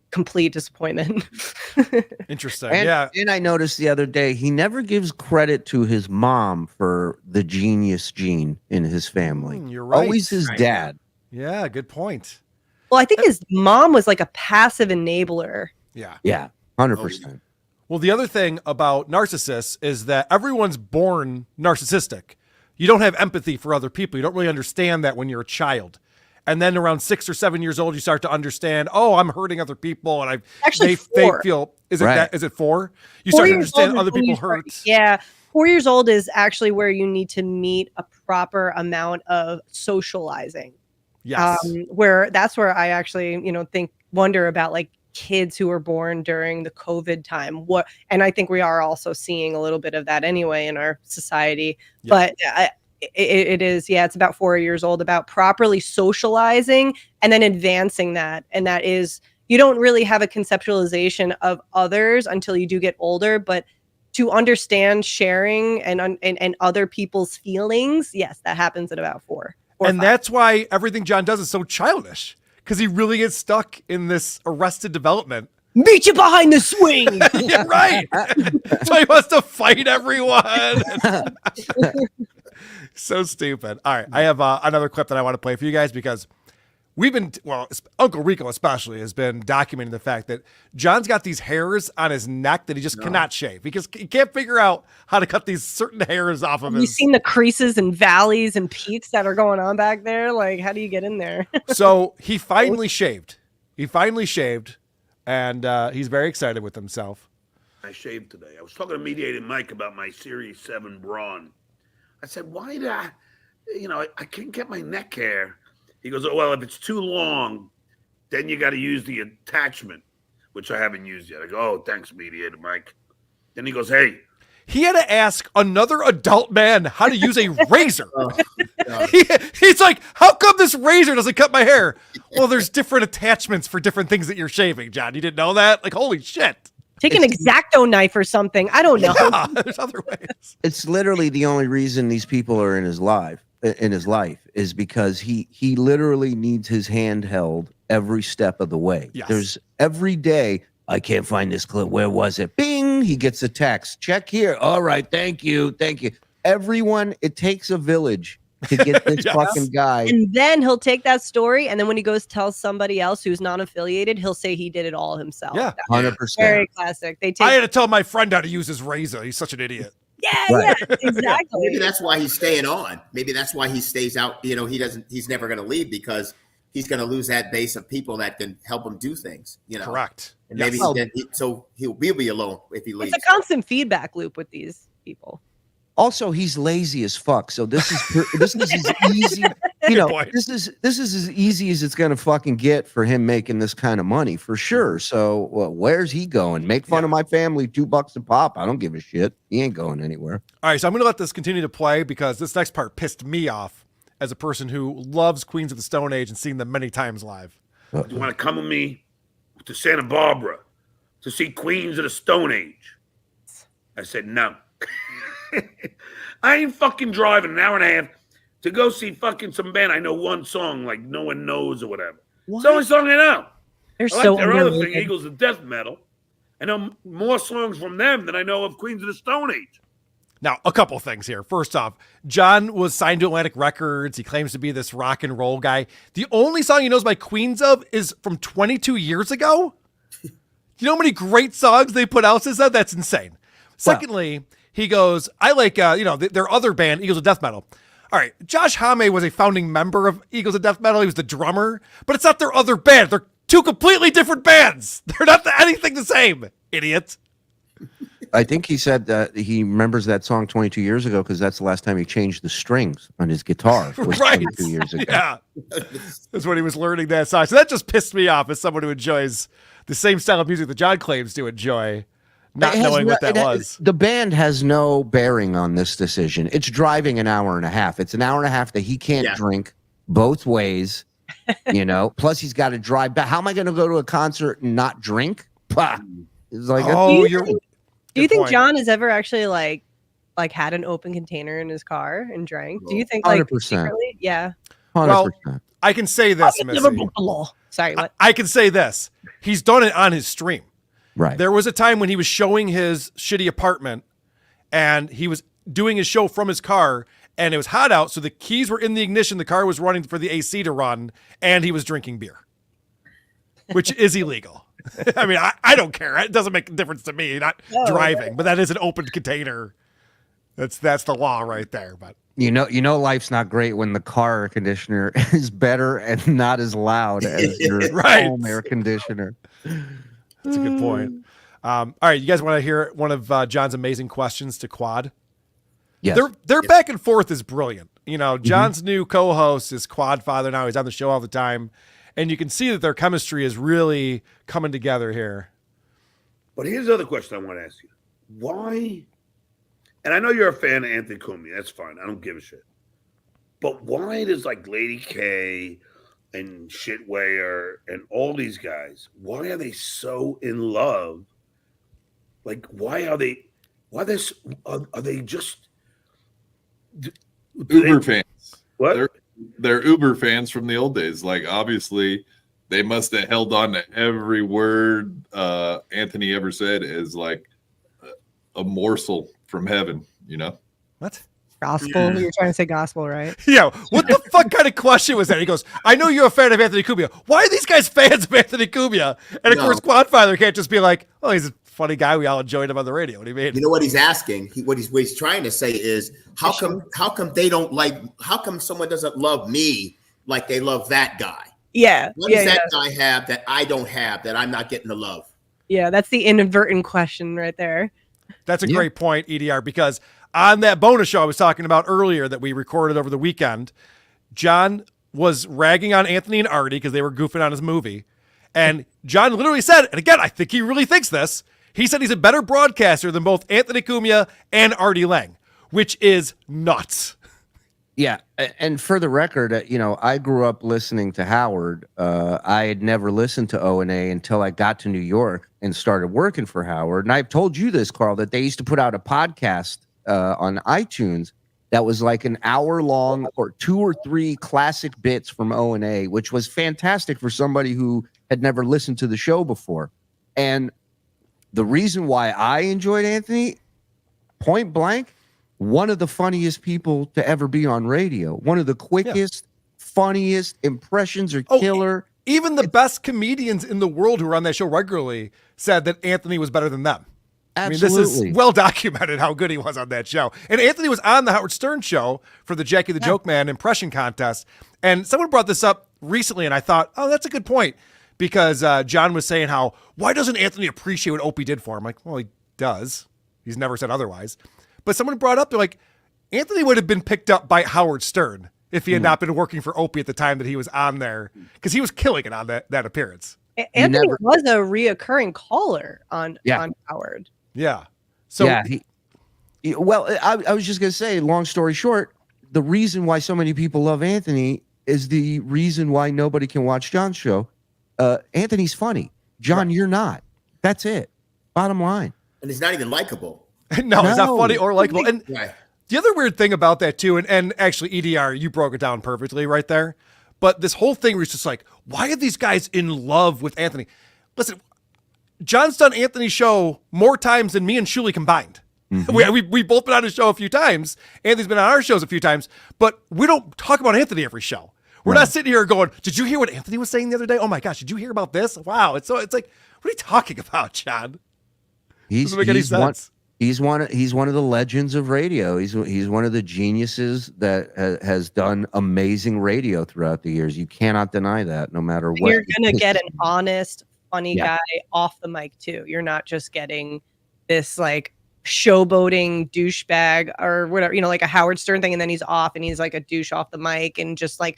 [SPEAKER 5] complete disappointment.
[SPEAKER 2] Interesting.
[SPEAKER 4] And I noticed the other day, he never gives credit to his mom for the genius gene in his family.
[SPEAKER 2] You're right.
[SPEAKER 4] Always his dad.
[SPEAKER 2] Yeah, good point.
[SPEAKER 5] Well, I think his mom was like a passive enabler.
[SPEAKER 4] Yeah, 100%.
[SPEAKER 2] Well, the other thing about narcissists is that everyone's born narcissistic. You don't have empathy for other people. You don't really understand that when you're a child. And then around 6 or 7 years old, you start to understand, I'm hurting other people. And
[SPEAKER 5] Actually,
[SPEAKER 2] they feel, is it 4? You start to understand other people hurt.
[SPEAKER 5] Yeah. 4 years old is actually where you need to meet a proper amount of socializing.
[SPEAKER 2] Yes.
[SPEAKER 5] That's where I actually, wonder about like kids who were born during the COVID time. And I think we are also seeing a little bit of that anyway in our society. Yeah. But it is, it's about 4 years old, about properly socializing and then advancing that. And that is, you don't really have a conceptualization of others until you do get older, but to understand sharing and other people's feelings, yes, that happens at about 4.
[SPEAKER 2] And that's why everything John does is so childish, because he really gets stuck in this arrested development.
[SPEAKER 5] Meet you behind the swing.
[SPEAKER 2] Yeah, right. So he wants to fight everyone. So stupid. All right, I have another clip that I want to play for you guys because we've been, Uncle Rico especially has been documenting the fact that John's got these hairs on his neck that he just cannot shave because he can't figure out how to cut these certain hairs off of his.
[SPEAKER 5] You've seen the creases and valleys and peaks that are going on back there. Like, how do you get in there?
[SPEAKER 2] So he finally shaved. And he's very excited with himself.
[SPEAKER 3] I shaved today. I was talking to Mediated Mike about my Series 7 Braun. I said, why did I can't get my neck hair. He goes, oh, well, if it's too long, then you got to use the attachment, which I haven't used yet. I go, oh, thanks, Mediated Mike. Then he goes, hey.
[SPEAKER 2] He had to ask another adult man how to use a razor. He's like, how come this razor doesn't cut my hair? Well, there's different attachments for different things that you're shaving, John. You didn't know that? Like, holy shit.
[SPEAKER 5] Take an X-Acto knife or something. I don't know.
[SPEAKER 2] Yeah, there's other ways.
[SPEAKER 4] It's literally the only reason these people are in his life is because he literally needs his hand held every step of the way.
[SPEAKER 2] Yes.
[SPEAKER 4] There's every day, I can't find this clip. Where was it? Bing! He gets a text. Check here. All right. Thank you. Everyone, it takes a village to get this
[SPEAKER 2] Yes.
[SPEAKER 4] fucking guy.
[SPEAKER 5] And then he'll take that story, and then when he goes tell somebody else who's non-affiliated, he'll say he did it all himself.
[SPEAKER 2] Yeah.
[SPEAKER 5] That's
[SPEAKER 4] 100%.
[SPEAKER 5] very classic. They
[SPEAKER 2] I had
[SPEAKER 5] take
[SPEAKER 2] to tell my friend how to use his razor. He's such an idiot.
[SPEAKER 5] yeah, exactly.
[SPEAKER 6] Maybe that's why he's staying on. Maybe that's why he stays out. He's never going to leave because he's going to lose that base of people that can help him do things.
[SPEAKER 2] Correct.
[SPEAKER 6] And maybe he'll be alone if he leaves.
[SPEAKER 5] It's a constant feedback loop with these people.
[SPEAKER 4] Also, he's lazy as fuck. So this is as easy.
[SPEAKER 2] point.
[SPEAKER 4] This is as easy as it's gonna fucking get for him making this kind of money for sure. So where's he going? Make fun of my family, $2 a pop. I don't give a shit. He ain't going anywhere.
[SPEAKER 2] All right, so I'm going to let this continue to play because this next part pissed me off as a person who loves Queens of the Stone Age and seen them many times live.
[SPEAKER 3] Do you want to come with me to Santa Barbara to see Queens of the Stone Age? I said, no. I ain't fucking driving an hour and a half to go see fucking some band. I know one song, like no one knows or whatever. It's the only song I know.
[SPEAKER 5] They're
[SPEAKER 3] I like
[SPEAKER 5] so
[SPEAKER 3] their other thing,
[SPEAKER 5] underrated.
[SPEAKER 3] Eagles of Death Metal. I know more songs from them than I know of Queens of the Stone Age.
[SPEAKER 2] Now, a couple things here. First off, John was signed to Atlantic Records. He claims to be this rock and roll guy. The only song he knows by Queens of is from 22 years ago. You know how many great songs they put out since then? That's insane. Secondly, he goes, I like, their other band, Eagles of Death Metal. All right, Josh Homme was a founding member of Eagles of Death Metal. He was the drummer, but it's not their other band. They're two completely different bands. They're not anything the same, idiot.
[SPEAKER 4] I think he said that he remembers that song 22 years ago because that's the last time he changed the strings on his guitar. Was
[SPEAKER 2] Right.
[SPEAKER 4] 22 years ago.
[SPEAKER 2] Yeah. That's when he was learning that song. So that just pissed me off as someone who enjoys the same style of music that John claims to enjoy, not
[SPEAKER 4] It has
[SPEAKER 2] knowing what that was.
[SPEAKER 4] The band has no bearing on this decision. It's driving an hour and a half. It's an hour and a half that he can't drink both ways, Plus, he's got to drive back. How am I going to go to a concert and not drink? Pah. It's like,
[SPEAKER 5] Do you think John has ever actually like had an open container in his car and drank? Do you think
[SPEAKER 4] 100%.
[SPEAKER 5] secretly? Yeah.
[SPEAKER 4] 100%.
[SPEAKER 2] Well, I can say this, Missy.
[SPEAKER 5] Sorry, what?
[SPEAKER 2] I can say this. He's done it on his stream.
[SPEAKER 4] Right.
[SPEAKER 2] There was a time when he was showing his shitty apartment and he was doing his show from his car and it was hot out. So the keys were in the ignition. The car was running for the AC to run and he was drinking beer, which is illegal. I mean, I don't care. It doesn't make a difference to me, not driving, but that is an open container. That's the law right there. But
[SPEAKER 4] life's not great when the car air conditioner is better and not as loud as your home air conditioner.
[SPEAKER 2] That's a good point. All right, you guys want to hear one of John's amazing questions to Quad?
[SPEAKER 4] Yes.
[SPEAKER 2] Their back and forth is brilliant. John's new co-host is Quad Father now. He's on the show all the time. And you can see that their chemistry is really coming together here.
[SPEAKER 3] But here's the other question I want to ask you. Why? And I know you're a fan of Anthony Cumia. That's fine. I don't give a shit. But why does Lady K, and Shitwayer and all these guys, why are they so in love? Like, why are they just
[SPEAKER 7] Uber fans.
[SPEAKER 3] what?
[SPEAKER 7] They're Uber fans from the old days. Like, obviously, they must have held on to every word Anthony ever said as like a morsel from heaven, you know?
[SPEAKER 2] What?
[SPEAKER 5] Gospel. You're trying to say gospel, right?
[SPEAKER 2] Yeah. What the fuck kind of question was that? He goes, I know you're a fan of Anthony Cumia. Why are these guys fans of Anthony Cumia? And of course, Quadfather can't just be like, oh, he's a funny guy. We all enjoyed him on the radio. What do you mean?
[SPEAKER 6] You know what he's asking? What he's trying to say is, how come they don't like? How come someone doesn't love me like they love that guy?
[SPEAKER 5] Yeah.
[SPEAKER 6] What does that guy have that I don't have, that I'm not getting the love?
[SPEAKER 5] Yeah, that's the inadvertent question right there.
[SPEAKER 2] That's a great point, EDR, because on that bonus show I was talking about earlier that we recorded over the weekend, John was ragging on Anthony and Artie because they were goofing on his movie. And John literally said, and again, I think he really thinks this, he said he's a better broadcaster than both Anthony Cumia and Artie Lang, which is nuts.
[SPEAKER 4] Yeah, and for the record, I grew up listening to Howard. I had never listened to O&A until I got to New York and started working for Howard. And I've told you this, Karl, that they used to put out a podcast on iTunes that was like an hour long or 2 or 3 classic bits from O&A, which was fantastic for somebody who had never listened to the show before. And the reason why I enjoyed Anthony, point blank, one of the funniest people to ever be on radio. One of the quickest, funniest impressions are killer.
[SPEAKER 2] Even the best comedians in the world who are on that show regularly said that Anthony was better than them.
[SPEAKER 4] Absolutely.
[SPEAKER 2] I mean, this is well documented how good he was on that show. And Anthony was on the Howard Stern show for the Jackie the Joke Man impression contest. And someone brought this up recently, and I thought, oh, that's a good point. Because John was saying why doesn't Anthony appreciate what Opie did for him? Like, well, he does. He's never said otherwise. But someone brought up, they're like, Anthony would have been picked up by Howard Stern if he had not been working for Opie at the time that he was on there, because he was killing it on that appearance.
[SPEAKER 5] Anthony was a reoccurring caller on Howard.
[SPEAKER 2] Yeah. So
[SPEAKER 4] I was just going to say, long story short, the reason why so many people love Anthony is the reason why nobody can watch John's show. Anthony's funny. John, you're not. That's it. Bottom line.
[SPEAKER 6] And he's not even likable.
[SPEAKER 2] No, he's not funny or likable. And the other weird thing about that too, and actually EDR, you broke it down perfectly right there. But this whole thing was just like, why are these guys in love with Anthony? Listen, John's done Anthony's show more times than me and Shuli combined. Mm-hmm. We both been on his show a few times. Anthony's been on our shows a few times, but we don't talk about Anthony every show. We're not sitting here going, did you hear what Anthony was saying the other day? Oh my gosh, did you hear about this? Wow. It's like, what are you talking about, John? Doesn't make any sense.
[SPEAKER 4] He's one of the legends of radio. He's one of the geniuses that has done amazing radio throughout the years. You cannot deny that, no matter what.
[SPEAKER 5] You're gonna get an honest, funny guy off the mic too. You're not just getting this like showboating douchebag or whatever, like a Howard Stern thing, and then he's off and he's like a douche off the mic and just like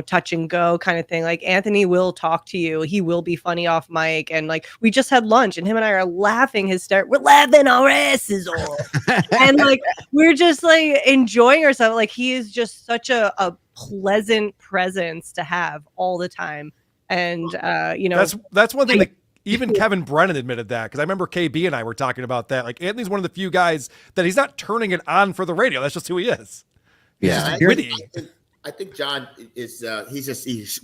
[SPEAKER 5] touch and go kind of thing. Like Anthony will talk to you. He will be funny off mic. And like, we just had lunch and him and I are laughing we're laughing our asses off. And like, we're just like enjoying ourselves. Like he is just such a pleasant presence to have all the time. And,
[SPEAKER 2] that's one thing that even Kevin Brennan admitted that. Cause I remember KB and I were talking about that. Like Anthony's one of the few guys that he's not turning it on for the radio. That's just who he is. He's just witty.
[SPEAKER 6] I think John is it's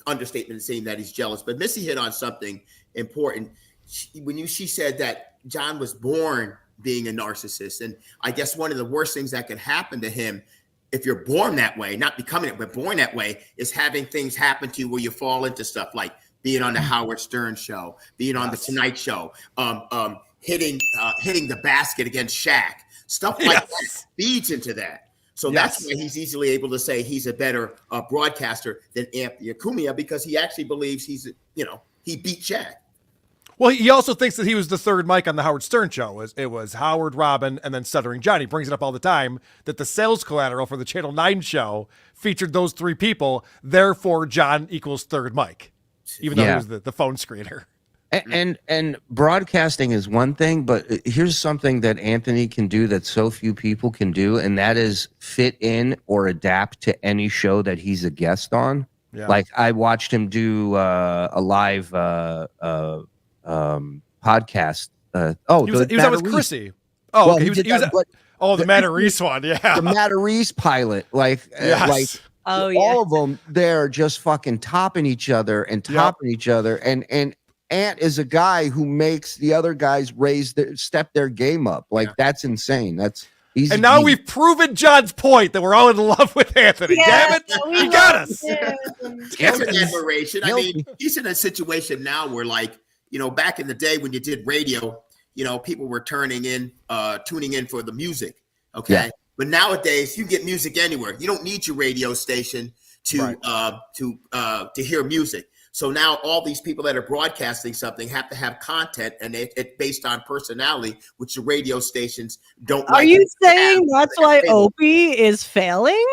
[SPEAKER 6] understatement saying that he's jealous, but Missy hit on something important. She said that John was born being a narcissist. And I guess one of the worst things that can happen to him, if you're born that way, not becoming it, but born that way, is having things happen to you where you fall into stuff like being on the Howard Stern show, being on the Tonight Show, hitting the basket against Shaq, stuff like that feeds into that. So that's why he's easily able to say he's a better broadcaster than Anthony Cumia, because he actually believes he beat Shaq.
[SPEAKER 2] Well, he also thinks that he was the third mic on the Howard Stern show. It was Howard, Robin, and then Stuttering John. He brings it up all the time that the sales collateral for the Channel 9 show featured those 3 people. Therefore, John equals third mic, even though he was the phone screener.
[SPEAKER 4] And broadcasting is one thing, but here's something that Anthony can do that so few people can do, and that is fit in or adapt to any show that he's a guest on.
[SPEAKER 2] Yeah.
[SPEAKER 4] Like I watched him do a live podcast.
[SPEAKER 2] He was on with Chrissy. Oh,
[SPEAKER 4] Well,
[SPEAKER 2] okay.
[SPEAKER 4] he did that, but
[SPEAKER 2] the Matt Reese one. Yeah.
[SPEAKER 4] the Matt Reese pilot,
[SPEAKER 2] Yes.
[SPEAKER 5] Oh yeah.
[SPEAKER 4] all of them, they're just fucking topping each other and topping each other. And Ant is a guy who makes the other guys step their game up. Like that's insane.
[SPEAKER 2] And now we've proven John's point that we're all in love with Anthony.
[SPEAKER 5] Yeah,
[SPEAKER 2] Damn it. He got us.
[SPEAKER 6] It's an admiration. I mean, he's in a situation now where, like, back in the day when you did radio, people were tuning in for the music. Okay.
[SPEAKER 4] Yeah.
[SPEAKER 6] But nowadays you get music anywhere. You don't need your radio station to hear music. So now all these people that are broadcasting something have to have content, and it's based on personality, which the radio stations don't.
[SPEAKER 5] Are you saying that's why Opie is failing?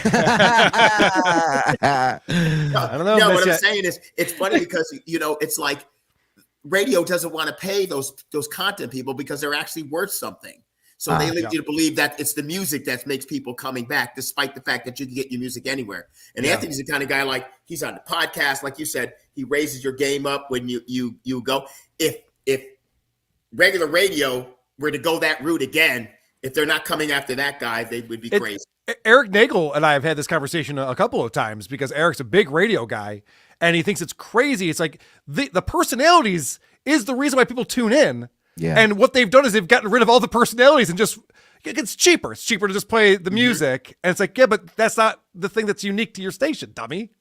[SPEAKER 2] I don't know.
[SPEAKER 6] No, what I'm saying is, it's funny because it's like radio doesn't want to pay those content people because they're actually worth something. So they lead you to believe that it's the music that makes people coming back, despite the fact that you can get your music anywhere. And Anthony's the kind of guy, like, he's on the podcast, like you said, he raises your game up when you go. If regular radio were to go that route again, if they're not coming after that guy, they would be crazy.
[SPEAKER 2] Eric Nagel and I have had this conversation a couple of times because Eric's a big radio guy and he thinks it's crazy. It's like the personalities is the reason why people tune in.
[SPEAKER 4] Yeah.
[SPEAKER 2] And what they've done is they've gotten rid of all the personalities and just, it's cheaper. It's cheaper to just play the music. And it's like, yeah, but that's not the thing that's unique to your station, dummy.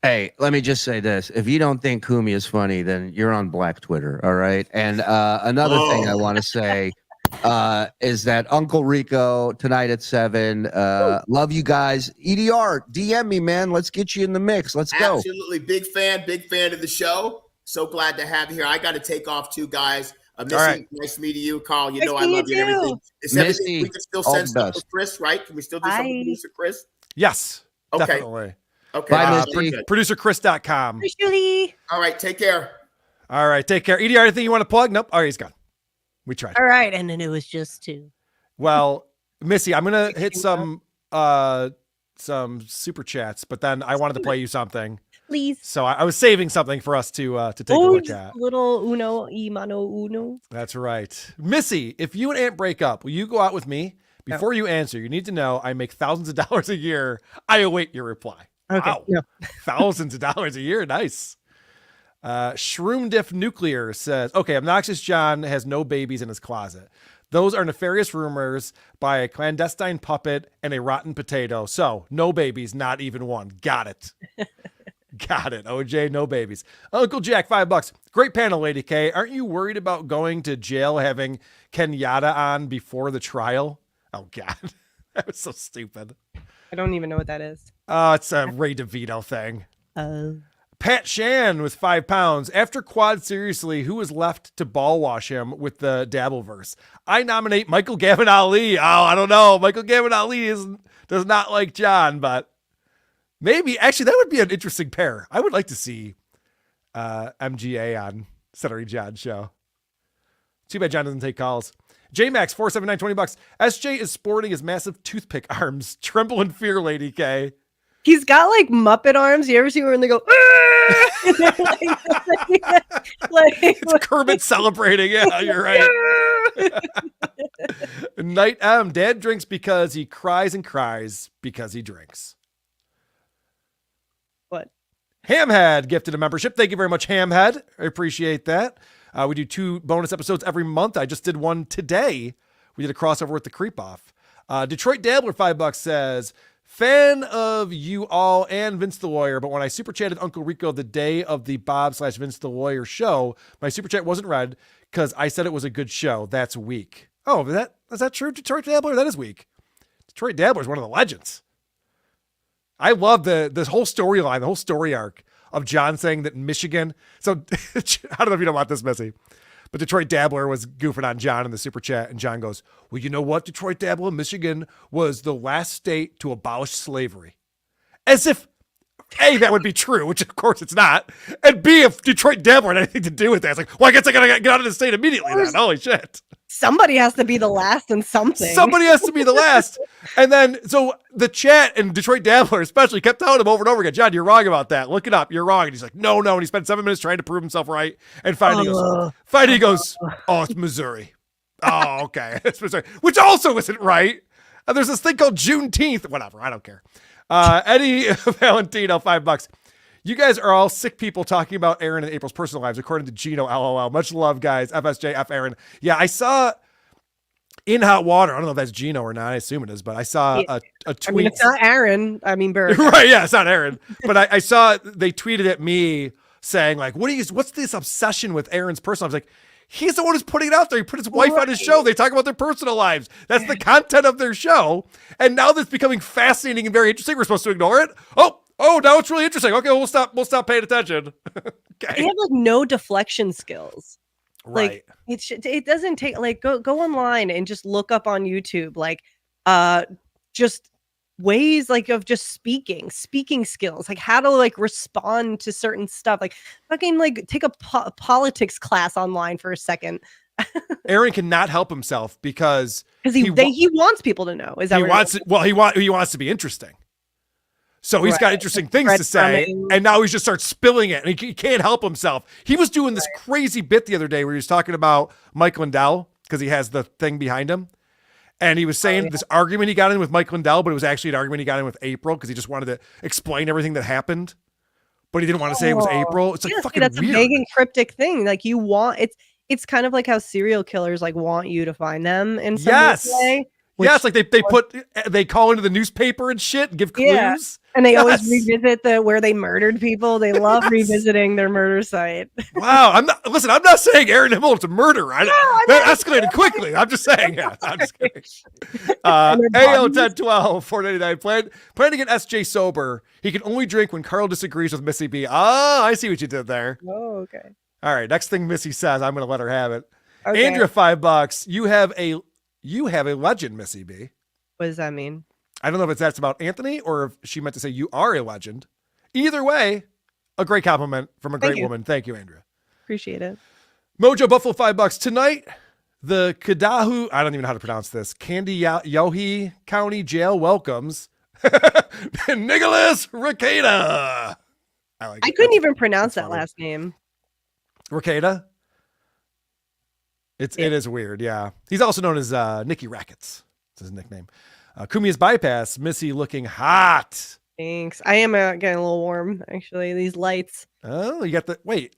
[SPEAKER 4] Hey, let me just say this. If you don't think Kumi is funny, then you're on Black Twitter, all right? And another thing I want to say is that Uncle Rico, tonight at 7, love you guys. EDR, DM me, man. Let's get you in the mix. Let's go.
[SPEAKER 6] Absolutely. Big fan of the show. So glad to have you here. I got to take off too, guys. Missy,
[SPEAKER 2] right.
[SPEAKER 6] Nice meeting you. Karl, I
[SPEAKER 5] Nice
[SPEAKER 6] love you and
[SPEAKER 5] meeting you.
[SPEAKER 6] everything. Is
[SPEAKER 4] Missy,
[SPEAKER 6] everything we can still
[SPEAKER 4] all
[SPEAKER 6] send
[SPEAKER 4] the
[SPEAKER 6] stuff
[SPEAKER 4] best.
[SPEAKER 6] to Chris, right? Can we still do something with producer Chris?
[SPEAKER 2] Yes,
[SPEAKER 6] Okay.
[SPEAKER 2] definitely.
[SPEAKER 6] Okay.
[SPEAKER 4] Bye,
[SPEAKER 6] that's
[SPEAKER 4] Missy.
[SPEAKER 6] good.
[SPEAKER 2] Producerchris.com.
[SPEAKER 5] Hi, Shuli.
[SPEAKER 6] All right. Take care.
[SPEAKER 2] All right, take care. EDR, anything you want to plug? Nope. All right, he's gone. We tried.
[SPEAKER 5] All right, and then it was just 2.
[SPEAKER 2] Well, Missy, I'm going to hit some super chats, but then I wanted to play you something.
[SPEAKER 5] Please.
[SPEAKER 2] So I was saving something for us to take a look at.
[SPEAKER 5] Little uno y mano uno.
[SPEAKER 2] That's right. Missy, if you and Ant break up, will you go out with me? Before you answer, you need to know I make thousands of dollars a year. I await your reply.
[SPEAKER 5] Okay.
[SPEAKER 2] Wow.
[SPEAKER 5] No.
[SPEAKER 2] Thousands of dollars a year. Nice. Shroom Diff Nuclear says, okay, Obnoxious John has no babies in his closet. Those are nefarious rumors by a clandestine puppet and a rotten potato. So no babies, not even one. Got it. Got it. OJ, no babies. Uncle Jack, $5. Great panel, Lady K. Aren't you worried about going to jail having Kenyatta on before the trial? Oh, God. That was so stupid.
[SPEAKER 5] I don't even know what that is.
[SPEAKER 2] Oh, it's a Ray DeVito thing.
[SPEAKER 5] Oh.
[SPEAKER 2] Pat Shan with £5. After Quad Seriously, who is left to ball wash him with the Dabbleverse? I nominate Michael Gavin Ali. Oh, I don't know. Michael Gavin Ali does not like John, but maybe. Actually, that would be an interesting pair. I would like to see MGA on Stuttering John show. Too bad John doesn't take calls. JMax, $479, $20. SJ is sporting his massive toothpick arms. Tremble in fear, Lady K.
[SPEAKER 5] He's got like Muppet arms. You ever see where they go?
[SPEAKER 2] It's Kermit celebrating. Yeah, you're right. Night M. Dad drinks because he cries and cries because he drinks.
[SPEAKER 5] What?
[SPEAKER 2] Hamhead gifted a membership. Thank you very much, Hamhead. I appreciate that. We do 2 bonus episodes every month. I just did one today. We did a crossover with the Creep Off. Detroit Dabbler, $5 says, fan of you all and Vince the Lawyer, but when I super chatted Uncle Rico the day of the Bob/Vince the Lawyer show, my super chat wasn't read because I said it was a good show. That's weak. Oh, is that true, Detroit Dabbler? That is weak. Detroit Dabbler is one of the legends. I love this whole storyline, the whole story arc of John saying that Michigan. So I don't know if you know about this, Missy, but Detroit Dabbler was goofing on John in the super chat. And John goes, well, you know what, Detroit Dabbler, Michigan was the last state to abolish slavery. As if, A, that would be true, which of course it's not. And B, if Detroit Dabbler had anything to do with that, it's like, well, I guess I got to get out of the state immediately then. Holy shit.
[SPEAKER 5] Somebody has to be the last in something.
[SPEAKER 2] Somebody has to be the last. And then, so the chat and Detroit Dabbler especially kept telling him over and over again, John, you're wrong about that. Look it up. You're wrong. And he's like, no. And he spent 7 minutes trying to prove himself right. And finally he goes, oh, it's Missouri. Oh, okay. It's Missouri, which also isn't right. And there's this thing called Juneteenth. Whatever. I don't care. Eddie Valentino, $5. You guys are all sick people talking about Aaron and April's personal lives, according to Gino, LOL. Much love, guys. FSJ, F Aaron. Yeah, I saw In Hot Water. I don't know if that's Gino or not. I assume it is, but I saw a tweet.
[SPEAKER 5] I mean, it's not Aaron. I mean, Burr.
[SPEAKER 2] Right, yeah, it's not Aaron. But I saw they tweeted at me saying, like, what's this obsession with Aaron's personal life? I was like, he's the one who's putting it out there. He put his wife on his show. They talk about their personal lives. That's the content of their show. And now that's becoming fascinating and very interesting. We're supposed to ignore it. Oh, now it's really interesting. Okay, we'll stop paying attention. Okay.
[SPEAKER 5] They have like no deflection skills.
[SPEAKER 2] Right.
[SPEAKER 5] Like it doesn't take like go online and just look up on YouTube like just ways like of just speaking skills, like how to like respond to certain stuff, like fucking like take a politics class online for a second.
[SPEAKER 2] Aaron cannot help himself because
[SPEAKER 5] he wants people to know. Is that
[SPEAKER 2] he wants it? Well, he wants to be interesting. So he's got interesting things to say, and now he just starts spilling it, and he can't help himself. He was doing this crazy bit the other day where he was talking about Mike Lindell because he has the thing behind him, and he was saying this argument he got in with Mike Lindell, but it was actually an argument he got in with April because he just wanted to explain everything that happened, but he didn't want to say it was April. It's like fucking
[SPEAKER 5] that's
[SPEAKER 2] weird.
[SPEAKER 5] A vague and cryptic thing. Like you want it's kind of like how serial killers like want you to find them in some way.
[SPEAKER 2] Yeah, it's like they call into the newspaper and shit and give clues.
[SPEAKER 5] Yeah. And they always revisit where they murdered people. They love revisiting their murder site.
[SPEAKER 2] Wow. I'm not saying Aaron Hamilton's a murderer. That escalated quickly. I'm just saying. Yeah, I'm just kidding. AO 1012 499 plan to get SJ sober. He can only drink when Karl disagrees with Missy B. Ah, I see what you did there.
[SPEAKER 5] Oh, okay.
[SPEAKER 2] All right. Next thing Missy says, I'm going to let her have it. Okay. Andrea, $5. You have a legend, Missy B.
[SPEAKER 5] What does that mean?
[SPEAKER 2] I don't know if that's about Anthony or if she meant to say you are a legend. Either way, a great compliment from a great woman. Thank you, Andrea.
[SPEAKER 5] Appreciate it.
[SPEAKER 2] Mojo Buffalo, $5. Tonight, the Kadahu, I don't even know how to pronounce this, Yohi County Jail welcomes Nicholas Requeda.
[SPEAKER 5] I couldn't even pronounce that last name.
[SPEAKER 2] Requeda? It is weird, yeah. He's also known as Nicky Rackets. That's his nickname. Kumi's bypass, Missy looking hot.
[SPEAKER 5] Thanks. I am getting a little warm, actually. These lights.
[SPEAKER 2] Oh, you got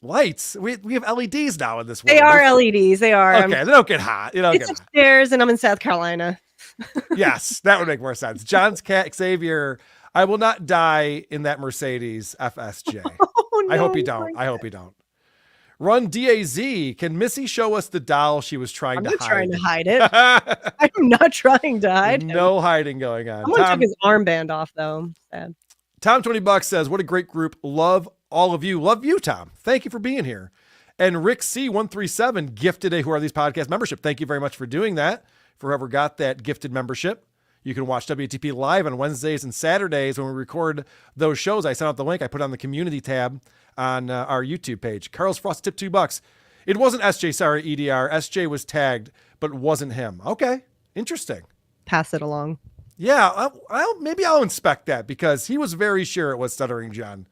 [SPEAKER 2] lights. We have LEDs now in this world.
[SPEAKER 5] They are LEDs. They are.
[SPEAKER 2] Okay, they don't get hot.
[SPEAKER 5] It's upstairs, and I'm in South Carolina.
[SPEAKER 2] Yes, that would make more sense. John's cat Xavier, I will not die in that Mercedes FSJ.
[SPEAKER 5] Oh, no,
[SPEAKER 2] I hope you don't. Run DAZ. Can Missy show us the doll she was trying to hide?
[SPEAKER 5] I'm not trying to hide it. I'm not trying to hide.
[SPEAKER 2] No hiding going on.
[SPEAKER 5] Someone took his armband off, though. Sad.
[SPEAKER 2] Tom $20 says, what a great group. Love all of you. Love you, Tom. Thank you for being here. And Rick C137 gifted a Who Are These Podcast membership. Thank you very much for doing that. For whoever got that gifted membership. You can watch WTP live on Wednesdays and Saturdays when we record those shows. I sent out the link. I put it on the community tab on our YouTube page. Karl's Frost tip $2. It wasn't SJ, sorry, EDR. SJ was tagged, but it wasn't him. Okay, interesting.
[SPEAKER 5] Pass it along.
[SPEAKER 2] Yeah, maybe I'll inspect that because he was very sure it was Stuttering John.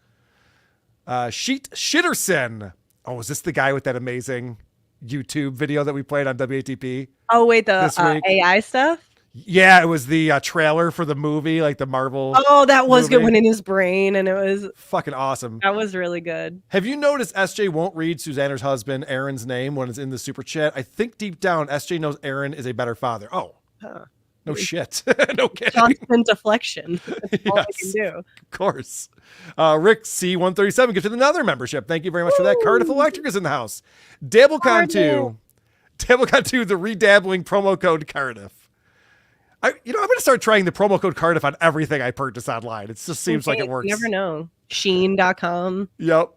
[SPEAKER 2] Shitterson. Oh, is this the guy with that amazing YouTube video that we played on WATP?
[SPEAKER 5] Oh, wait, the AI stuff?
[SPEAKER 2] Yeah, it was the trailer for the movie, like the Marvel.
[SPEAKER 5] Oh, that was good one in his brain, and it was
[SPEAKER 2] fucking awesome.
[SPEAKER 5] That was really good.
[SPEAKER 2] Have you noticed SJ won't read Susanna's husband Aaron's name when it's in the super chat? I think deep down SJ knows Aaron is a better father. Oh, no shit, no kidding.
[SPEAKER 5] Constant deflection. That's all I can do.
[SPEAKER 2] Of course. Rick C137 gifted another membership. Thank you very much for that. Cardiff Electric is in the house. Dabblecon 2, the redabbling promo code Cardiff. I'm going to start trying the promo code Cardiff on everything I purchase online. It just seems like it works.
[SPEAKER 5] You never know. Sheen.com.
[SPEAKER 2] Yep.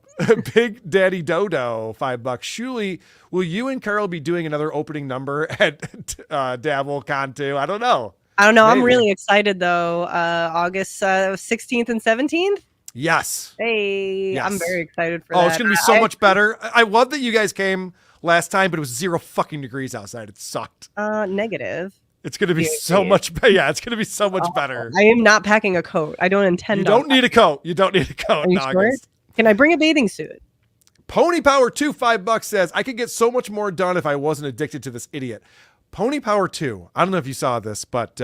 [SPEAKER 2] Big Daddy Dodo, $5. Shuli, will you and Karl be doing another opening number at Dabblecon 2? I don't know.
[SPEAKER 5] Maybe. I'm really excited, though. August 16th and 17th?
[SPEAKER 2] Yes.
[SPEAKER 5] Hey,
[SPEAKER 2] yes.
[SPEAKER 5] I'm very excited for that.
[SPEAKER 2] Oh, it's going to be so much better. I love that you guys came last time, but it was 0 fucking degrees outside. It sucked.
[SPEAKER 5] Negative.
[SPEAKER 2] It's going to be
[SPEAKER 5] Yeah,
[SPEAKER 2] so
[SPEAKER 5] yeah.
[SPEAKER 2] much better. Yeah, it's going to be so much better.
[SPEAKER 5] I am not packing a coat. I don't intend.
[SPEAKER 2] You don't need a coat. You don't need a coat
[SPEAKER 5] Are you
[SPEAKER 2] in
[SPEAKER 5] sure?
[SPEAKER 2] August.
[SPEAKER 5] Can I bring a bathing suit?
[SPEAKER 2] Pony Power 2, $5 says, I could get so much more done if I wasn't addicted to this idiot. Pony Power 2, I don't know if you saw this, but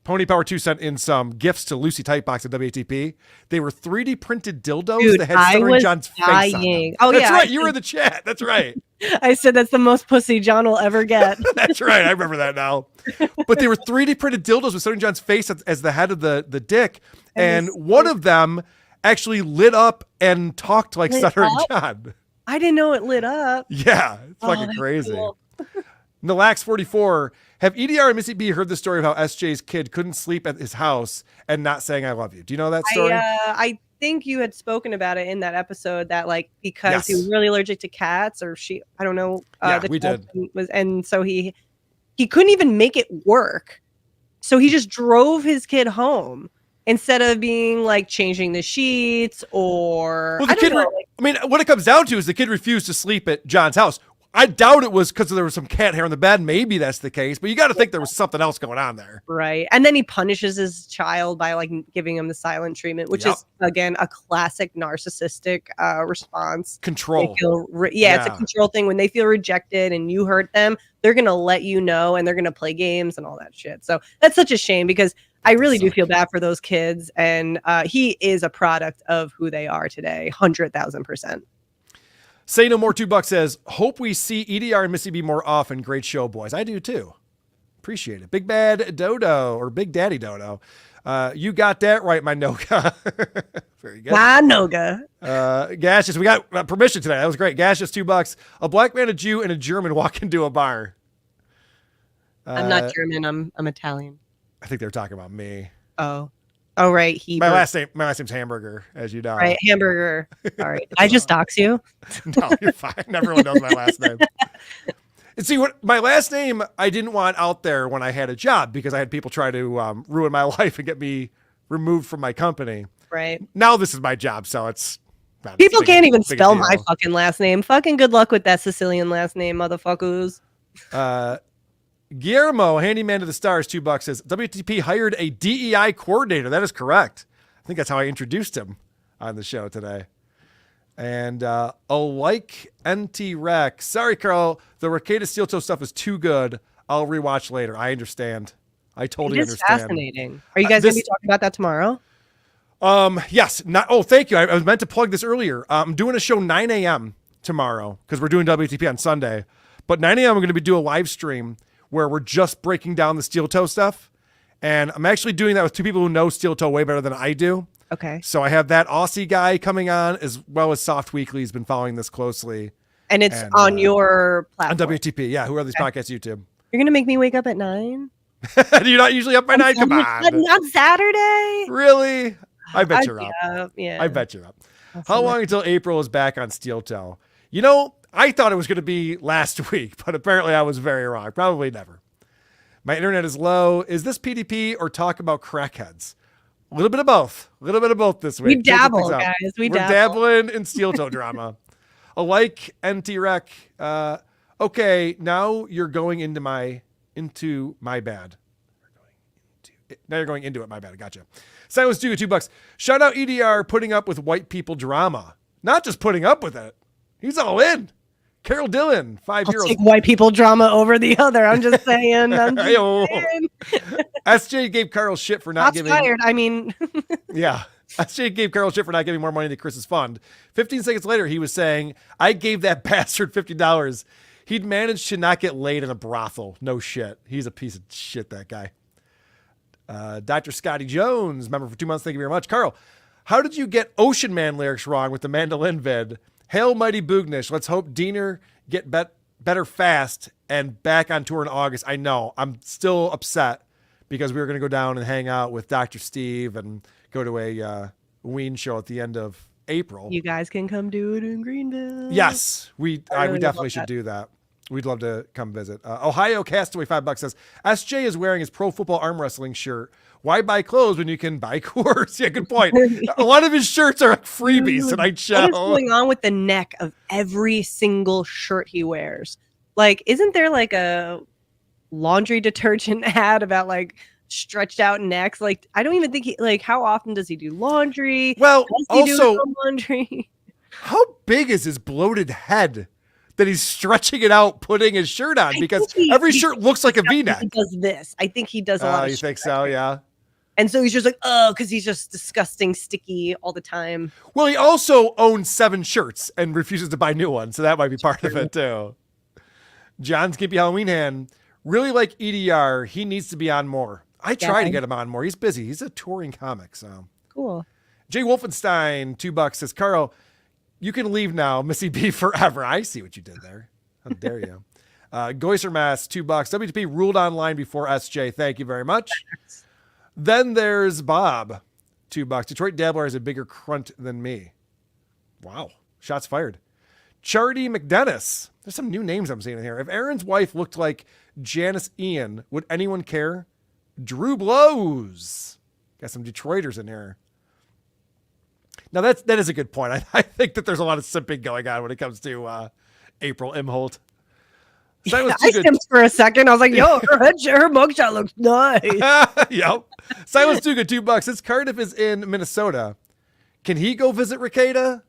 [SPEAKER 2] Pony Power 2 sent in some gifts to Lucy Tightbox at WATP. They were 3D printed dildos
[SPEAKER 5] Dude,
[SPEAKER 2] that had
[SPEAKER 5] I
[SPEAKER 2] Stuttering
[SPEAKER 5] was
[SPEAKER 2] John's face on them.
[SPEAKER 5] dying. Oh,
[SPEAKER 2] That's
[SPEAKER 5] yeah,
[SPEAKER 2] right.
[SPEAKER 5] I
[SPEAKER 2] You were in the chat. That's right.
[SPEAKER 5] I said that's the most pussy John will ever get.
[SPEAKER 2] That's right. I remember that now. But they were 3D printed dildos with Stuttering John's face as the head of the dick. And one of them actually lit up and talked like
[SPEAKER 5] Lit
[SPEAKER 2] Stuttering
[SPEAKER 5] up?
[SPEAKER 2] John.
[SPEAKER 5] I didn't know it lit up.
[SPEAKER 2] Yeah, it's
[SPEAKER 5] Oh,
[SPEAKER 2] fucking
[SPEAKER 5] that's
[SPEAKER 2] crazy.
[SPEAKER 5] cool.
[SPEAKER 2] Nalax44, have EDR and Missy B heard the story of how SJ's kid couldn't sleep at his house and not saying I love you? Do you know that story?
[SPEAKER 5] I think you had spoken about it in that episode that like because he
[SPEAKER 2] Yes.
[SPEAKER 5] was really allergic to cats or I don't know.
[SPEAKER 2] Yeah,
[SPEAKER 5] the
[SPEAKER 2] we did.
[SPEAKER 5] And so he couldn't even make it work. So he just drove his kid home instead of being like changing the sheets or
[SPEAKER 2] Well, the
[SPEAKER 5] I don't
[SPEAKER 2] kid,
[SPEAKER 5] know, like,
[SPEAKER 2] I mean, what it comes down to is the kid refused to sleep at John's house. I doubt it was because there was some cat hair in the bed. Maybe that's the case, but you got to think there was something else going on there.
[SPEAKER 5] right. And then he punishes his child by like giving him the silent treatment, which
[SPEAKER 2] Yep.
[SPEAKER 5] is again a classic narcissistic response. They
[SPEAKER 2] Control.
[SPEAKER 5] feel it's a
[SPEAKER 2] Yeah.
[SPEAKER 5] control thing. When they feel rejected and you hurt them, they're gonna let you know and they're gonna play games and all that shit. So that's such a shame because I really do feel bad for those kids, and he is a product of who they are today, 100,000%.
[SPEAKER 2] Say No More $2 says, hope we see EDR and Missy B more often. Great show, boys. I do too. Appreciate it. Big Bad Dodo or Big Daddy Dodo. You got that right, my Noga. Very good.
[SPEAKER 5] Noga.
[SPEAKER 2] Gaseous, we got permission today. That was great. Gaseous, $2. A black man, a Jew, and a German walk into a bar.
[SPEAKER 5] I'm not German. I'm Italian.
[SPEAKER 2] I think they were talking about me.
[SPEAKER 5] Oh, right.
[SPEAKER 2] My last name's Hamburger, as you know.
[SPEAKER 5] Right, hamburger. Sorry, did I just dox you?
[SPEAKER 2] No, you're fine. Everyone knows my last name. And see, what my last name I didn't want out there when I had a job because I had people try to ruin my life and get me removed from my company.
[SPEAKER 5] Right.
[SPEAKER 2] Now this is my job, so it's not
[SPEAKER 5] People
[SPEAKER 2] big-
[SPEAKER 5] can't even
[SPEAKER 2] big a
[SPEAKER 5] spell my
[SPEAKER 2] deal.
[SPEAKER 5] fucking last name. Fucking good luck with that Sicilian last name, motherfuckers.
[SPEAKER 2] Guillermo, handyman to the stars, $2 says WTP hired a DEI coordinator. That is correct. I think that's how I introduced him on the show today. And like NT Rec. Sorry, Karl. The Ricada Steel Toe stuff is too good. I'll rewatch later. I understand. I totally
[SPEAKER 5] It is
[SPEAKER 2] understand.
[SPEAKER 5] fascinating. Are you guys going to be talking about that tomorrow?
[SPEAKER 2] Yes. Not. Oh, thank you. I was meant to plug this earlier. I'm doing a show 9 a.m. tomorrow because we're doing WTP on Sunday. But 9 a.m. I'm going to be doing a live stream where we're just breaking down the Steel Toe stuff. And I'm actually doing that with two people who know Steel Toe way better than I do.
[SPEAKER 5] Okay.
[SPEAKER 2] So I have that Aussie guy coming on as well as Soft Weekly. He's been following this closely.
[SPEAKER 5] And it's on your
[SPEAKER 2] On
[SPEAKER 5] platform.
[SPEAKER 2] WTP. Yeah. Who are these podcasts? YouTube.
[SPEAKER 5] You're going to make me wake up at 9?
[SPEAKER 2] You're not usually up by 9? Come on.
[SPEAKER 5] On Saturday?
[SPEAKER 2] Really? I bet you're up.
[SPEAKER 5] Yeah.
[SPEAKER 2] I bet you're up.
[SPEAKER 5] That's
[SPEAKER 2] How
[SPEAKER 5] so
[SPEAKER 2] long until April is back on Steel Toe? You know, I thought it was going to be last week, but apparently I was very wrong. Probably never. My internet is low. Is this PDP or talk about crackheads? A little bit of both. A little bit of both this week.
[SPEAKER 5] We
[SPEAKER 2] Changing
[SPEAKER 5] dabble,
[SPEAKER 2] things up.
[SPEAKER 5] guys. We're
[SPEAKER 2] dabbling in Steel Toe drama. Like NT Rec. Okay, now you're going into my bad. Now you're going into it. My bad. Gotcha. Silence Dude, $2. Shout out EDR putting up with white people drama. Not just putting up with it. He's all in. Carol Dillon, 5 years.
[SPEAKER 5] I'll take white people drama over the other. I'm just saying. saying.
[SPEAKER 2] SJ gave Karl shit for not
[SPEAKER 5] Shots
[SPEAKER 2] giving.
[SPEAKER 5] fired. I mean,
[SPEAKER 2] Yeah. SJ gave Karl shit for not giving more money to Chris's fund. 15 seconds later, he was saying, I gave that bastard $50. He'd managed to not get laid in a brothel. No shit. He's a piece of shit, that guy. Dr. Scotty Jones, member for 2 months. Thank you very much. Karl, how did you get Ocean Man lyrics wrong with the mandolin vid? Hail mighty Boognish. Let's hope Diener get better fast and back on tour in August. I know. I'm still upset because we were going to go down and hang out with Dr. Steve and go to a Ween show at the end of April.
[SPEAKER 5] you guys can come do it in Greenville.
[SPEAKER 2] Yes, we
[SPEAKER 5] I really
[SPEAKER 2] definitely
[SPEAKER 5] love
[SPEAKER 2] should
[SPEAKER 5] that.
[SPEAKER 2] do that. We'd love to come visit. Ohio Castaway $5 says SJ is wearing his pro football arm wrestling shirt. Why buy clothes when you can buy Coors? Yeah, good point. A lot of his shirts are like freebies tonight show.
[SPEAKER 5] What is going on with the neck of every single shirt he wears? Like, isn't there like a laundry detergent ad about like stretched out necks? Like, I don't even think he, like, how often does he do laundry?
[SPEAKER 2] Well,
[SPEAKER 5] Does he do
[SPEAKER 2] also,
[SPEAKER 5] laundry?
[SPEAKER 2] how big is his bloated head that he's stretching it out, putting his shirt on? Because every shirt looks like a V-neck.
[SPEAKER 5] He does this. I think he does a lot of
[SPEAKER 2] You think so? Yeah.
[SPEAKER 5] And so he's just like, oh, because he's just disgusting, sticky all the time.
[SPEAKER 2] Well, he also owns 7 shirts and refuses to buy new ones, so that might be part of it too. John's Gimpy Halloween hand. Really like EDR. He needs to be on more. I try to get him on more. He's busy. He's a touring comic, so.
[SPEAKER 5] Cool.
[SPEAKER 2] Jay Wolfenstein, $2 says, Karl, you can leave now. Missy B forever. I see what you did there. How dare you? Goiser Mass, $2. WTP ruled online before SJ. Thank you very much. Then there's Bob, $2. Detroit Dabbler has a bigger crunt than me. Wow. Shots fired. Charity McDennis. There's some new names I'm seeing in here. If Aaron's wife looked like Janice Ian, would anyone care? Drew Blows. Got some Detroiters in here. Now that is a good point. I think that there's a lot of simping going on when it comes to April Imholt.
[SPEAKER 5] I simped for a second. I was like, yo, her mugshot looks nice.
[SPEAKER 2] Yep. Silence Duga, $2. Since Cardiff is in Minnesota, can he go visit Ricada?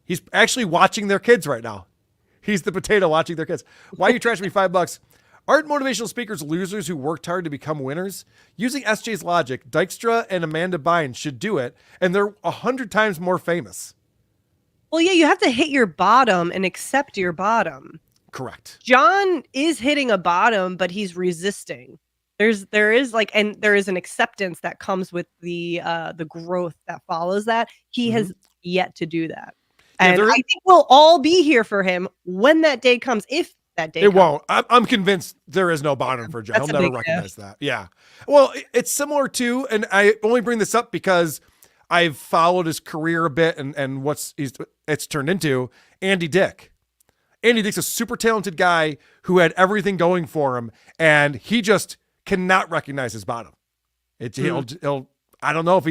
[SPEAKER 2] He's actually watching their kids right now. He's the potato watching their kids. Why are you trashing me $5? Aren't motivational speakers losers who worked hard to become winners? Using SJ's logic, Dykstra and Amanda Bynes should do it, and they're 100 times more famous.
[SPEAKER 5] Well, yeah, you have to hit your bottom and accept your bottom.
[SPEAKER 2] Correct.
[SPEAKER 5] John is hitting a bottom, but he's resisting. There is an acceptance that comes with the growth that follows that. He has yet to do that. And I think we'll all be here for him when that day comes, if that day comes.
[SPEAKER 2] Won't. I'm convinced there is no bottom for John. He'll never recognize that. Yeah. Well, it's similar to, and I only bring this up because I've followed his career a bit and it's turned into Andy Dick. Andy Dick's a super talented guy who had everything going for him, and he just cannot recognize his bottom. He'll I don't know if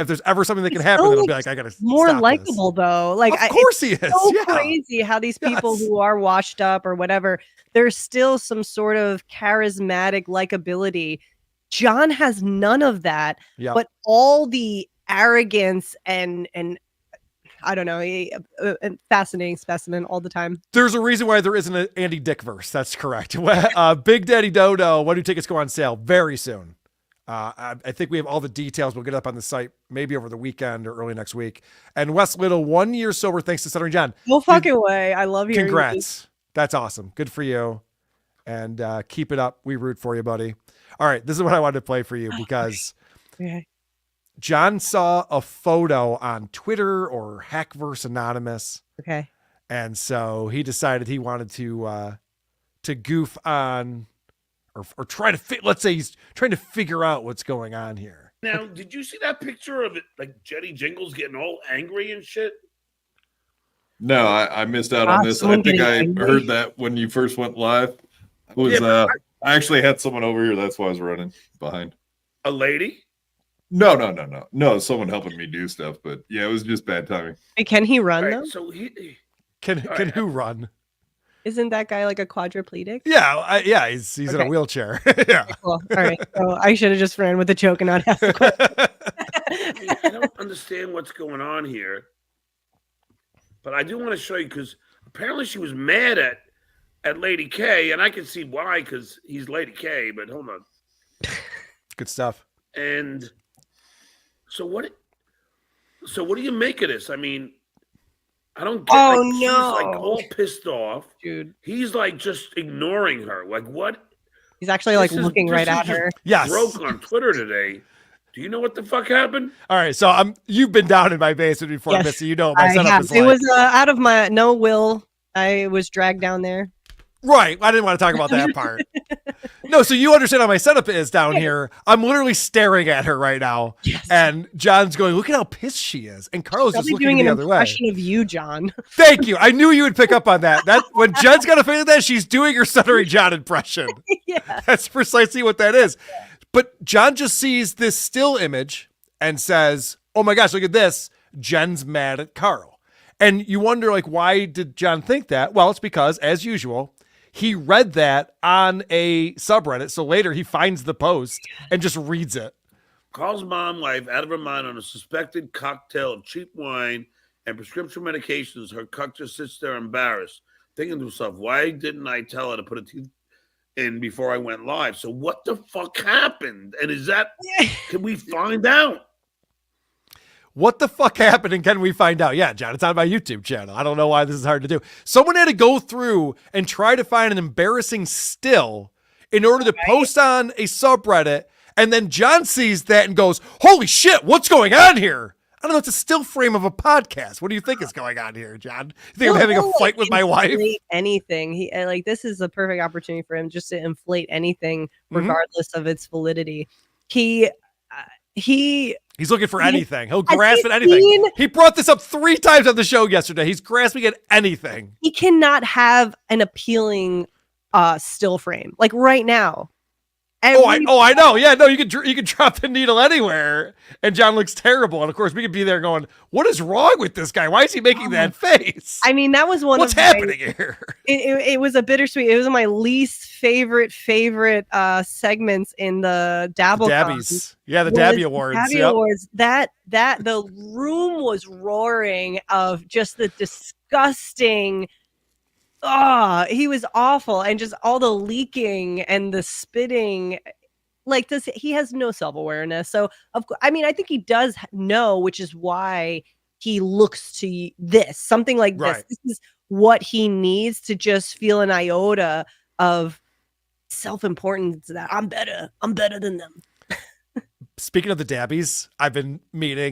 [SPEAKER 2] there's ever something that can happen, it'll be like, I gotta
[SPEAKER 5] more
[SPEAKER 2] stop
[SPEAKER 5] likable
[SPEAKER 2] this.
[SPEAKER 5] Though. Like,
[SPEAKER 2] of course he is.
[SPEAKER 5] So crazy how these people who are washed up or whatever, there's still some sort of charismatic likability. John has none of that, but all the arrogance and I don't know, a fascinating specimen all the time.
[SPEAKER 2] There's a reason why there isn't an Andy Dick verse. That's correct. Big Daddy Dodo, when do tickets go on sale? Very soon. I think we have all the details. We'll get up on the site maybe over the weekend or early next week. And Wes Little, 1 year sober thanks to Stuttering John.
[SPEAKER 5] No fucking way. I love you.
[SPEAKER 2] Congrats. That's awesome. Good for you. And keep it up. We root for you, buddy. All right. This is what I wanted to play for you because John saw a photo on Twitter or Hackverse Anonymous.
[SPEAKER 5] Okay.
[SPEAKER 2] And so he decided he wanted to goof on or try to let's say he's trying to figure out what's going on here.
[SPEAKER 3] Now, did you see that picture of it, like Jetty Jingles getting all angry and shit?
[SPEAKER 7] No, I missed out on this. I think I heard that when you first went live. I actually had someone over here. That's why I was running behind.
[SPEAKER 3] A lady?
[SPEAKER 7] No, someone helping me do stuff, but yeah, it was just bad timing.
[SPEAKER 5] Can he run though?
[SPEAKER 3] So he
[SPEAKER 2] can who run?
[SPEAKER 5] Isn't that guy like a quadriplegic?
[SPEAKER 2] Yeah, he's in a wheelchair. Yeah.
[SPEAKER 5] Cool. All right. So I should have just ran with the choke and not asked the question.
[SPEAKER 3] I don't understand what's going on here, but I do want to show you because apparently she was mad at Lady K, and I can see why because he's Lady K. But hold on,
[SPEAKER 2] good stuff.
[SPEAKER 3] And so what do you make of this? I mean, I don't get she's like all pissed off.
[SPEAKER 5] Dude.
[SPEAKER 3] He's like just ignoring her. Like what?
[SPEAKER 5] He's actually like looking right at her.
[SPEAKER 2] Yes.
[SPEAKER 3] Broke on Twitter today. Do you know what the fuck happened?
[SPEAKER 2] All right, so you've been down in my basement before,
[SPEAKER 5] yes,
[SPEAKER 2] Missy. You know what my setup is like.
[SPEAKER 5] It was out of my will. I was dragged down there.
[SPEAKER 2] Right. I didn't want to talk about that part. No, so you understand how my setup is down here. I'm literally staring at her right now.
[SPEAKER 5] Yes.
[SPEAKER 2] And John's going, look at how pissed she is. And Karl's just
[SPEAKER 5] Probably
[SPEAKER 2] looking
[SPEAKER 5] doing
[SPEAKER 2] the
[SPEAKER 5] an
[SPEAKER 2] other way.
[SPEAKER 5] impression of you, John.
[SPEAKER 2] Thank you. I knew you would pick up on that. That when Jen's got a feeling that she's doing her Stuttering John impression.
[SPEAKER 5] Yeah.
[SPEAKER 2] That's precisely what that is. But John just sees this still image and says, oh my gosh, look at this. Jen's mad at Karl. And you wonder, like, why did John think that? Well, it's because, as usual, he read that on a subreddit. So later he finds the post and just reads it.
[SPEAKER 3] Karl's mom, wife, out of her mind on a suspected cocktail of cheap wine and prescription medications. Her cuck just sits there embarrassed, thinking to herself, why didn't I tell her to put a teeth in before I went live? So what the fuck happened? And is that, can we find out?
[SPEAKER 2] What the fuck happened and can we find out? Yeah, John, it's on my YouTube channel. I don't know why this is hard to do. Someone had to go through and try to find an embarrassing still in order to post on a subreddit. And then John sees that and goes, holy shit, what's going on here? I don't know. It's a still frame of a podcast. What do you think is going on here, John? You think I'm having a fight with my wife?
[SPEAKER 5] Anything. He like this is a perfect opportunity for him just to inflate anything, regardless of its validity.
[SPEAKER 2] He's looking for anything. He'll grasp at anything. He brought this up 3 times on the show yesterday. He's grasping at anything.
[SPEAKER 5] He cannot have an appealing still frame like right now.
[SPEAKER 2] I know. Yeah, no, you can drop the needle anywhere, and John looks terrible. And of course, we could be there going, "What is wrong with this guy? Why is he making that face?"
[SPEAKER 5] I mean, that was
[SPEAKER 2] what's happening here.
[SPEAKER 5] It was a bittersweet. It was my least favorite segments in the Dabbies.
[SPEAKER 2] Yeah, the Dabby Awards.
[SPEAKER 5] Dabby Awards. That the room was roaring of just the disgusting. Oh, he was awful, and just all the leaking and the spitting, like this. He has no self-awareness. So, I think he does know, which is why he looks to something like this. Right. This is what he needs to just feel an iota of self-importance. That I'm better than them.
[SPEAKER 2] Speaking of the Dabbies, I've been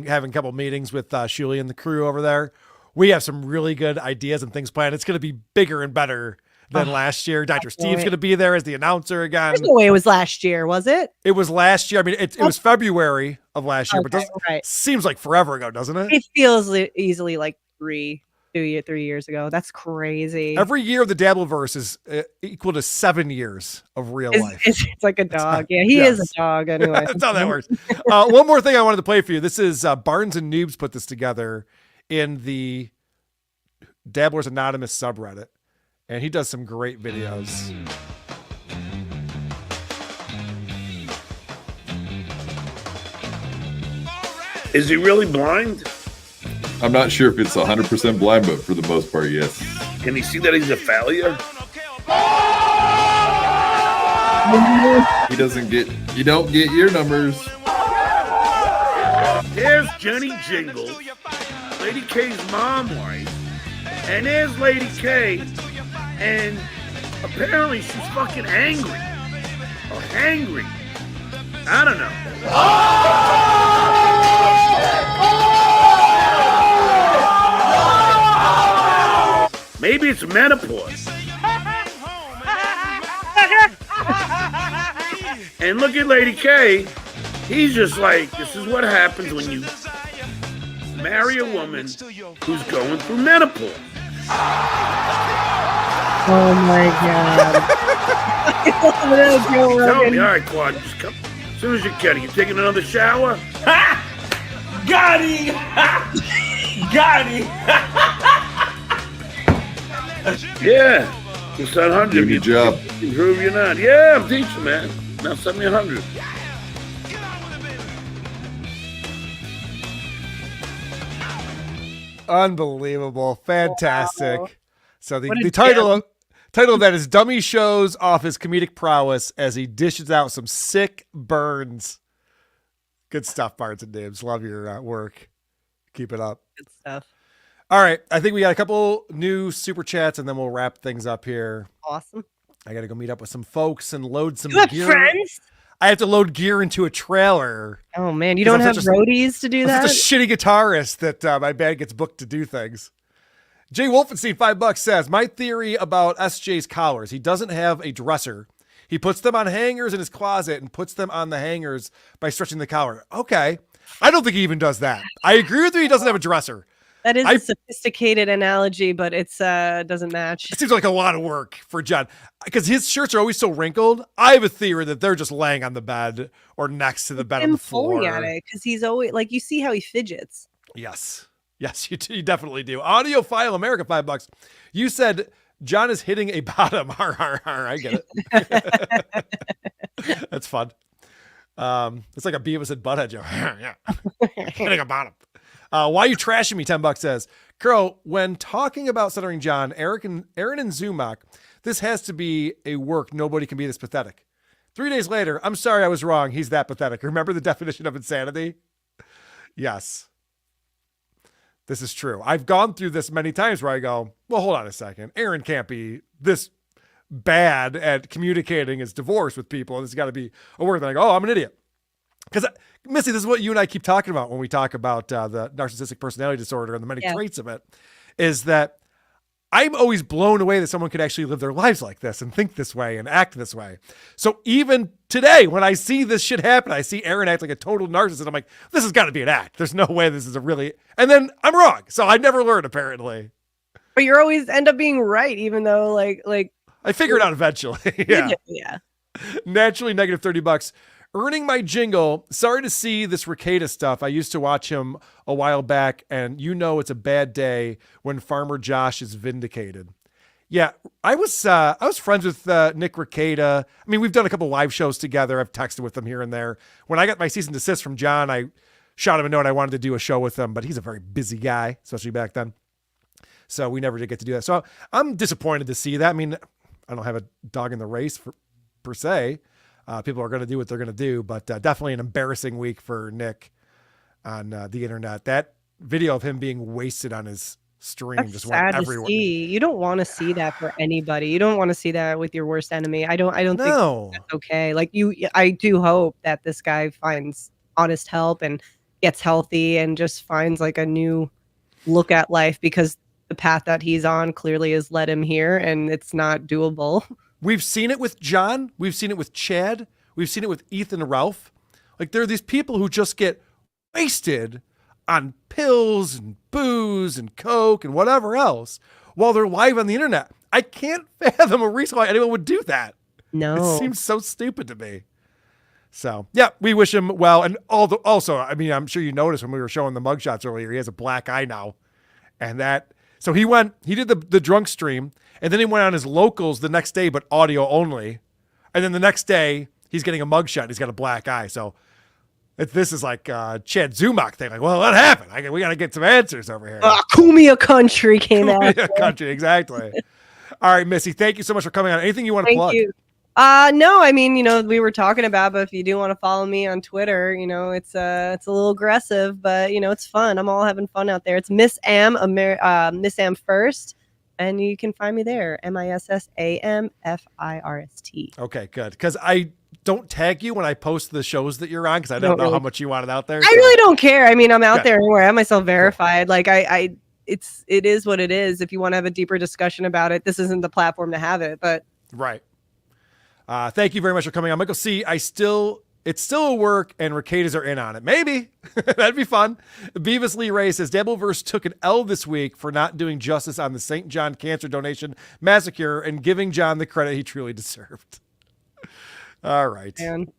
[SPEAKER 2] having a couple meetings with Shuli and the crew over there. We have some really good ideas and things planned. It's going to be bigger and better than last year. Dr. Steve's going to be there as the announcer again.
[SPEAKER 5] There's no way it was last year, was it?
[SPEAKER 2] It was last year. I mean, it was February of last year, but seems like forever ago, doesn't it?
[SPEAKER 5] It feels easily like 3 years ago. That's crazy.
[SPEAKER 2] Every year of the Dabbleverse is equal to 7 years of real life.
[SPEAKER 5] It's like a dog. He is a dog anyway.
[SPEAKER 2] That's how that works. One more thing I wanted to play for you. This is Barnes and Noobs put this together in the Dabblers Anonymous subreddit, and he does some great videos.
[SPEAKER 3] Is he really blind?
[SPEAKER 7] I'm not sure if it's 100% blind, but for the most part, yes.
[SPEAKER 3] Can he see that he's a failure?
[SPEAKER 7] He doesn't get, you don't get your numbers.
[SPEAKER 3] There's Jenny Jingle, Lady K's mom wife, and there's Lady K, and apparently she's fucking angry. Or hangry. I don't know. Maybe it's menopause. And look at Lady K. He's just like, this is what happens when you marry a woman who's going through menopause.
[SPEAKER 5] Oh my God.
[SPEAKER 3] Tell me, all right, Quad, just come. As soon as you can, you taking another shower?
[SPEAKER 10] Got him! Got him!
[SPEAKER 3] Yeah. It's 100.
[SPEAKER 7] Doing your job.
[SPEAKER 3] Prove you're not. Yeah, I'm teaching, man. Now send me 100.
[SPEAKER 2] Unbelievable. Fantastic.
[SPEAKER 5] Wow.
[SPEAKER 2] So the title of that is Dummy shows off his comedic prowess as he dishes out some sick burns. Good stuff, Barnes and Dibs. Love your work. Keep it up.
[SPEAKER 5] Good stuff.
[SPEAKER 2] All right. I think we got a couple new super chats and then we'll wrap things up here.
[SPEAKER 5] Awesome.
[SPEAKER 2] I got to go meet up with some folks and load some
[SPEAKER 5] You have
[SPEAKER 2] gear.
[SPEAKER 5] friends?
[SPEAKER 2] I have to load gear into a trailer.
[SPEAKER 5] Oh man, you don't have roadies to do that?
[SPEAKER 2] I'm such a shitty guitarist that my band gets booked to do things. Jay Wolfenstein, $5 says, my theory about SJ's collars, he doesn't have a dresser. He puts them on hangers in his closet and puts them on the hangers by stretching the collar. Okay. I don't think he even does that. I agree with you. He doesn't have a dresser.
[SPEAKER 5] That is a sophisticated analogy, but it's doesn't match.
[SPEAKER 2] It seems like a lot of work for John because his shirts are always so wrinkled. I have a theory that they're just laying on the bed or next to the bed on the floor.
[SPEAKER 5] Pulling at it because he's always like, you see how he fidgets.
[SPEAKER 2] Yes, you definitely do. Audiophile America, $5. You said John is hitting a bottom. I get it. That's fun. It's like a Beavis and Butthead joke. Yeah, hitting a bottom. Why you trashing me? $10 says, Karl, when talking about Stuttering John, Aaron and Zumak, this has to be a work. Nobody can be this pathetic. 3 days later, I'm sorry I was wrong. He's that pathetic. Remember the definition of insanity? Yes. This is true. I've gone through this many times where I go, well, hold on a second. Aaron can't be this bad at communicating his divorce with people. This has got to be a work. Then I go, oh, I'm an idiot. Because Missy, this is what you and I keep talking about when we talk about the narcissistic personality disorder and the many traits of it, is that I'm always blown away that someone could actually live their lives like this and think this way and act this way. So even today, when I see this shit happen, I see Aaron act like a total narcissist. I'm like, this has got to be an act. There's no way this is a really, and then I'm wrong. So I never learned apparently.
[SPEAKER 5] But you always end up being right, even though like
[SPEAKER 2] I figured it out eventually. Yeah.
[SPEAKER 5] Yeah.
[SPEAKER 2] Naturally negative $30. Earning my jingle. Sorry to see this Rekieta stuff. I used to watch him a while back, and you know it's a bad day when Farmer Josh is vindicated. Yeah, I was friends with Nick Rekieta. I mean, we've done a couple live shows together. I've texted with him here and there. When I got my cease and desist from John, I shot him a note. I wanted to do a show with him, but he's a very busy guy, especially back then. So we never did get to do that. So I'm disappointed to see that. I mean, I don't have a dog in the race per se. People are going to do what they're going to do, but definitely an embarrassing week for Nick on the internet. That video of him being wasted on his stream just went everywhere.
[SPEAKER 5] You don't want to see that for anybody. You don't want to see that with your worst enemy. I don't think that's okay. Like I do hope that this guy finds honest help and gets healthy and just finds like a new look at life, because the path that he's on clearly has led him here and it's not doable.
[SPEAKER 2] We've seen it with John. We've seen it with Chad. We've seen it with Ethan and Ralph. Like, there are these people who just get wasted on pills and booze and coke and whatever else while they're live on the internet. I can't fathom a reason why anyone would do that.
[SPEAKER 5] No.
[SPEAKER 2] It seems so stupid to me. So, yeah, we wish him well. And also, I mean, I'm sure you noticed when we were showing the mugshots earlier, he has a black eye now. And so he did the drunk stream, and then he went on his locals the next day, but audio only. And then the next day, he's getting a mugshot. He's got a black eye. So this is like Chad Zumak thing. Like, well, what happened? We got to get some answers over here.
[SPEAKER 5] Kumia Country came out.
[SPEAKER 2] Kumia Country, exactly. All right, Missy, thank you so much for coming on. Anything you want to plug?
[SPEAKER 5] Thank you. No, I mean, we were talking about, but if you do want to follow me on Twitter, it's a little aggressive, but it's fun. I'm all having fun out there. It's Miss Am, Miss Am First, and you can find me there. MISSAMFIRST.
[SPEAKER 2] Okay, good. Because I don't tag you when I post the shows that you're on, because I don't know how much you want it out there.
[SPEAKER 5] I really don't care. I mean, I'm out there anywhere. I have myself verified. Like it is what it is. If you want to have a deeper discussion about it, this isn't the platform to have it. But
[SPEAKER 2] right. Thank you very much for coming on, Michael C. It's still a work, and Rekieta's are in on it. Maybe that'd be fun. Beavis Lee Ray says Dabbleverse took an L this week for not doing justice on the St. John Cancer Donation Massacre and giving John the credit he truly deserved. All right,
[SPEAKER 5] man.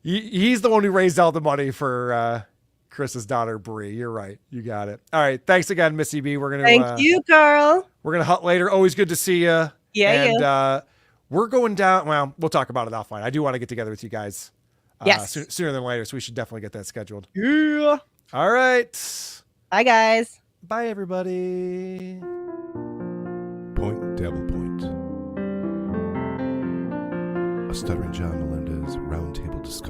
[SPEAKER 2] He's the one who raised all the money for Chris's daughter Bree. You're right. You got it. All right. Thanks again, Missy B.
[SPEAKER 5] Thank you, Karl.
[SPEAKER 2] We're gonna hut later. Always good to see you.
[SPEAKER 5] Yeah.
[SPEAKER 2] We're going down. Well, we'll talk about it offline. I do want to get together with you guys sooner than later, so we should definitely get that scheduled.
[SPEAKER 5] Yeah.
[SPEAKER 2] All right.
[SPEAKER 5] Bye, guys.
[SPEAKER 2] Bye, everybody.
[SPEAKER 1] Point Dabblepoint. A Stuttering John